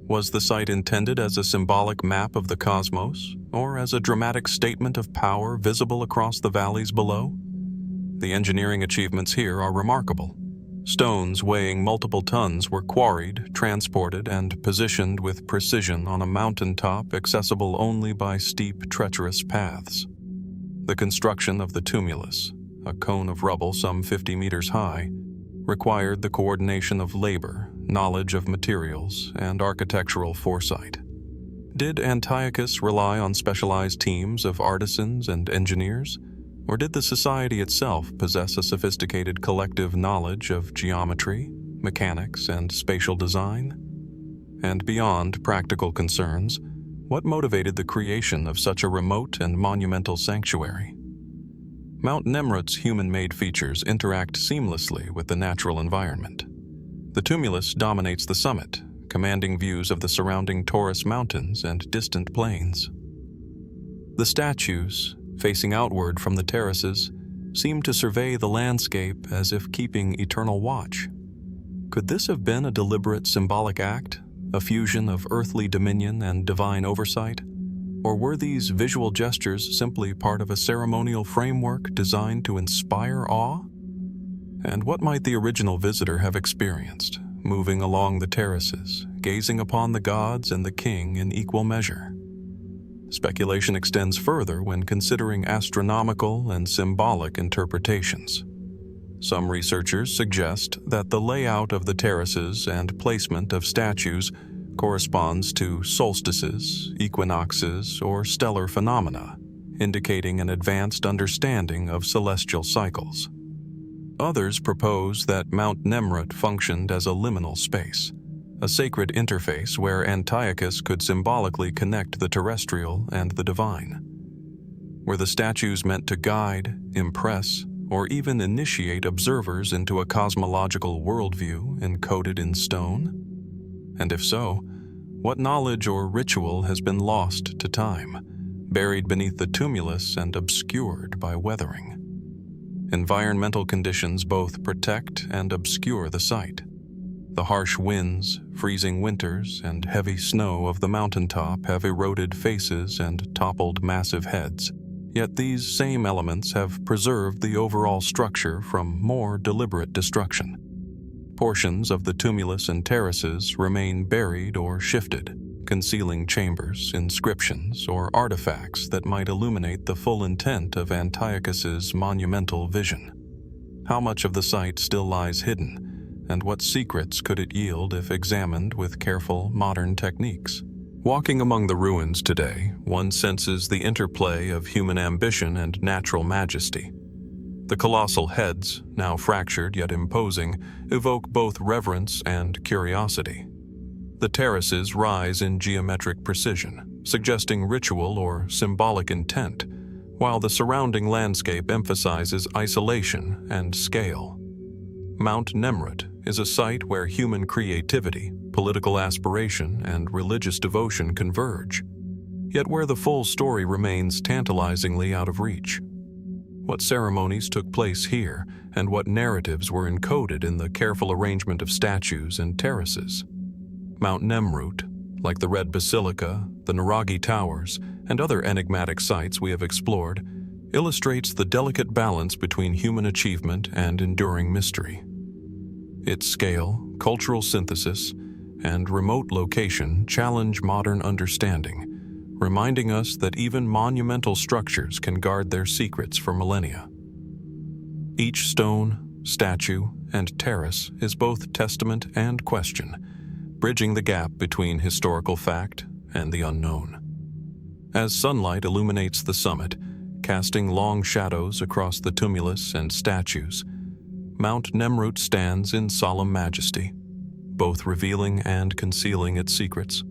Was the site intended as a symbolic map of the cosmos, or as a dramatic statement of power visible across the valleys below? The engineering achievements here are remarkable. Stones weighing multiple tons were quarried, transported, and positioned with precision on a mountaintop accessible only by steep, treacherous paths. The construction of the tumulus, a cone of rubble some 50 meters high, required the coordination of labor, knowledge of materials, and architectural foresight. Did Antiochus rely on specialized teams of artisans and engineers? Or did the society itself possess a sophisticated collective knowledge of geometry, mechanics, and spatial design? And beyond practical concerns, what motivated the creation of such a remote and monumental sanctuary? Mount Nemrut's human-made features interact seamlessly with the natural environment. The tumulus dominates the summit, commanding views of the surrounding Taurus Mountains and distant plains. The statues, facing outward from the terraces, seem to survey the landscape as if keeping eternal watch. Could this have been a deliberate symbolic act, a fusion of earthly dominion and divine oversight? Or were these visual gestures simply part of a ceremonial framework designed to inspire awe? And what might the original visitor have experienced, moving along the terraces, gazing upon the gods and the king in equal measure? Speculation extends further when considering astronomical and symbolic interpretations. Some researchers suggest that the layout of the terraces and placement of statues corresponds to solstices, equinoxes, or stellar phenomena, indicating an advanced understanding of celestial cycles. Others propose that Mount Nemrut functioned as a liminal space, a sacred interface where Antiochus could symbolically connect the terrestrial and the divine. Were the statues meant to guide, impress, or even initiate observers into a cosmological worldview encoded in stone? And if so, what knowledge or ritual has been lost to time, buried beneath the tumulus and obscured by weathering? Environmental conditions both protect and obscure the site. The harsh winds, freezing winters, and heavy snow of the mountaintop have eroded faces and toppled massive heads, yet these same elements have preserved the overall structure from more deliberate destruction. Portions of the tumulus and terraces remain buried or shifted, concealing chambers, inscriptions, or artifacts that might illuminate the full intent of Antiochus's monumental vision. How much of the site still lies hidden, and what secrets could it yield if examined with careful modern techniques? Walking among the ruins today, one senses the interplay of human ambition and natural majesty. The colossal heads, now fractured yet imposing, evoke both reverence and curiosity. The terraces rise in geometric precision, suggesting ritual or symbolic intent, while the surrounding landscape emphasizes isolation and scale. Mount Nemrut is a site where human creativity, political aspiration, and religious devotion converge, yet where the full story remains tantalizingly out of reach. What ceremonies took place here, and what narratives were encoded in the careful arrangement of statues and terraces? Mount Nemrut, like the Red Basilica, the Nuragi Towers, and other enigmatic sites we have explored, illustrates the delicate balance between human achievement and enduring mystery. Its scale, cultural synthesis, and remote location challenge modern understanding, reminding us that even monumental structures can guard their secrets for millennia. Each stone, statue, and terrace is both testament and question, bridging the gap between historical fact and the unknown. As sunlight illuminates the summit, casting long shadows across the tumulus and statues, Mount Nemrut stands in solemn majesty, both revealing and concealing its secrets.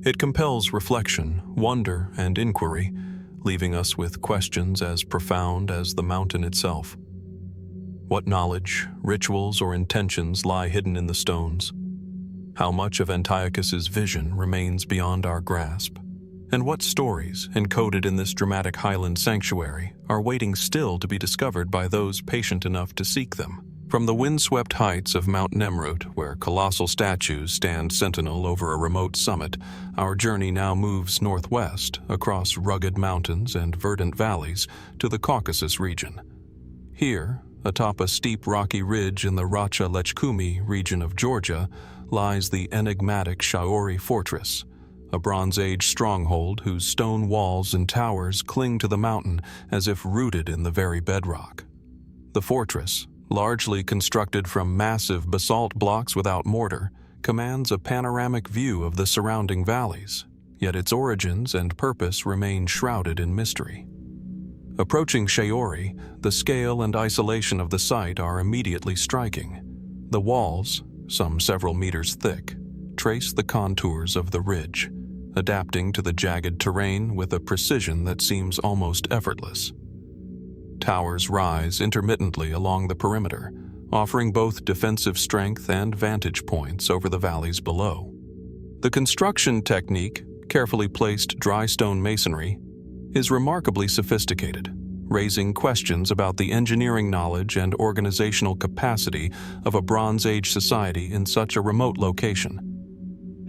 It compels reflection, wonder, and inquiry, leaving us with questions as profound as the mountain itself. What knowledge, rituals, or intentions lie hidden in the stones? How much of Antiochus's vision remains beyond our grasp? And what stories, encoded in this dramatic highland sanctuary, are waiting still to be discovered by those patient enough to seek them? From the windswept heights of Mount Nemrut, where colossal statues stand sentinel over a remote summit, our journey now moves northwest, across rugged mountains and verdant valleys, to the Caucasus region. Here, atop a steep rocky ridge in the Racha-Lechkumi region of Georgia, lies the enigmatic Shaori Fortress, a Bronze Age stronghold whose stone walls and towers cling to the mountain as if rooted in the very bedrock. The fortress, largely constructed from massive basalt blocks without mortar, commands a panoramic view of the surrounding valleys, yet its origins and purpose remain shrouded in mystery. Approaching Shaori, the scale and isolation of the site are immediately striking. The walls, some several meters thick, trace the contours of the ridge, adapting to the jagged terrain with a precision that seems almost effortless. Towers rise intermittently along the perimeter, offering both defensive strength and vantage points over the valleys below. The construction technique, carefully placed dry stone masonry, is remarkably sophisticated, raising questions about the engineering knowledge and organizational capacity of a Bronze Age society in such a remote location.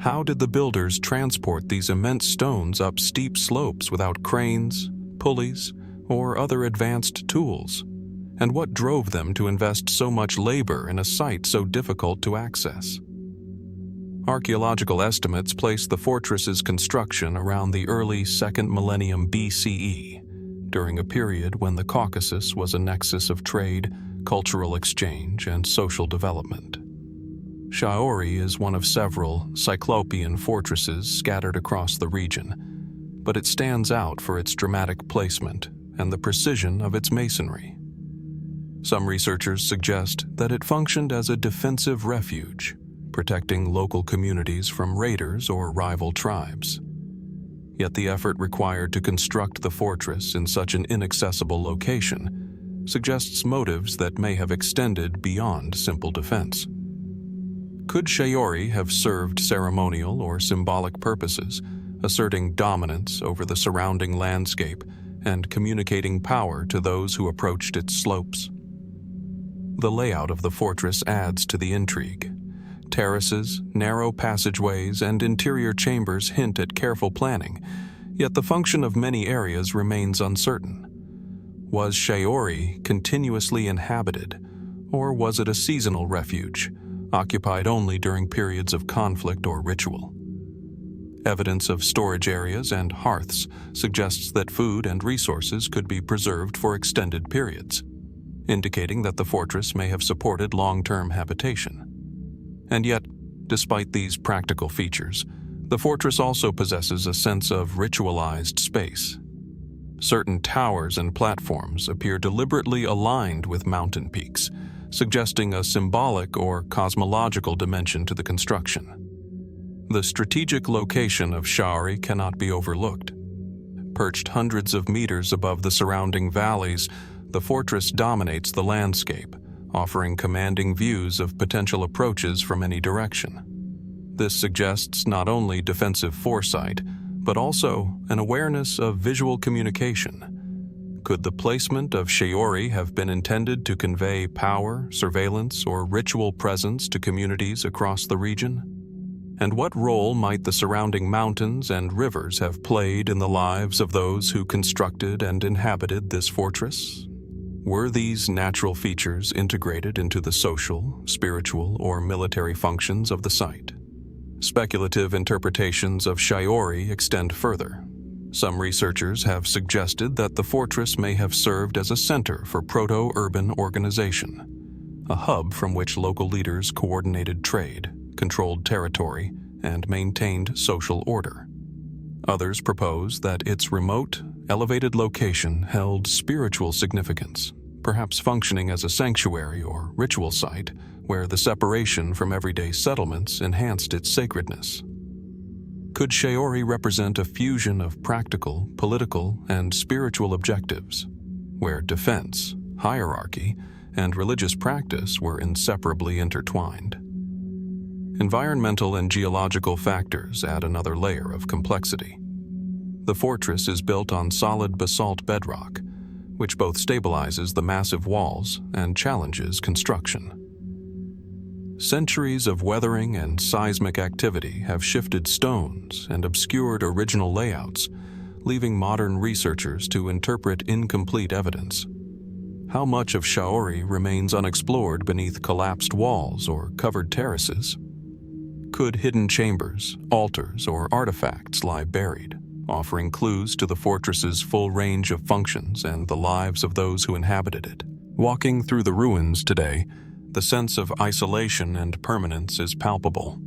How did the builders transport these immense stones up steep slopes without cranes, pulleys, or other advanced tools? And what drove them to invest so much labor in a site so difficult to access? Archaeological estimates place the fortress's construction around the early 2nd millennium BCE, during a period when the Caucasus was a nexus of trade, cultural exchange, and social development. Shaori is one of several Cyclopean fortresses scattered across the region, but it stands out for its dramatic placement and the precision of its masonry. Some researchers suggest that it functioned as a defensive refuge, protecting local communities from raiders or rival tribes. Yet the effort required to construct the fortress in such an inaccessible location suggests motives that may have extended beyond simple defense. Could Shaori have served ceremonial or symbolic purposes, asserting dominance over the surrounding landscape and communicating power to those who approached its slopes? The layout of the fortress adds to the intrigue. Terraces, narrow passageways, and interior chambers hint at careful planning, yet the function of many areas remains uncertain. Was Shaori continuously inhabited, or was it a seasonal refuge, occupied only during periods of conflict or ritual? Evidence of storage areas and hearths suggests that food and resources could be preserved for extended periods, indicating that the fortress may have supported long-term habitation. And yet, despite these practical features, the fortress also possesses a sense of ritualized space. Certain towers and platforms appear deliberately aligned with mountain peaks, suggesting a symbolic or cosmological dimension to the construction. The strategic location of Shaori cannot be overlooked. Perched hundreds of meters above the surrounding valleys, the fortress dominates the landscape, offering commanding views of potential approaches from any direction. This suggests not only defensive foresight, but also an awareness of visual communication. Could the placement of Shaori have been intended to convey power, surveillance, or ritual presence to communities across the region? And what role might the surrounding mountains and rivers have played in the lives of those who constructed and inhabited this fortress? Were these natural features integrated into the social, spiritual, or military functions of the site? Speculative interpretations of Shaori extend further. Some researchers have suggested that the fortress may have served as a center for proto-urban organization, a hub from which local leaders coordinated trade, controlled territory, and maintained social order. Others propose that its remote, elevated location held spiritual significance, perhaps functioning as a sanctuary or ritual site where the separation from everyday settlements enhanced its sacredness. Could Shaori represent a fusion of practical, political, and spiritual objectives, where defense, hierarchy, and religious practice were inseparably intertwined? Environmental and geological factors add another layer of complexity. The fortress is built on solid basalt bedrock, which both stabilizes the massive walls and challenges construction. Centuries of weathering and seismic activity have shifted stones and obscured original layouts, leaving modern researchers to interpret incomplete evidence. How much of Shaori remains unexplored beneath collapsed walls or covered terraces? Could hidden chambers, altars, or artifacts lie buried, offering clues to the fortress's full range of functions and the lives of those who inhabited it? Walking through the ruins today, the sense of isolation and permanence is palpable.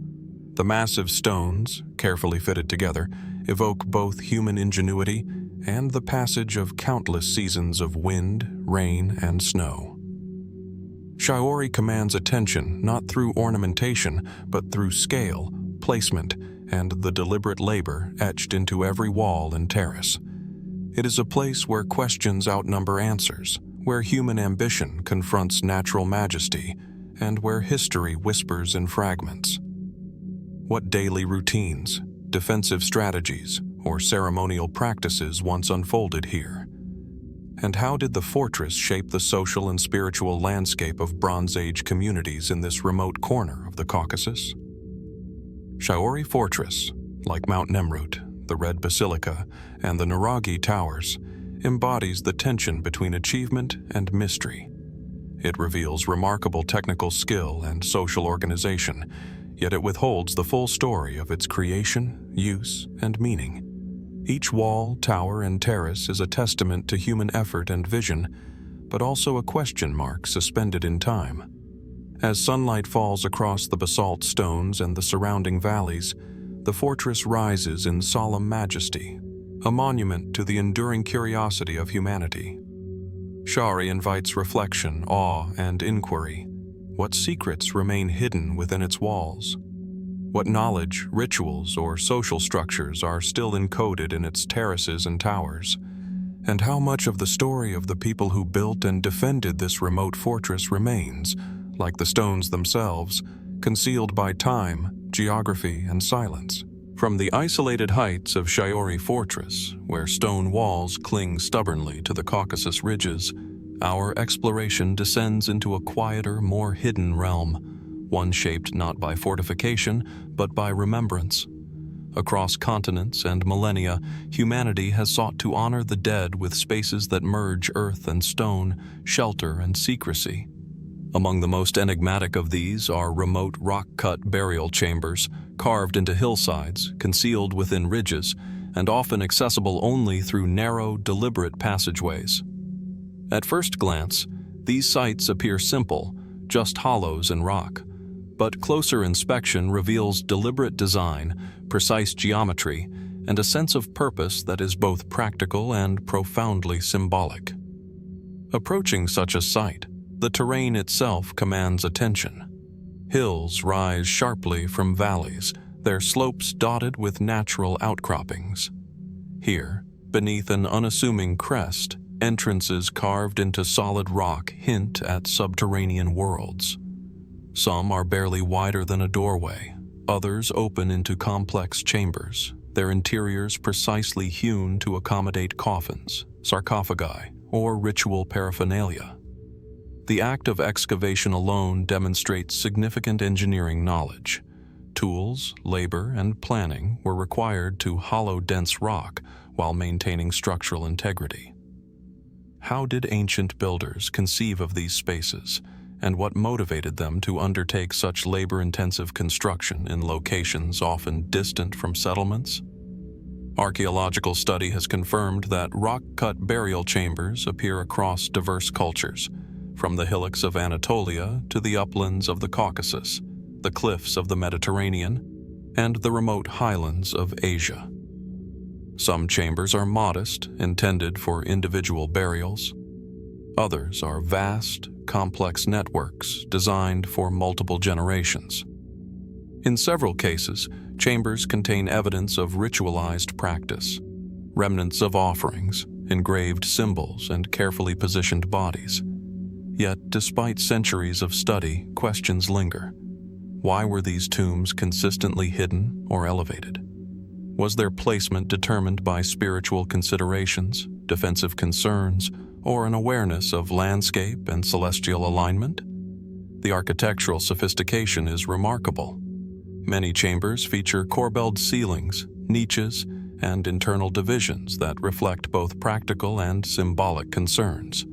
The massive stones, carefully fitted together, evoke both human ingenuity and the passage of countless seasons of wind, rain, and snow. Shaori commands attention not through ornamentation, but through scale, placement, and the deliberate labor etched into every wall and terrace. It is a place where questions outnumber answers, where human ambition confronts natural majesty, and where history whispers in fragments. What daily routines, defensive strategies, or ceremonial practices once unfolded here? And how did the fortress shape the social and spiritual landscape of Bronze Age communities in this remote corner of the Caucasus? Shaori Fortress, like Mount Nemrut, the Red Basilica, and the Nuragi Towers, embodies the tension between achievement and mystery. It reveals remarkable technical skill and social organization, yet it withholds the full story of its creation, use, and meaning. Each wall, tower, and terrace is a testament to human effort and vision, but also a question mark suspended in time. As sunlight falls across the basalt stones and the surrounding valleys, the fortress rises in solemn majesty, a monument to the enduring curiosity of humanity. Shaori invites reflection, awe, and inquiry. What secrets remain hidden within its walls? What knowledge, rituals, or social structures are still encoded in its terraces and towers? And how much of the story of the people who built and defended this remote fortress remains, like the stones themselves, concealed by time, geography, and silence? From the isolated heights of Shaori Fortress, where stone walls cling stubbornly to the Caucasus ridges, our exploration descends into a quieter, more hidden realm, one shaped not by fortification, but by remembrance. Across continents and millennia, humanity has sought to honor the dead with spaces that merge earth and stone, shelter and secrecy. Among the most enigmatic of these are remote rock-cut burial chambers, carved into hillsides, concealed within ridges, and often accessible only through narrow, deliberate passageways. At first glance, these sites appear simple, just hollows in rock. But closer inspection reveals deliberate design, precise geometry, and a sense of purpose that is both practical and profoundly symbolic. Approaching such a site, the terrain itself commands attention. Hills rise sharply from valleys, their slopes dotted with natural outcroppings. Here, beneath an unassuming crest, entrances carved into solid rock hint at subterranean worlds. Some are barely wider than a doorway, others open into complex chambers, their interiors precisely hewn to accommodate coffins, sarcophagi, or ritual paraphernalia. The act of excavation alone demonstrates significant engineering knowledge. Tools, labor, and planning were required to hollow dense rock while maintaining structural integrity. How did ancient builders conceive of these spaces, and what motivated them to undertake such labor-intensive construction in locations often distant from settlements? Archaeological study has confirmed that rock-cut burial chambers appear across diverse cultures, from the hillocks of Anatolia to the uplands of the Caucasus, the cliffs of the Mediterranean, and the remote highlands of Asia. Some chambers are modest, intended for individual burials. Others are vast, complex networks designed for multiple generations. In several cases, chambers contain evidence of ritualized practice, remnants of offerings, engraved symbols, and carefully positioned bodies. Yet, despite centuries of study, questions linger. Why were these tombs consistently hidden or elevated? Was their placement determined by spiritual considerations, defensive concerns, or an awareness of landscape and celestial alignment? The architectural sophistication is remarkable. Many chambers feature corbelled ceilings, niches, and internal divisions that reflect both practical and symbolic concerns.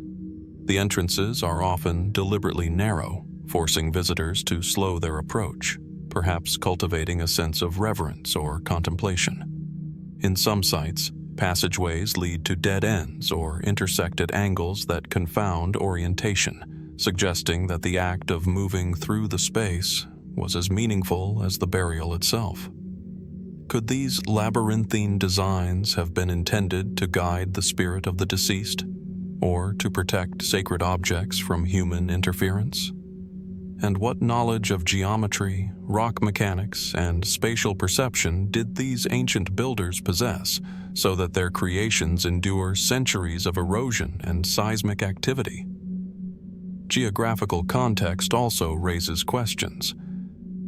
The entrances are often deliberately narrow, forcing visitors to slow their approach, perhaps cultivating a sense of reverence or contemplation. In some sites, passageways lead to dead ends or intersected angles that confound orientation, suggesting that the act of moving through the space was as meaningful as the burial itself. Could these labyrinthine designs have been intended to guide the spirit of the deceased, or to protect sacred objects from human interference? And what knowledge of geometry, rock mechanics, and spatial perception did these ancient builders possess so that their creations endure centuries of erosion and seismic activity? Geographical context also raises questions.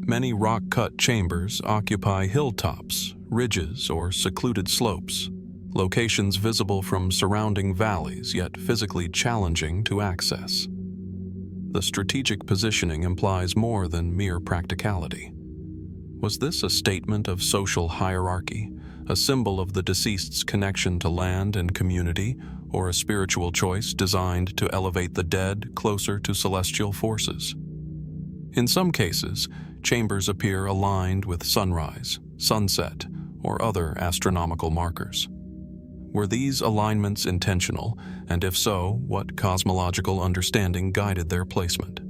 Many rock-cut chambers occupy hilltops, ridges, or secluded slopes, locations visible from surrounding valleys yet physically challenging to access. The strategic positioning implies more than mere practicality. Was this a statement of social hierarchy, a symbol of the deceased's connection to land and community, or a spiritual choice designed to elevate the dead closer to celestial forces? In some cases, chambers appear aligned with sunrise, sunset, or other astronomical markers. Were these alignments intentional, and if so, what cosmological understanding guided their placement?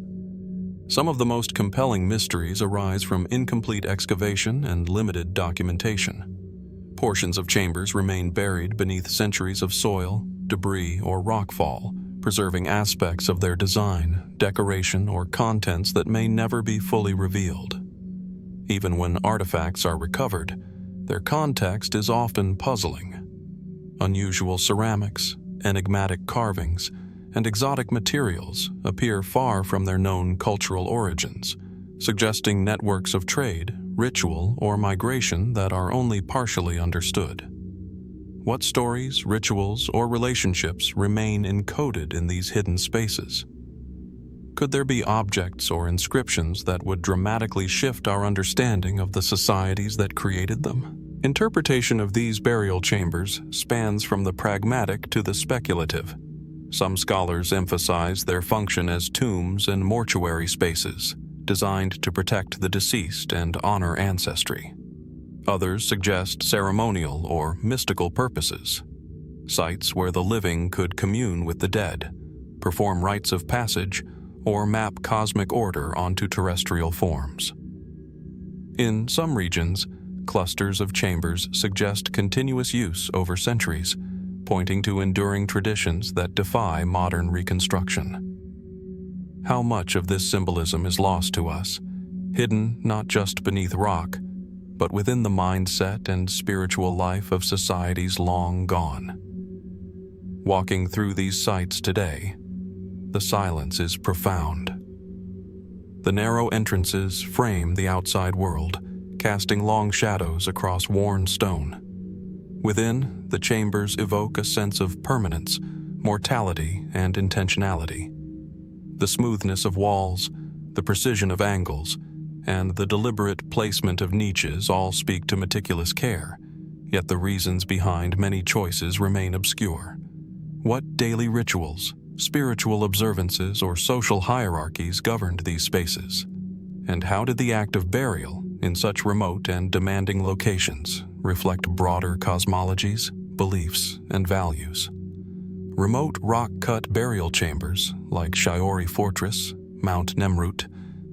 Some of the most compelling mysteries arise from incomplete excavation and limited documentation. Portions of chambers remain buried beneath centuries of soil, debris, or rockfall, preserving aspects of their design, decoration, or contents that may never be fully revealed. Even when artifacts are recovered, their context is often puzzling. Unusual ceramics, enigmatic carvings, and exotic materials appear far from their known cultural origins, suggesting networks of trade, ritual, or migration that are only partially understood. What stories, rituals, or relationships remain encoded in these hidden spaces? Could there be objects or inscriptions that would dramatically shift our understanding of the societies that created them? Interpretation of these burial chambers spans from the pragmatic to the speculative. Some scholars emphasize their function as tombs and mortuary spaces, designed to protect the deceased and honor ancestry. Others suggest ceremonial or mystical purposes, sites where the living could commune with the dead, perform rites of passage, or map cosmic order onto terrestrial forms. In some regions, clusters of chambers suggest continuous use over centuries, pointing to enduring traditions that defy modern reconstruction. How much of this symbolism is lost to us, hidden not just beneath rock, but within the mindset and spiritual life of societies long gone? Walking through these sites today, the silence is profound. The narrow entrances frame the outside world, casting long shadows across worn stone. Within, the chambers evoke a sense of permanence, mortality, and intentionality. The smoothness of walls, the precision of angles, and the deliberate placement of niches all speak to meticulous care, yet the reasons behind many choices remain obscure. What daily rituals, spiritual observances, or social hierarchies governed these spaces? And how did the act of burial, in such remote and demanding locations, reflect broader cosmologies, beliefs, and values? Remote rock-cut burial chambers, like Shiori Fortress, Mount Nemrut,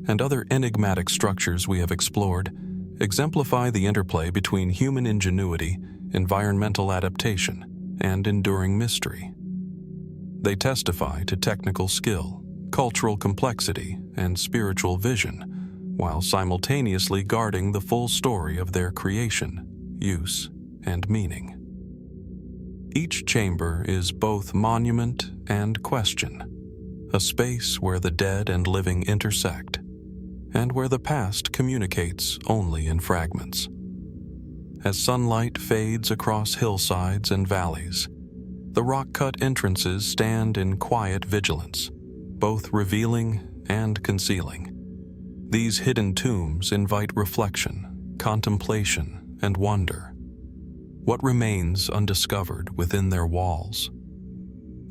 and other enigmatic structures we have explored, exemplify the interplay between human ingenuity, environmental adaptation, and enduring mystery. They testify to technical skill, cultural complexity, and spiritual vision, while simultaneously guarding the full story of their creation, use, and meaning. Each chamber is both monument and question, a space where the dead and living intersect, and where the past communicates only in fragments. As sunlight fades across hillsides and valleys, the rock-cut entrances stand in quiet vigilance, both revealing and concealing. These hidden tombs invite reflection, contemplation, and wonder. What remains undiscovered within their walls?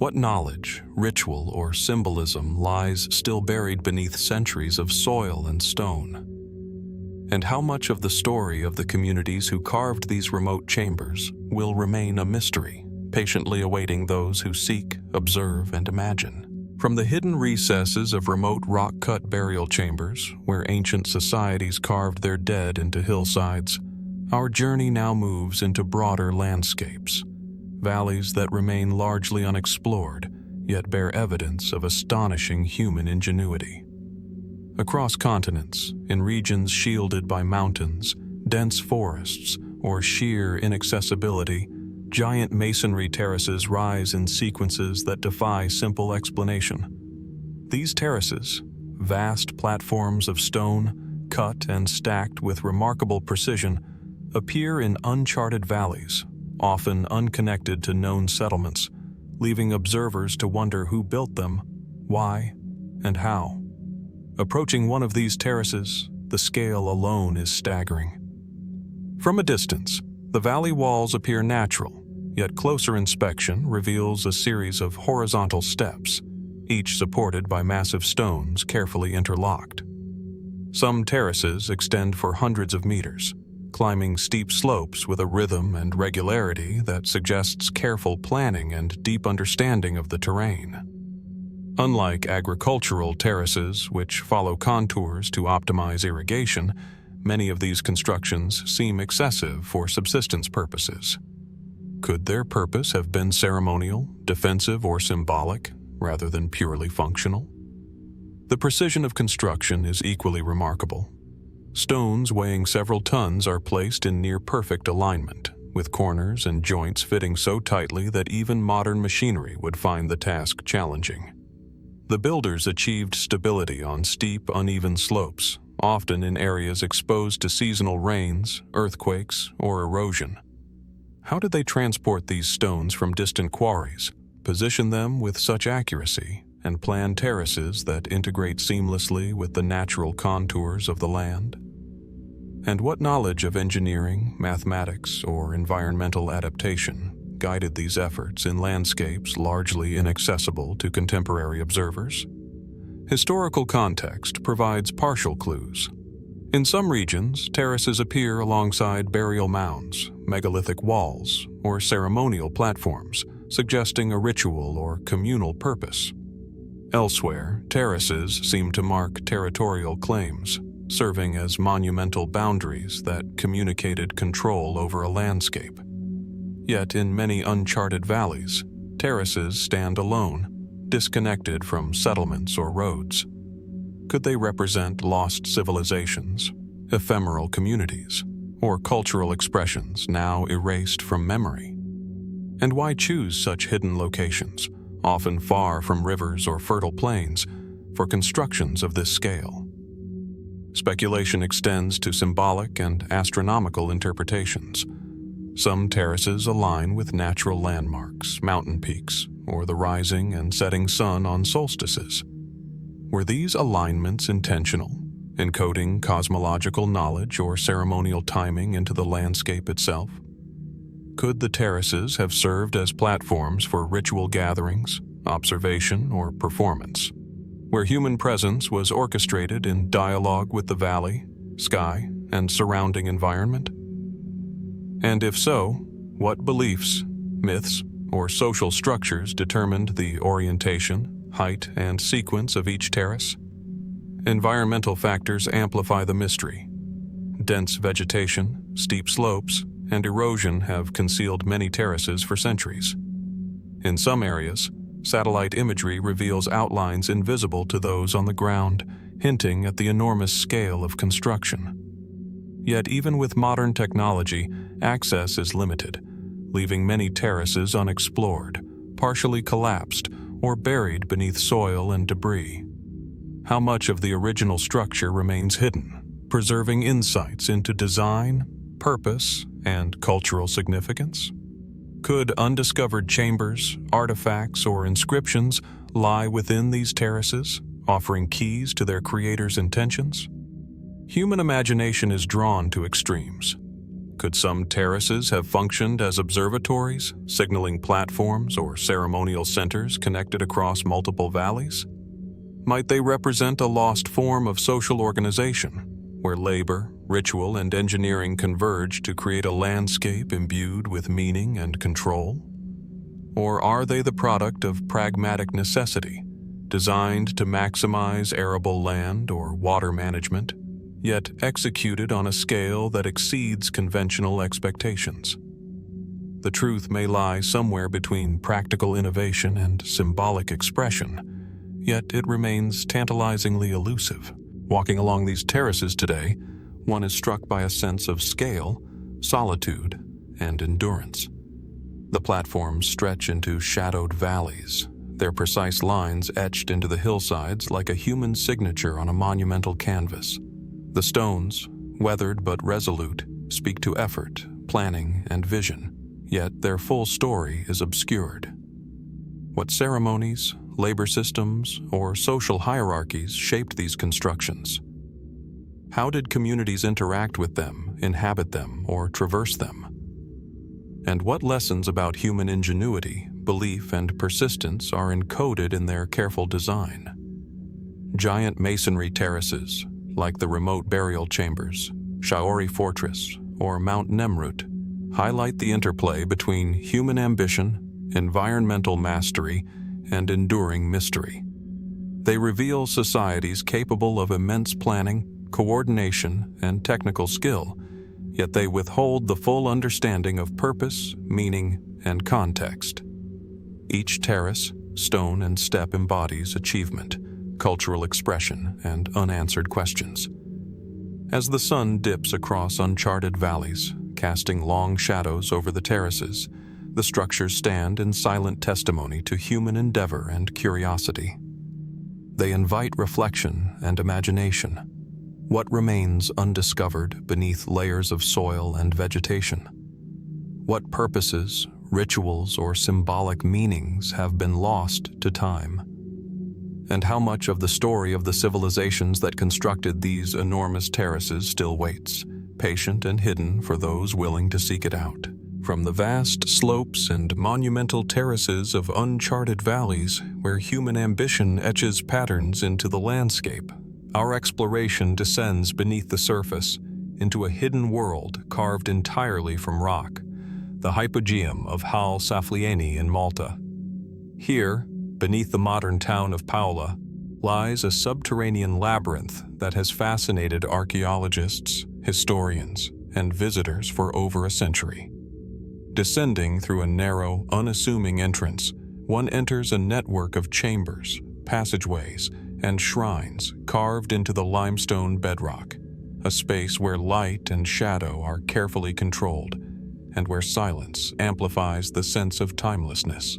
What knowledge, ritual, or symbolism lies still buried beneath centuries of soil and stone? And how much of the story of the communities who carved these remote chambers will remain a mystery, patiently awaiting those who seek, observe, and imagine? From the hidden recesses of remote rock-cut burial chambers, where ancient societies carved their dead into hillsides, our journey now moves into broader landscapes, valleys that remain largely unexplored, yet bear evidence of astonishing human ingenuity. Across continents, in regions shielded by mountains, dense forests, or sheer inaccessibility, giant masonry terraces rise in sequences that defy simple explanation. These terraces, vast platforms of stone, cut and stacked with remarkable precision, appear in uncharted valleys, often unconnected to known settlements, leaving observers to wonder who built them, why, and how. Approaching one of these terraces, the scale alone is staggering. From a distance, the valley walls appear natural, yet closer inspection reveals a series of horizontal steps, each supported by massive stones carefully interlocked. Some terraces extend for hundreds of meters, climbing steep slopes with a rhythm and regularity that suggests careful planning and deep understanding of the terrain. Unlike agricultural terraces, which follow contours to optimize irrigation, many of these constructions seem excessive for subsistence purposes. Could their purpose have been ceremonial, defensive, or symbolic, rather than purely functional? The precision of construction is equally remarkable. Stones weighing several tons are placed in near-perfect alignment, with corners and joints fitting so tightly that even modern machinery would find the task challenging. The builders achieved stability on steep, uneven slopes, often in areas exposed to seasonal rains, earthquakes, or erosion. How did they transport these stones from distant quarries, position them with such accuracy, and plan terraces that integrate seamlessly with the natural contours of the land? And what knowledge of engineering, mathematics, or environmental adaptation guided these efforts in landscapes largely inaccessible to contemporary observers? Historical context provides partial clues. In some regions, terraces appear alongside burial mounds, megalithic walls, or ceremonial platforms, suggesting a ritual or communal purpose. Elsewhere, terraces seem to mark territorial claims, serving as monumental boundaries that communicated control over a landscape. Yet in many uncharted valleys, terraces stand alone, disconnected from settlements or roads. Could they represent lost civilizations, ephemeral communities, or cultural expressions now erased from memory? And why choose such hidden locations, often far from rivers or fertile plains, for constructions of this scale? Speculation extends to symbolic and astronomical interpretations. Some terraces align with natural landmarks, mountain peaks, or the rising and setting sun on solstices. Were these alignments intentional, encoding cosmological knowledge or ceremonial timing into the landscape itself? Could the terraces have served as platforms for ritual gatherings, observation, or performance, where human presence was orchestrated in dialogue with the valley, sky, and surrounding environment? And if so, what beliefs, myths, or social structures determined the orientation, height, and sequence of each terrace? Environmental factors amplify the mystery. Dense vegetation, steep slopes, and erosion have concealed many terraces for centuries. In some areas, satellite imagery reveals outlines invisible to those on the ground, hinting at the enormous scale of construction. Yet even with modern technology, access is limited, leaving many terraces unexplored, partially collapsed, or buried beneath soil and debris. How much of the original structure remains hidden, preserving insights into design, purpose, and cultural significance? Could undiscovered chambers, artifacts, or inscriptions lie within these terraces, offering keys to their creators' intentions? Human imagination is drawn to extremes. Could some terraces have functioned as observatories, signaling platforms or ceremonial centers connected across multiple valleys? Might they represent a lost form of social organization, where labor, ritual, and engineering converge to create a landscape imbued with meaning and control? Or are they the product of pragmatic necessity, designed to maximize arable land or water management, yet executed on a scale that exceeds conventional expectations? The truth may lie somewhere between practical innovation and symbolic expression, yet it remains tantalizingly elusive. Walking along these terraces today, one is struck by a sense of scale, solitude, and endurance. The platforms stretch into shadowed valleys, their precise lines etched into the hillsides like a human signature on a monumental canvas. The stones, weathered but resolute, speak to effort, planning, and vision, yet their full story is obscured. What ceremonies, labor systems, or social hierarchies shaped these constructions? How did communities interact with them, inhabit them, or traverse them? And what lessons about human ingenuity, belief, and persistence are encoded in their careful design? Giant masonry terraces, like the remote burial chambers, Shaori Fortress, or Mount Nemrut, highlight the interplay between human ambition, environmental mastery, and enduring mystery. They reveal societies capable of immense planning, coordination, and technical skill, yet they withhold the full understanding of purpose, meaning, and context. Each terrace, stone, and step embodies achievement, cultural expression, and unanswered questions. As the sun dips across uncharted valleys, casting long shadows over the terraces, the structures stand in silent testimony to human endeavor and curiosity. They invite reflection and imagination. What remains undiscovered beneath layers of soil and vegetation? What purposes, rituals, or symbolic meanings have been lost to time? And how much of the story of the civilizations that constructed these enormous terraces still waits, patient and hidden for those willing to seek it out? From the vast slopes and monumental terraces of uncharted valleys where human ambition etches patterns into the landscape, our exploration descends beneath the surface into a hidden world carved entirely from rock, the Hypogeum of Ħal-Saflieni in Malta. Here, beneath the modern town of Paola, lies a subterranean labyrinth that has fascinated archaeologists, historians, and visitors for over a century. Descending through a narrow, unassuming entrance, one enters a network of chambers, passageways, and shrines carved into the limestone bedrock, a space where light and shadow are carefully controlled, and where silence amplifies the sense of timelessness.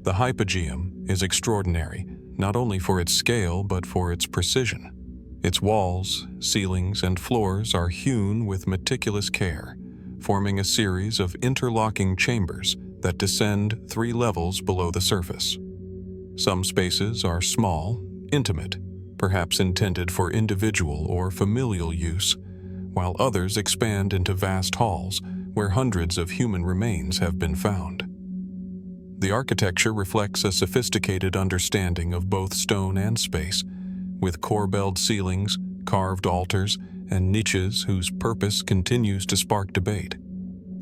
The Hypogeum is extraordinary, not only for its scale but for its precision. Its walls, ceilings, and floors are hewn with meticulous care, forming a series of interlocking chambers that descend 3 levels below the surface. Some spaces are small, intimate, perhaps intended for individual or familial use, while others expand into vast halls where hundreds of human remains have been found. The architecture reflects a sophisticated understanding of both stone and space, with corbelled ceilings, carved altars, and niches whose purpose continues to spark debate.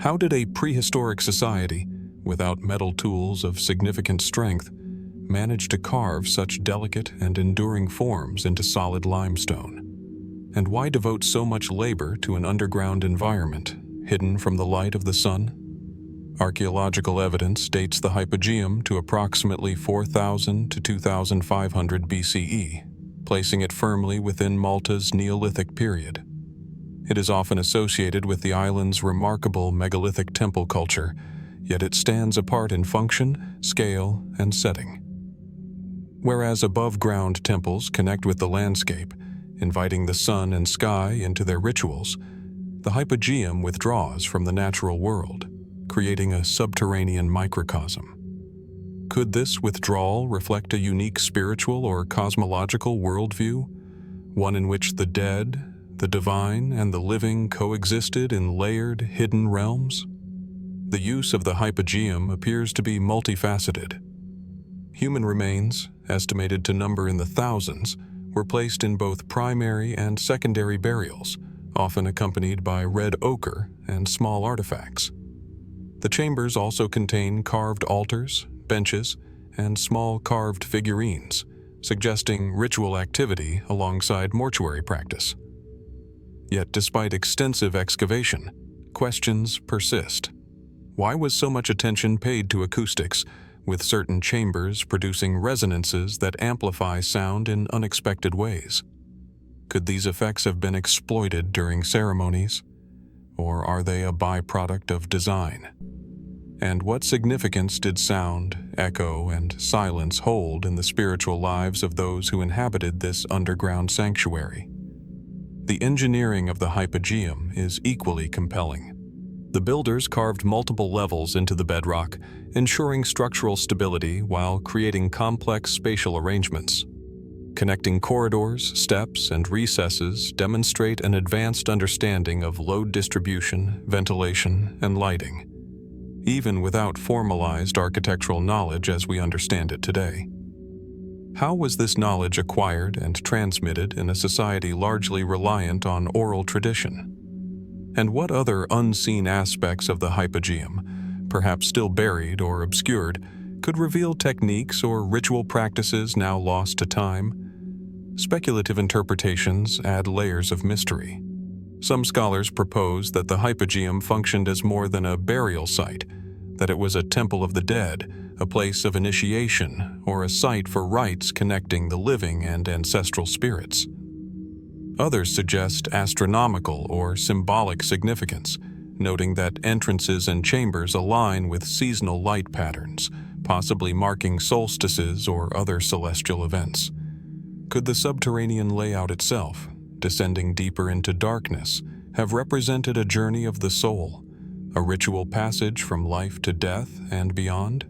How did a prehistoric society, without metal tools of significant strength, manage to carve such delicate and enduring forms into solid limestone? And why devote so much labor to an underground environment, hidden from the light of the sun? Archaeological evidence dates the Hypogeum to approximately 4000 to 2500 BCE, placing it firmly within Malta's Neolithic period. It is often associated with the island's remarkable megalithic temple culture, yet it stands apart in function, scale, and setting. Whereas above-ground temples connect with the landscape, inviting the sun and sky into their rituals, the Hypogeum withdraws from the natural world, creating a subterranean microcosm. Could this withdrawal reflect a unique spiritual or cosmological worldview, one in which the dead, The divine and the living coexisted in layered, hidden realms? The use of the Hypogeum appears to be multifaceted. Human remains, estimated to number in the thousands, were placed in both primary and secondary burials, often accompanied by red ochre and small artifacts. The chambers also contain carved altars, benches, and small carved figurines, suggesting ritual activity alongside mortuary practice. Yet despite extensive excavation, questions persist. Why was so much attention paid to acoustics, with certain chambers producing resonances that amplify sound in unexpected ways? Could these effects have been exploited during ceremonies? Or are they a byproduct of design? And what significance did sound, echo, and silence hold in the spiritual lives of those who inhabited this underground sanctuary? The engineering of the Hypogeum is equally compelling. The builders carved multiple levels into the bedrock, ensuring structural stability while creating complex spatial arrangements. Connecting corridors, steps, and recesses demonstrate an advanced understanding of load distribution, ventilation, and lighting, even without formalized architectural knowledge as we understand it today. How was this knowledge acquired and transmitted in a society largely reliant on oral tradition? And what other unseen aspects of the Hypogeum, perhaps still buried or obscured, could reveal techniques or ritual practices now lost to time? Speculative interpretations add layers of mystery. Some scholars propose that the Hypogeum functioned as more than a burial site, that it was a temple of the dead, a place of initiation, or a site for rites connecting the living and ancestral spirits. Others suggest astronomical or symbolic significance, noting that entrances and chambers align with seasonal light patterns, possibly marking solstices or other celestial events. Could the subterranean layout itself, descending deeper into darkness, have represented a journey of the soul, a ritual passage from life to death and beyond?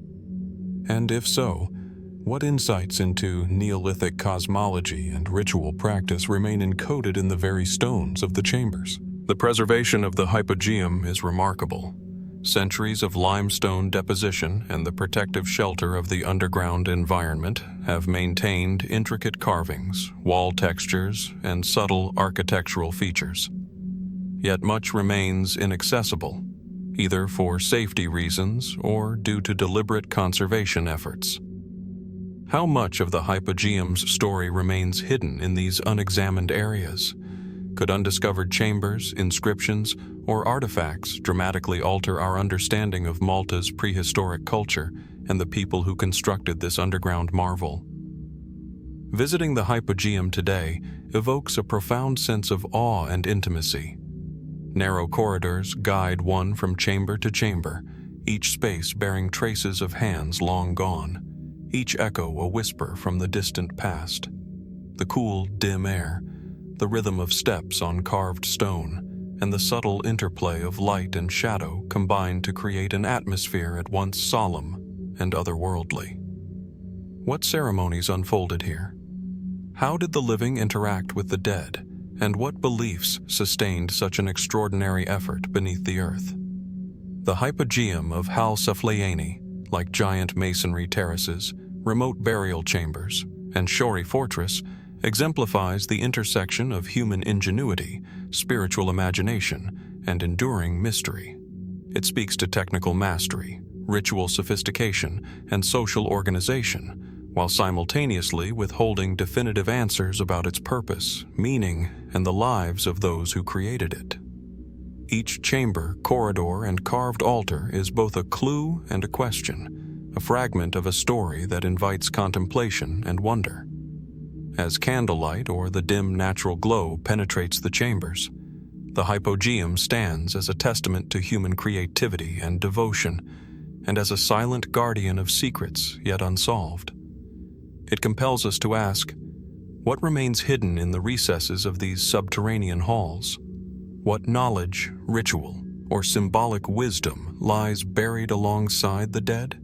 And if so, what insights into Neolithic cosmology and ritual practice remain encoded in the very stones of the chambers? The preservation of the Hypogeum is remarkable. Centuries of limestone deposition and the protective shelter of the underground environment have maintained intricate carvings, wall textures, and subtle architectural features. Yet much remains inaccessible, either for safety reasons or due to deliberate conservation efforts. How much of the Hypogeum's story remains hidden in these unexamined areas? Could undiscovered chambers, inscriptions, or artifacts dramatically alter our understanding of Malta's prehistoric culture and the people who constructed this underground marvel? Visiting the Hypogeum today evokes a profound sense of awe and intimacy. Narrow corridors guide one from chamber to chamber, each space bearing traces of hands long gone, each echo a whisper from the distant past. The cool, dim air, the rhythm of steps on carved stone, and the subtle interplay of light and shadow combine to create an atmosphere at once solemn and otherworldly. What ceremonies unfolded here? How did the living interact with the dead, and what beliefs sustained such an extraordinary effort beneath the earth? The Hypogeum of Ħal-Saflieni, like giant masonry terraces, remote burial chambers, and shory fortress, exemplifies the intersection of human ingenuity, spiritual imagination, and enduring mystery. It speaks to technical mastery, ritual sophistication, and social organization, while simultaneously withholding definitive answers about its purpose, meaning, and the lives of those who created it. Each chamber, corridor, and carved altar is both a clue and a question, a fragment of a story that invites contemplation and wonder. As candlelight or the dim natural glow penetrates the chambers, the Hypogeum stands as a testament to human creativity and devotion, and as a silent guardian of secrets yet unsolved. It compels us to ask, what remains hidden in the recesses of these subterranean halls? What knowledge, ritual, or symbolic wisdom lies buried alongside the dead?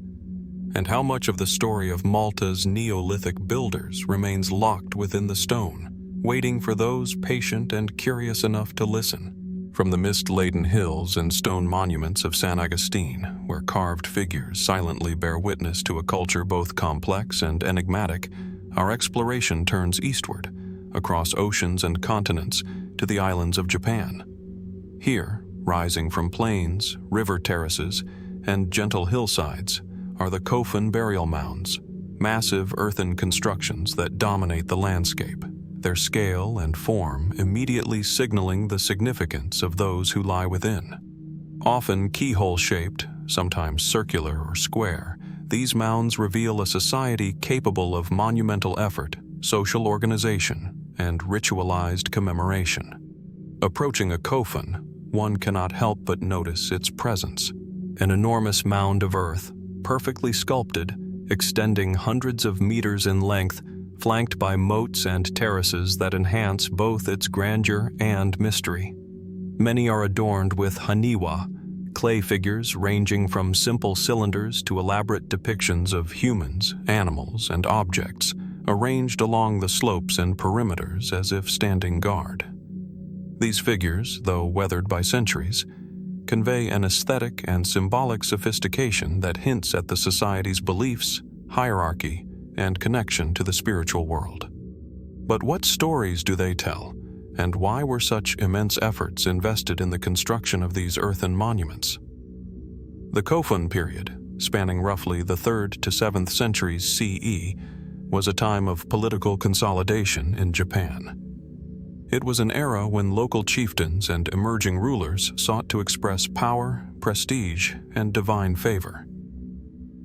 And how much of the story of Malta's Neolithic builders remains locked within the stone, waiting for those patient and curious enough to listen. From the mist-laden hills and stone monuments of San Agustin, where carved figures silently bear witness to a culture both complex and enigmatic, our exploration turns eastward, across oceans and continents, to the islands of Japan. Here, rising from plains, river terraces, and gentle hillsides, are the Kofun burial mounds, massive earthen constructions that dominate the landscape, their scale and form immediately signaling the significance of those who lie within. Often keyhole-shaped, sometimes circular or square, these mounds reveal a society capable of monumental effort, social organization, and ritualized commemoration. Approaching a Kofun, one cannot help but notice its presence. An enormous mound of earth, perfectly sculpted, extending hundreds of meters in length, flanked by moats and terraces that enhance both its grandeur and mystery. Many are adorned with haniwa, clay figures ranging from simple cylinders to elaborate depictions of humans, animals, and objects, arranged along the slopes and perimeters as if standing guard. These figures, though weathered by centuries, convey an aesthetic and symbolic sophistication that hints at the society's beliefs, hierarchy, and connection to the spiritual world. But what stories do they tell, and why were such immense efforts invested in the construction of these earthen monuments? The Kofun period, spanning roughly the 3rd to 7th centuries CE, was a time of political consolidation in Japan. It was an era when local chieftains and emerging rulers sought to express power, prestige, and divine favor.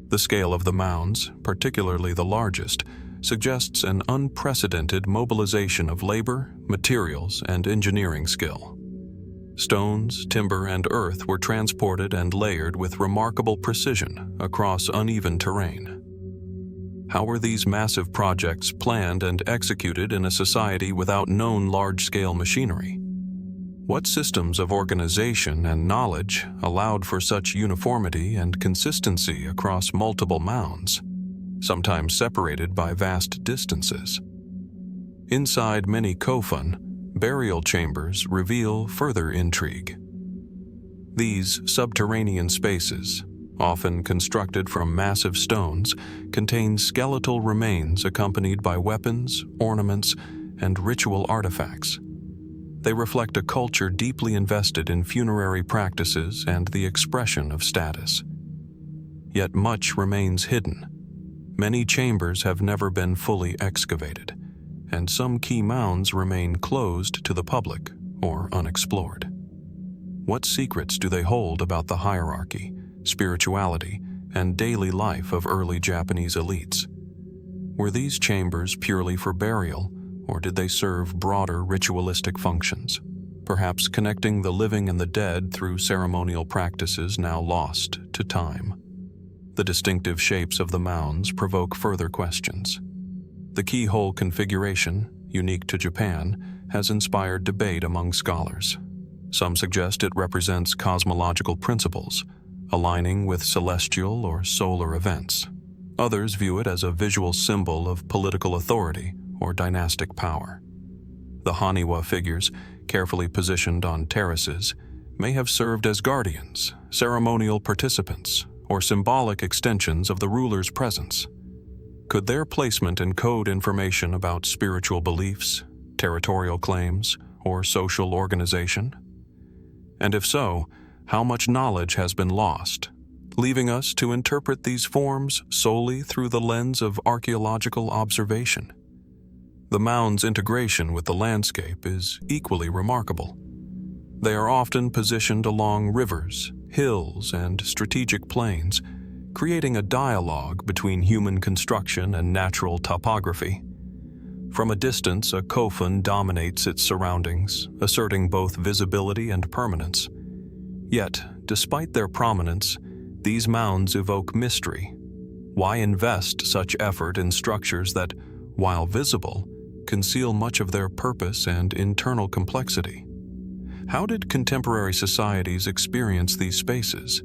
The scale of the mounds, particularly the largest, suggests an unprecedented mobilization of labor, materials, and engineering skill. Stones, timber, and earth were transported and layered with remarkable precision across uneven terrain. How were these massive projects planned and executed in a society without known large-scale machinery? What systems of organization and knowledge allowed for such uniformity and consistency across multiple mounds, sometimes separated by vast distances? Inside many Kofun, burial chambers reveal further intrigue. These subterranean spaces, often constructed from massive stones, contain skeletal remains accompanied by weapons, ornaments, and ritual artifacts. They reflect a culture deeply invested in funerary practices and the expression of status. Yet much remains hidden. Many chambers have never been fully excavated, and some key mounds remain closed to the public or unexplored. What secrets do they hold about the hierarchy, spirituality, and daily life of early Japanese elites? Were these chambers purely for burial, or did they serve broader ritualistic functions, perhaps connecting the living and the dead through ceremonial practices now lost to time? The distinctive shapes of the mounds provoke further questions. The keyhole configuration, unique to Japan, has inspired debate among scholars. Some suggest it represents cosmological principles, aligning with celestial or solar events. Others view it as a visual symbol of political authority or dynastic power. The Haniwa figures, carefully positioned on terraces, may have served as guardians, ceremonial participants, or symbolic extensions of the ruler's presence. Could their placement encode information about spiritual beliefs, territorial claims, or social organization? And if so, how much knowledge has been lost, leaving us to interpret these forms solely through the lens of archaeological observation? The mound's integration with the landscape is equally remarkable. They are often positioned along rivers, hills, and strategic plains, creating a dialogue between human construction and natural topography. From a distance, a Kofun dominates its surroundings, asserting both visibility and permanence. Yet, despite their prominence, these mounds evoke mystery. Why invest such effort in structures that, while visible, conceal much of their purpose and internal complexity? How did contemporary societies experience these spaces?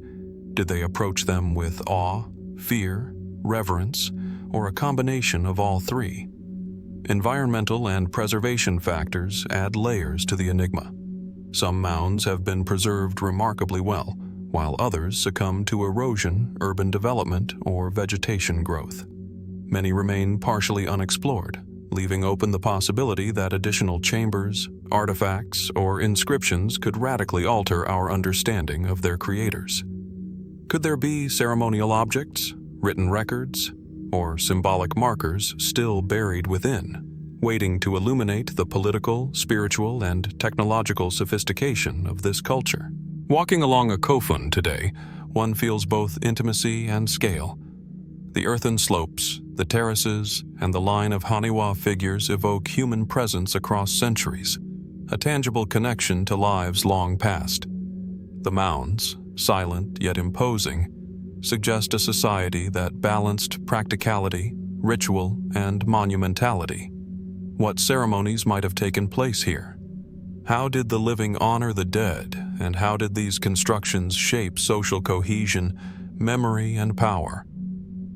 Did they approach them with awe, fear, reverence, or a combination of all three? Environmental and preservation factors add layers to the enigma. Some mounds have been preserved remarkably well, while others succumb to erosion, urban development, or vegetation growth. Many remain partially unexplored, leaving open the possibility that additional chambers, artifacts, or inscriptions could radically alter our understanding of their creators. Could there be ceremonial objects, written records, or symbolic markers still buried within, waiting to illuminate the political, spiritual, and technological sophistication of this culture? Walking along a Kofun today, one feels both intimacy and scale. The earthen slopes, the terraces, and the line of Haniwa figures evoke human presence across centuries, a tangible connection to lives long past. The mounds, silent yet imposing, suggest a society that balanced practicality, ritual, and monumentality. What ceremonies might have taken place here? How did the living honor the dead, and how did these constructions shape social cohesion, memory, and power?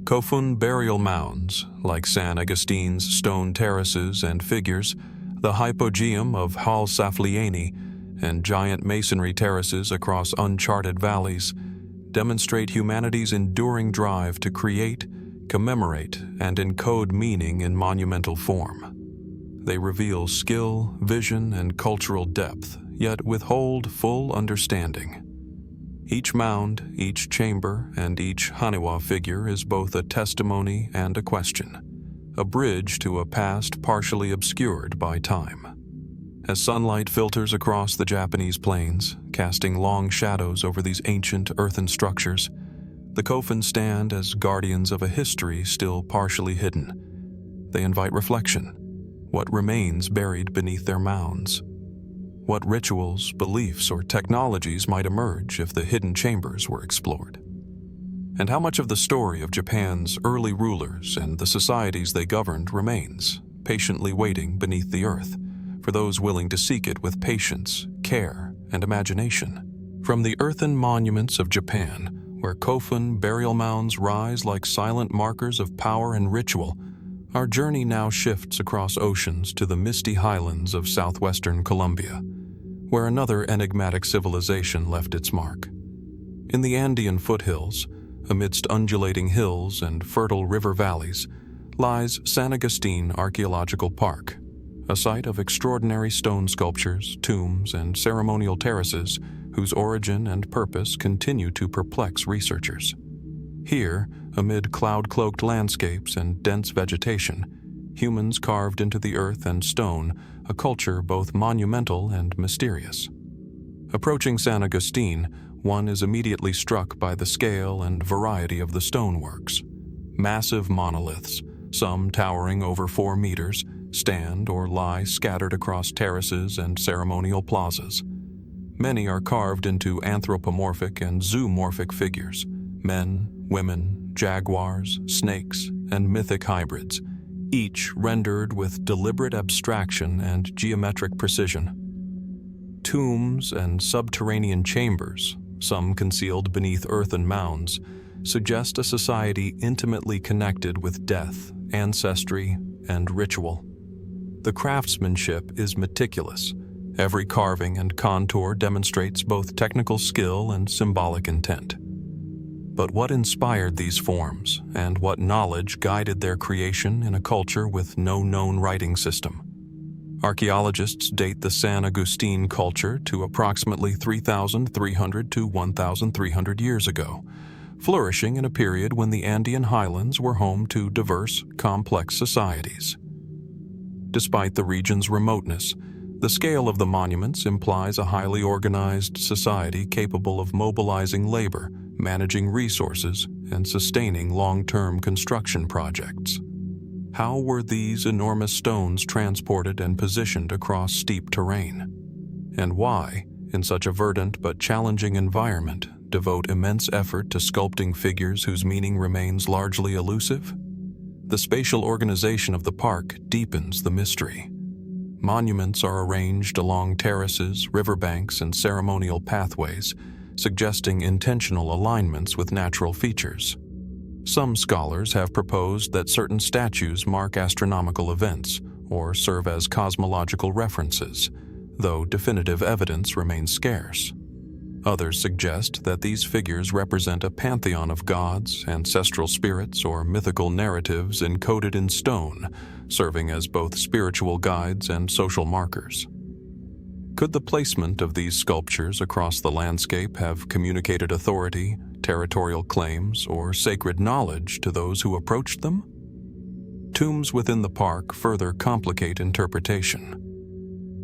Kofun burial mounds, like San Agustine's stone terraces and figures, the Hypogeum of Ħal-Saflieni, and giant masonry terraces across uncharted valleys, demonstrate humanity's enduring drive to create, commemorate, and encode meaning in monumental form. They reveal skill, vision, and cultural depth, yet withhold full understanding. Each mound, each chamber, and each Haniwa figure is both a testimony and a question, a bridge to a past partially obscured by time. As sunlight filters across the Japanese plains, casting long shadows over these ancient earthen structures, the Kofun stand as guardians of a history still partially hidden. They invite reflection. What remains buried beneath their mounds? What rituals, beliefs, or technologies might emerge if the hidden chambers were explored? And how much of the story of Japan's early rulers and the societies they governed remains, patiently waiting beneath the earth, for those willing to seek it with patience, care, and imagination? From the earthen monuments of Japan, where Kofun burial mounds rise like silent markers of power and ritual, our journey now shifts across oceans to the misty highlands of southwestern Colombia, where another enigmatic civilization left its mark. In the Andean foothills, amidst undulating hills and fertile river valleys, lies San Agustin Archaeological Park, a site of extraordinary stone sculptures, tombs, and ceremonial terraces whose origin and purpose continue to perplex researchers. Here, amid cloud-cloaked landscapes and dense vegetation, humans carved into the earth and stone a culture both monumental and mysterious. Approaching San Agustin, one is immediately struck by the scale and variety of the stoneworks. Massive monoliths, some towering over 4 meters, stand or lie scattered across terraces and ceremonial plazas. Many are carved into anthropomorphic and zoomorphic figures, men, women, jaguars, snakes, and mythic hybrids, each rendered with deliberate abstraction and geometric precision. Tombs and subterranean chambers, some concealed beneath earthen mounds, suggest a society intimately connected with death, ancestry, and ritual. The craftsmanship is meticulous. Every carving and contour demonstrates both technical skill and symbolic intent. But what inspired these forms, and what knowledge guided their creation in a culture with no known writing system? Archaeologists date the San Agustin culture to approximately 3,300 to 1,300 years ago, flourishing in a period when the Andean highlands were home to diverse, complex societies. Despite the region's remoteness, the scale of the monuments implies a highly organized society capable of mobilizing labor, managing resources, and sustaining long-term construction projects. How were these enormous stones transported and positioned across steep terrain? And why, in such a verdant but challenging environment, devote immense effort to sculpting figures whose meaning remains largely elusive? The spatial organization of the park deepens the mystery. Monuments are arranged along terraces, riverbanks, and ceremonial pathways, suggesting intentional alignments with natural features. Some scholars have proposed that certain statues mark astronomical events or serve as cosmological references, though definitive evidence remains scarce. Others suggest that these figures represent a pantheon of gods, ancestral spirits, or mythical narratives encoded in stone, serving as both spiritual guides and social markers. Could the placement of these sculptures across the landscape have communicated authority, territorial claims, or sacred knowledge to those who approached them? Tombs within the park further complicate interpretation.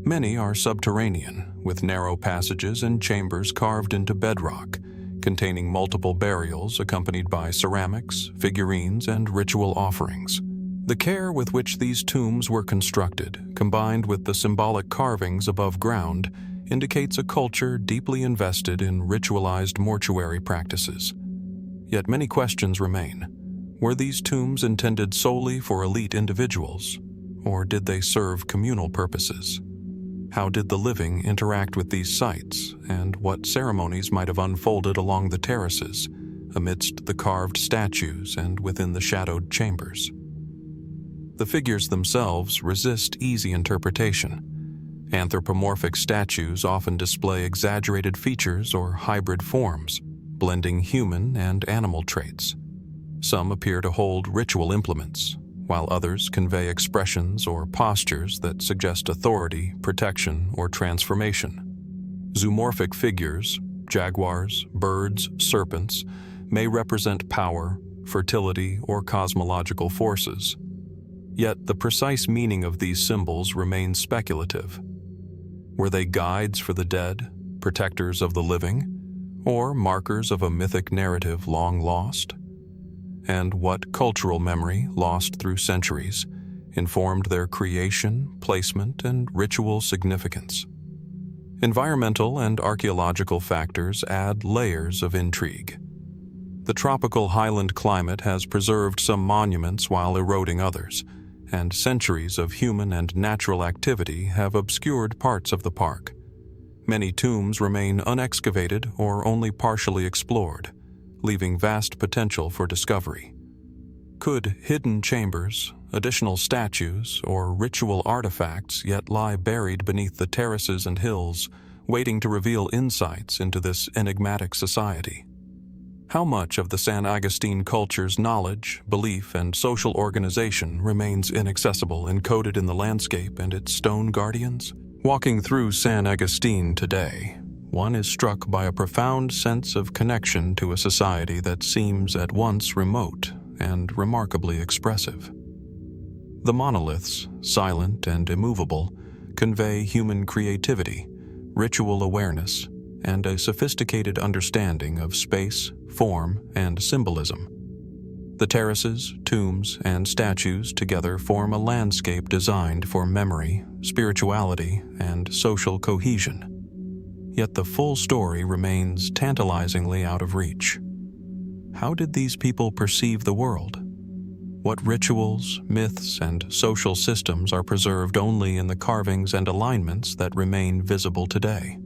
Many are subterranean, with narrow passages and chambers carved into bedrock, containing multiple burials accompanied by ceramics, figurines, and ritual offerings. The care with which these tombs were constructed, combined with the symbolic carvings above ground, indicates a culture deeply invested in ritualized mortuary practices. Yet many questions remain. Were these tombs intended solely for elite individuals, or did they serve communal purposes? How did the living interact with these sites, and what ceremonies might have unfolded along the terraces, amidst the carved statues and within the shadowed chambers? The figures themselves resist easy interpretation. Anthropomorphic statues often display exaggerated features or hybrid forms, blending human and animal traits. Some appear to hold ritual implements, while others convey expressions or postures that suggest authority, protection, or transformation. Zoomorphic figures, jaguars, birds, serpents, may represent power, fertility, or cosmological forces. Yet the precise meaning of these symbols remains speculative. Were they guides for the dead, protectors of the living, or markers of a mythic narrative long lost? And what cultural memory, lost through centuries, informed their creation, placement, and ritual significance? Environmental and archaeological factors add layers of intrigue. The tropical highland climate has preserved some monuments while eroding others, and centuries of human and natural activity have obscured parts of the park. Many tombs remain unexcavated or only partially explored, leaving vast potential for discovery. Could hidden chambers, additional statues, or ritual artifacts yet lie buried beneath the terraces and hills, waiting to reveal insights into this enigmatic society? How much of the San Agustin culture's knowledge, belief, and social organization remains inaccessible, encoded in the landscape and its stone guardians? Walking through San Agustin today, one is struck by a profound sense of connection to a society that seems at once remote and remarkably expressive. The monoliths, silent and immovable, convey human creativity, ritual awareness, and a sophisticated understanding of space, form, and symbolism. The terraces, tombs, and statues together form a landscape designed for memory, spirituality, and social cohesion. Yet the full story remains tantalizingly out of reach. How did these people perceive the world? What rituals, myths, and social systems are preserved only in the carvings and alignments that remain visible today?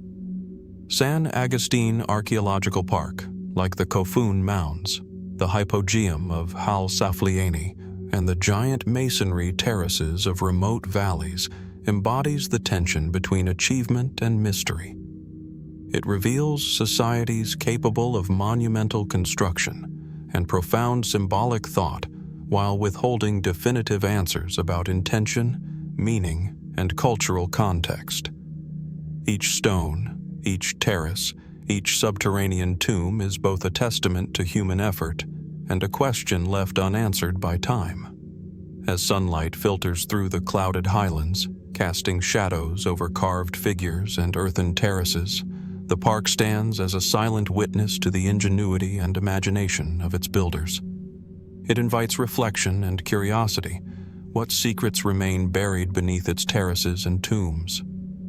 San Agustin Archaeological Park, like the Kofun Mounds, the Hypogeum of Ħal-Saflieni, and the giant masonry terraces of remote valleys, embodies the tension between achievement and mystery. It reveals societies capable of monumental construction and profound symbolic thought, while withholding definitive answers about intention, meaning, and cultural context. Each stone, each terrace, each subterranean tomb is both a testament to human effort and a question left unanswered by time. As sunlight filters through the clouded highlands, casting shadows over carved figures and earthen terraces, the park stands as a silent witness to the ingenuity and imagination of its builders. It invites reflection and curiosity. What secrets remain buried beneath its terraces and tombs?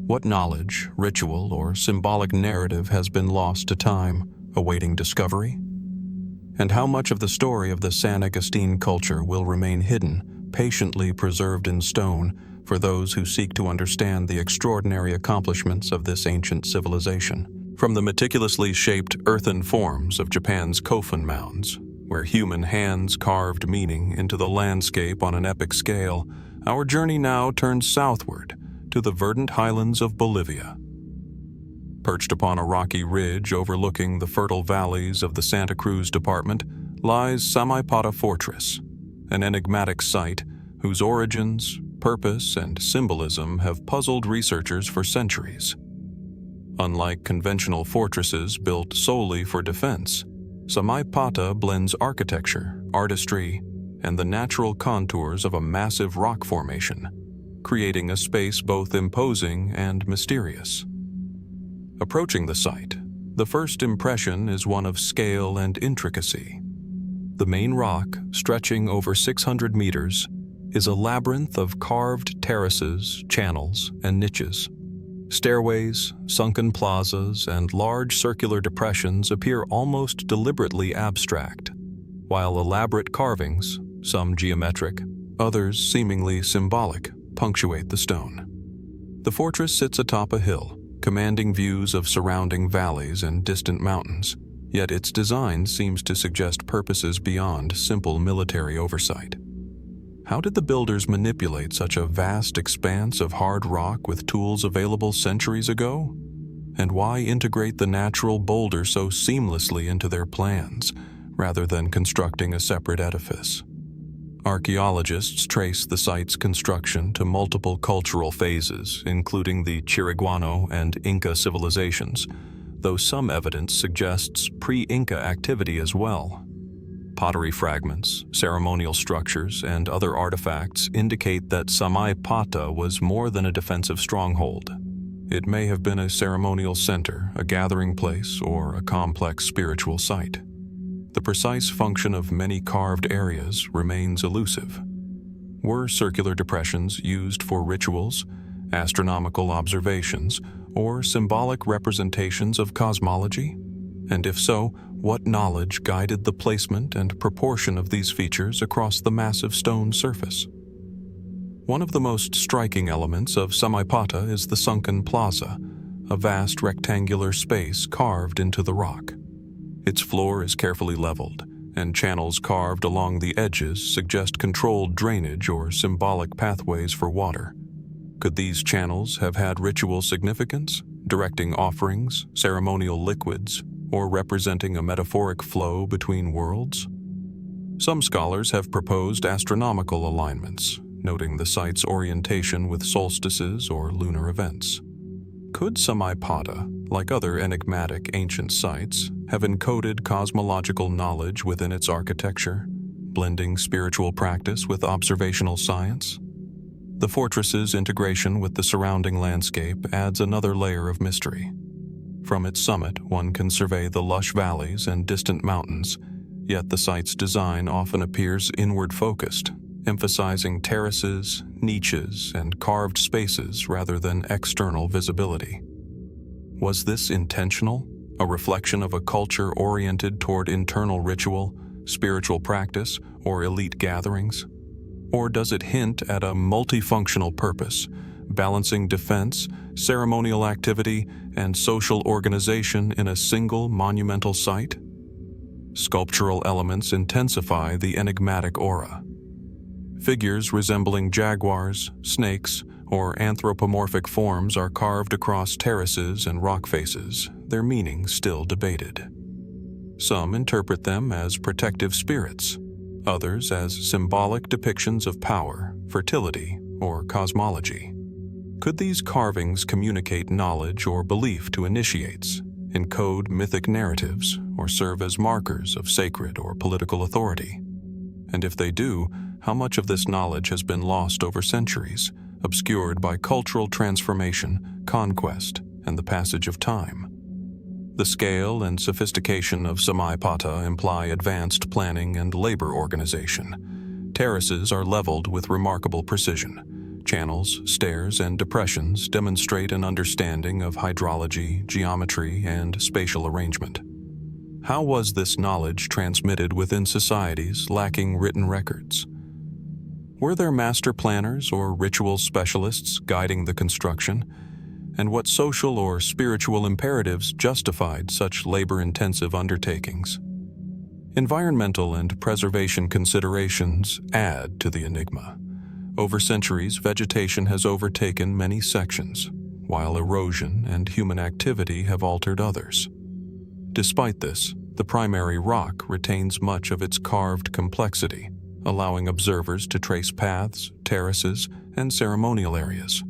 What knowledge, ritual, or symbolic narrative has been lost to time, awaiting discovery? And how much of the story of the San Agustin culture will remain hidden, patiently preserved in stone, for those who seek to understand the extraordinary accomplishments of this ancient civilization? From the meticulously shaped earthen forms of Japan's Kofun Mounds, where human hands carved meaning into the landscape on an epic scale, Our journey now turns southward to the verdant highlands of Bolivia. Perched upon a rocky ridge overlooking the fertile valleys of the Santa Cruz department lies Samaipata Fortress, an enigmatic site whose origins, purpose, and symbolism have puzzled researchers for centuries. Unlike conventional fortresses built solely for defense, Samaipata blends architecture, artistry, and the natural contours of a massive rock formation, creating a space both imposing and mysterious. Approaching the site, the first impression is one of scale and intricacy. The main rock, stretching over 600 meters, is a labyrinth of carved terraces, channels, and niches. Stairways, sunken plazas, and large circular depressions appear almost deliberately abstract, while elaborate carvings, some geometric, others seemingly symbolic, punctuate the stone. The fortress sits atop a hill, commanding views of surrounding valleys and distant mountains, yet its design seems to suggest purposes beyond simple military oversight. How did the builders manipulate such a vast expanse of hard rock with tools available centuries ago? And why integrate the natural boulder so seamlessly into their plans, rather than constructing a separate edifice? Archaeologists trace the site's construction to multiple cultural phases, including the Chiriguano and Inca civilizations, though some evidence suggests pre-Inca activity as well. Pottery fragments, ceremonial structures, and other artifacts indicate that Samaipata was more than a defensive stronghold. It may have been a ceremonial center, a gathering place, or a complex spiritual site. The precise function of many carved areas remains elusive. Were circular depressions used for rituals, astronomical observations, or symbolic representations of cosmology? And if so, what knowledge guided the placement and proportion of these features across the massive stone surface? One of the most striking elements of Samaipata is the sunken plaza, a vast rectangular space carved into the rock. Its floor is carefully leveled, and channels carved along the edges suggest controlled drainage or symbolic pathways for water. Could these channels have had ritual significance, directing offerings, ceremonial liquids, or representing a metaphoric flow between worlds? Some scholars have proposed astronomical alignments, noting the site's orientation with solstices or lunar events. Could Samaipata, like other enigmatic ancient sites, have encoded cosmological knowledge within its architecture, blending spiritual practice with observational science? The fortress's integration with the surrounding landscape adds another layer of mystery. From its summit, one can survey the lush valleys and distant mountains, yet the site's design often appears inward-focused, emphasizing terraces, niches, and carved spaces rather than external visibility. Was this intentional, a reflection of a culture oriented toward internal ritual, spiritual practice, or elite gatherings? Or does it hint at a multifunctional purpose, balancing defense, ceremonial activity, and social organization in a single monumental site? Sculptural elements intensify the enigmatic aura. Figures resembling jaguars, snakes, or anthropomorphic forms are carved across terraces and rock faces, their meaning still debated. Some interpret them as protective spirits, others as symbolic depictions of power, fertility, or cosmology. Could these carvings communicate knowledge or belief to initiates, encode mythic narratives, or serve as markers of sacred or political authority? And if they do, how much of this knowledge has been lost over centuries, obscured by cultural transformation, conquest, and the passage of time? The scale and sophistication of Samaipata imply advanced planning and labor organization. Terraces are leveled with remarkable precision. Channels, stairs, and depressions demonstrate an understanding of hydrology, geometry, and spatial arrangement. How was this knowledge transmitted within societies lacking written records? Were there master planners or ritual specialists guiding the construction? And what social or spiritual imperatives justified such labor-intensive undertakings? Environmental and preservation considerations add to the enigma. Over centuries, vegetation has overtaken many sections, while erosion and human activity have altered others. Despite this, the primary rock retains much of its carved complexity, allowing observers to trace paths, terraces, and ceremonial areas.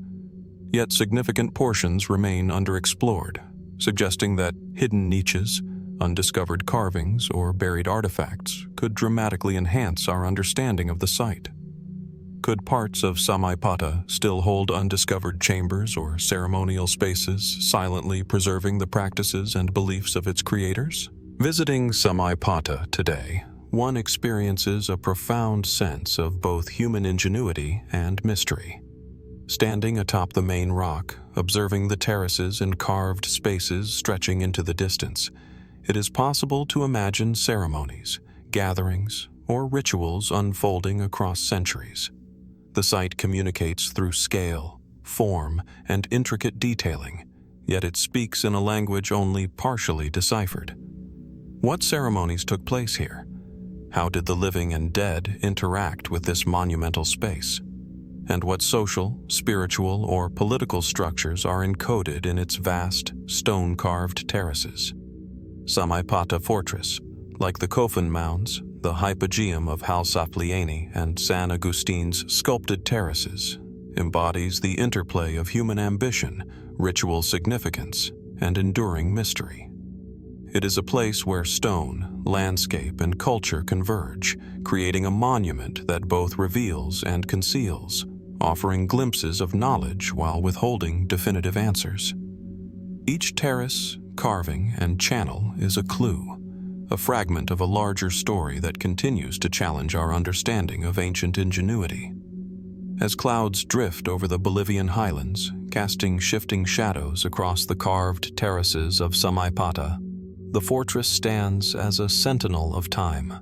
Yet significant portions remain underexplored, suggesting that hidden niches, undiscovered carvings, or buried artifacts could dramatically enhance our understanding of the site. Could parts of Samaipata still hold undiscovered chambers or ceremonial spaces, silently preserving the practices and beliefs of its creators? Visiting Samaipata today, one experiences a profound sense of both human ingenuity and mystery. Standing atop the main rock, observing the terraces and carved spaces stretching into the distance, it is possible to imagine ceremonies, gatherings, or rituals unfolding across centuries. The site communicates through scale, form, and intricate detailing, yet it speaks in a language only partially deciphered. What ceremonies took place here? How did the living and dead interact with this monumental space? And what social, spiritual, or political structures are encoded in its vast, stone-carved terraces? Samaipata Fortress, like the Kofun Mounds, the Hypogeum of Ħal-Saflieni, and San Agustine's sculpted terraces, embodies the interplay of human ambition, ritual significance, and enduring mystery. It is a place where stone, landscape, and culture converge, creating a monument that both reveals and conceals, offering glimpses of knowledge while withholding definitive answers. Each terrace, carving, and channel is a clue, a fragment of a larger story that continues to challenge our understanding of ancient ingenuity. As clouds drift over the Bolivian highlands, casting shifting shadows across the carved terraces of Samaipata, the fortress stands as a sentinel of time,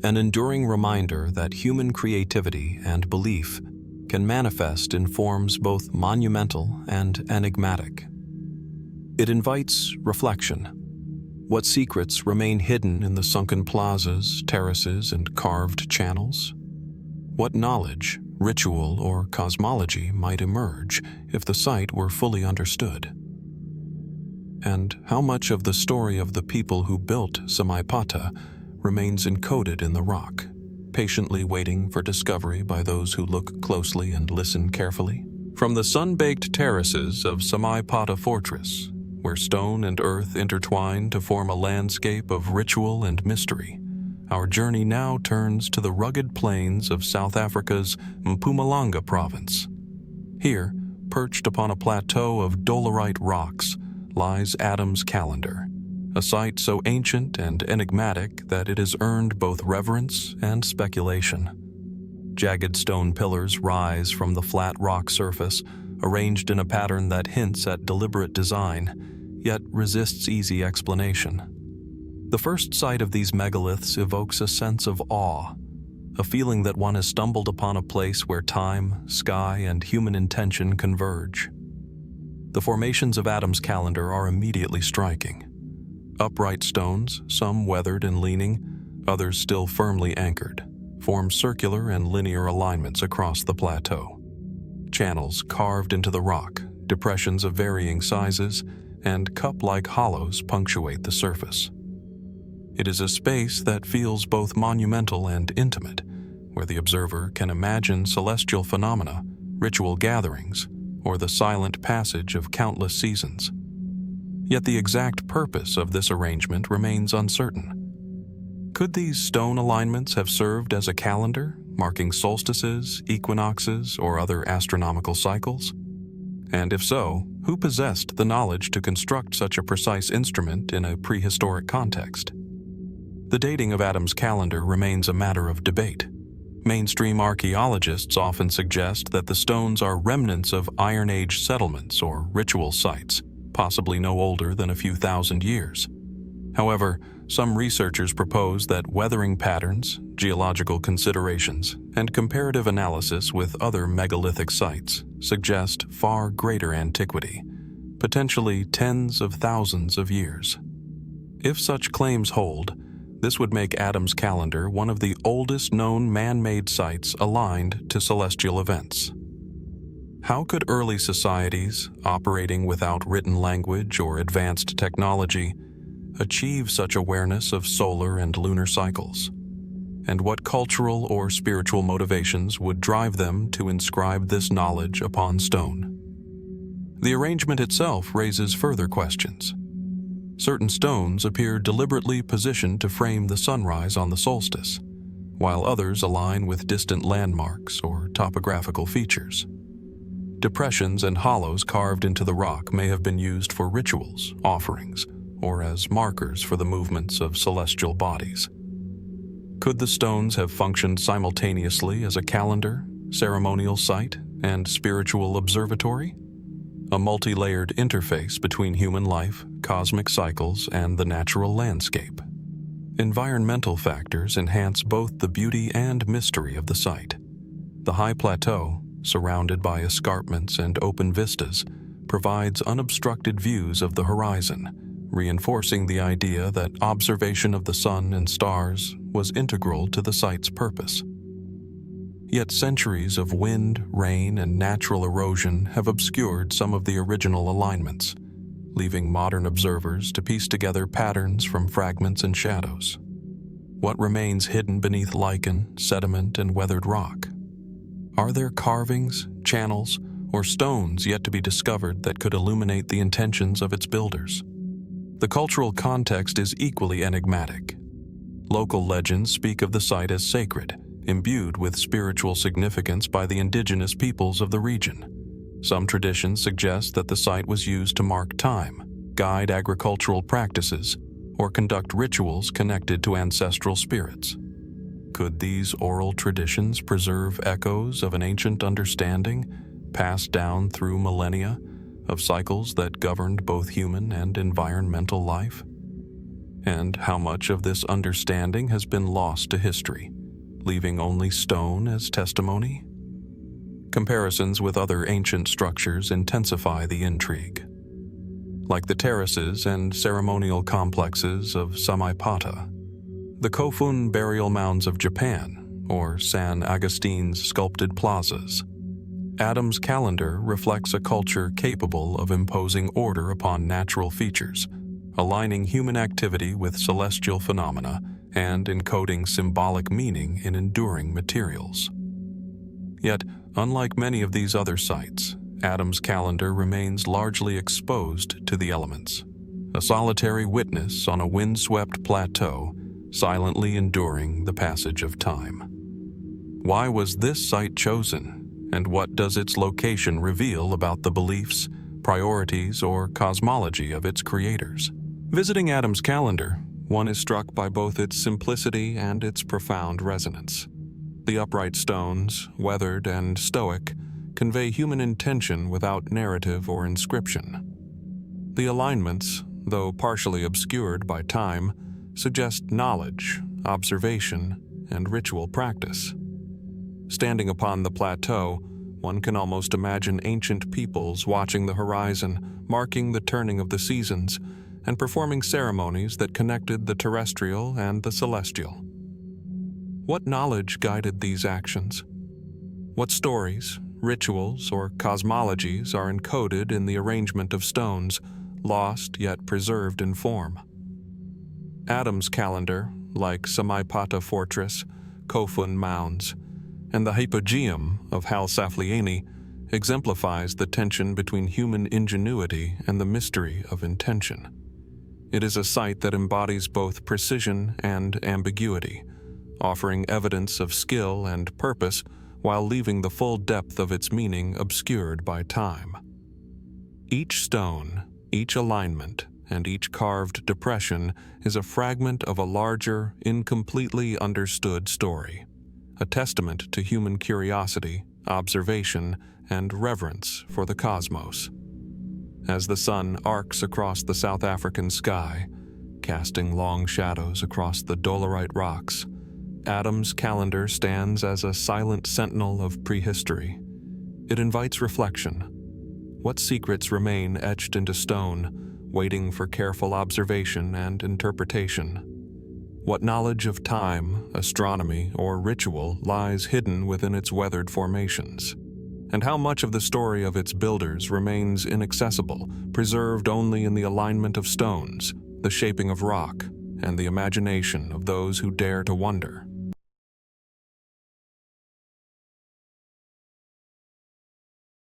an enduring reminder that human creativity and belief can manifest in forms both monumental and enigmatic. It invites reflection. What secrets remain hidden in the sunken plazas, terraces, and carved channels? What knowledge, ritual, or cosmology might emerge if the site were fully understood? And how much of the story of the people who built Samaipata remains encoded in the rock, patiently waiting for discovery by those who look closely and listen carefully? From the sun-baked terraces of Samaipata Fortress, where stone and earth intertwine to form a landscape of ritual and mystery, our journey now turns to the rugged plains of South Africa's Mpumalanga province. Here, perched upon a plateau of dolerite rocks, lies Adam's Calendar, a site so ancient and enigmatic that it has earned both reverence and speculation. Jagged stone pillars rise from the flat rock surface, arranged in a pattern that hints at deliberate design, yet resists easy explanation. The first sight of these megaliths evokes a sense of awe, a feeling that one has stumbled upon a place where time, sky, and human intention converge. The formations of Adam's Calendar are immediately striking. Upright stones, some weathered and leaning, others still firmly anchored, form circular and linear alignments across the plateau. Channels carved into the rock, depressions of varying sizes, and cup-like hollows punctuate the surface. It is a space that feels both monumental and intimate, where the observer can imagine celestial phenomena, ritual gatherings, or the silent passage of countless seasons. Yet the exact purpose of this arrangement remains uncertain. Could these stone alignments have served as a calendar, marking solstices, equinoxes, or other astronomical cycles? And if so, who possessed the knowledge to construct such a precise instrument in a prehistoric context? The dating of Adam's Calendar remains a matter of debate. Mainstream archaeologists often suggest that the stones are remnants of Iron Age settlements or ritual sites, possibly no older than a few thousand years. However, some researchers propose that weathering patterns, geological considerations, and comparative analysis with other megalithic sites suggest far greater antiquity, potentially tens of thousands of years. If such claims hold, This would make Adam's calendar one of the oldest known man-made sites aligned to celestial events. How could early societies, operating without written language or advanced technology, achieve such awareness of solar and lunar cycles? And what cultural or spiritual motivations would drive them to inscribe this knowledge upon stone? The arrangement itself raises further questions. Certain stones appear deliberately positioned to frame the sunrise on the solstice, while others align with distant landmarks or topographical features. Depressions and hollows carved into the rock may have been used for rituals, offerings, or as markers for the movements of celestial bodies. Could the stones have functioned simultaneously as a calendar, ceremonial site, and spiritual observatory? A multi-layered interface between human life, cosmic cycles, and the natural landscape. Environmental factors enhance both the beauty and mystery of the site. The high plateau, surrounded by escarpments and open vistas, provides unobstructed views of the horizon, reinforcing the idea that observation of the sun and stars was integral to the site's purpose. Yet centuries of wind, rain, and natural erosion have obscured some of the original alignments, leaving modern observers to piece together patterns from fragments and shadows. What remains hidden beneath lichen, sediment, and weathered rock? Are there carvings, channels, or stones yet to be discovered that could illuminate the intentions of its builders? The cultural context is equally enigmatic. Local legends speak of the site as sacred, imbued with spiritual significance by the indigenous peoples of the region. Some traditions suggest that the site was used to mark time, guide agricultural practices, or conduct rituals connected to ancestral spirits. Could these oral traditions preserve echoes of an ancient understanding, passed down through millennia, of cycles that governed both human and environmental life? And how much of this understanding has been lost to history, leaving only stone as testimony? Comparisons with other ancient structures intensify the intrigue. Like the terraces and ceremonial complexes of Samaipata, the Kofun burial mounds of Japan, or San Agustine's sculpted plazas, Adam's calendar reflects a culture capable of imposing order upon natural features, aligning human activity with celestial phenomena, and encoding symbolic meaning in enduring materials. Yet, unlike many of these other sites, Adam's calendar remains largely exposed to the elements, a solitary witness on a windswept plateau, silently enduring the passage of time. Why was this site chosen, and what does its location reveal about the beliefs, priorities, or cosmology of its creators? Visiting Adam's calendar, one is struck by both its simplicity and its profound resonance. The upright stones, weathered and stoic, convey human intention without narrative or inscription. The alignments, though partially obscured by time, suggest knowledge, observation, and ritual practice. Standing upon the plateau, one can almost imagine ancient peoples watching the horizon, marking the turning of the seasons, and performing ceremonies that connected the terrestrial and the celestial. What knowledge guided these actions? What stories, rituals, or cosmologies are encoded in the arrangement of stones, lost yet preserved in form? Adam's calendar, like Samaipata Fortress, Kofun mounds, and the Hypogeum of Ħal-Saflieni, exemplifies the tension between human ingenuity and the mystery of intention. It is a site that embodies both precision and ambiguity, offering evidence of skill and purpose while leaving the full depth of its meaning obscured by time. Each stone, each alignment, and each carved depression is a fragment of a larger, incompletely understood story, a testament to human curiosity, observation, and reverence for the cosmos. As the sun arcs across the South African sky, casting long shadows across the dolerite rocks, Adam's calendar stands as a silent sentinel of prehistory. It invites reflection. What secrets remain etched into stone, waiting for careful observation and interpretation? What knowledge of time, astronomy, or ritual lies hidden within its weathered formations? And how much of the story of its builders remains inaccessible, preserved only in the alignment of stones, the shaping of rock, and the imagination of those who dare to wonder?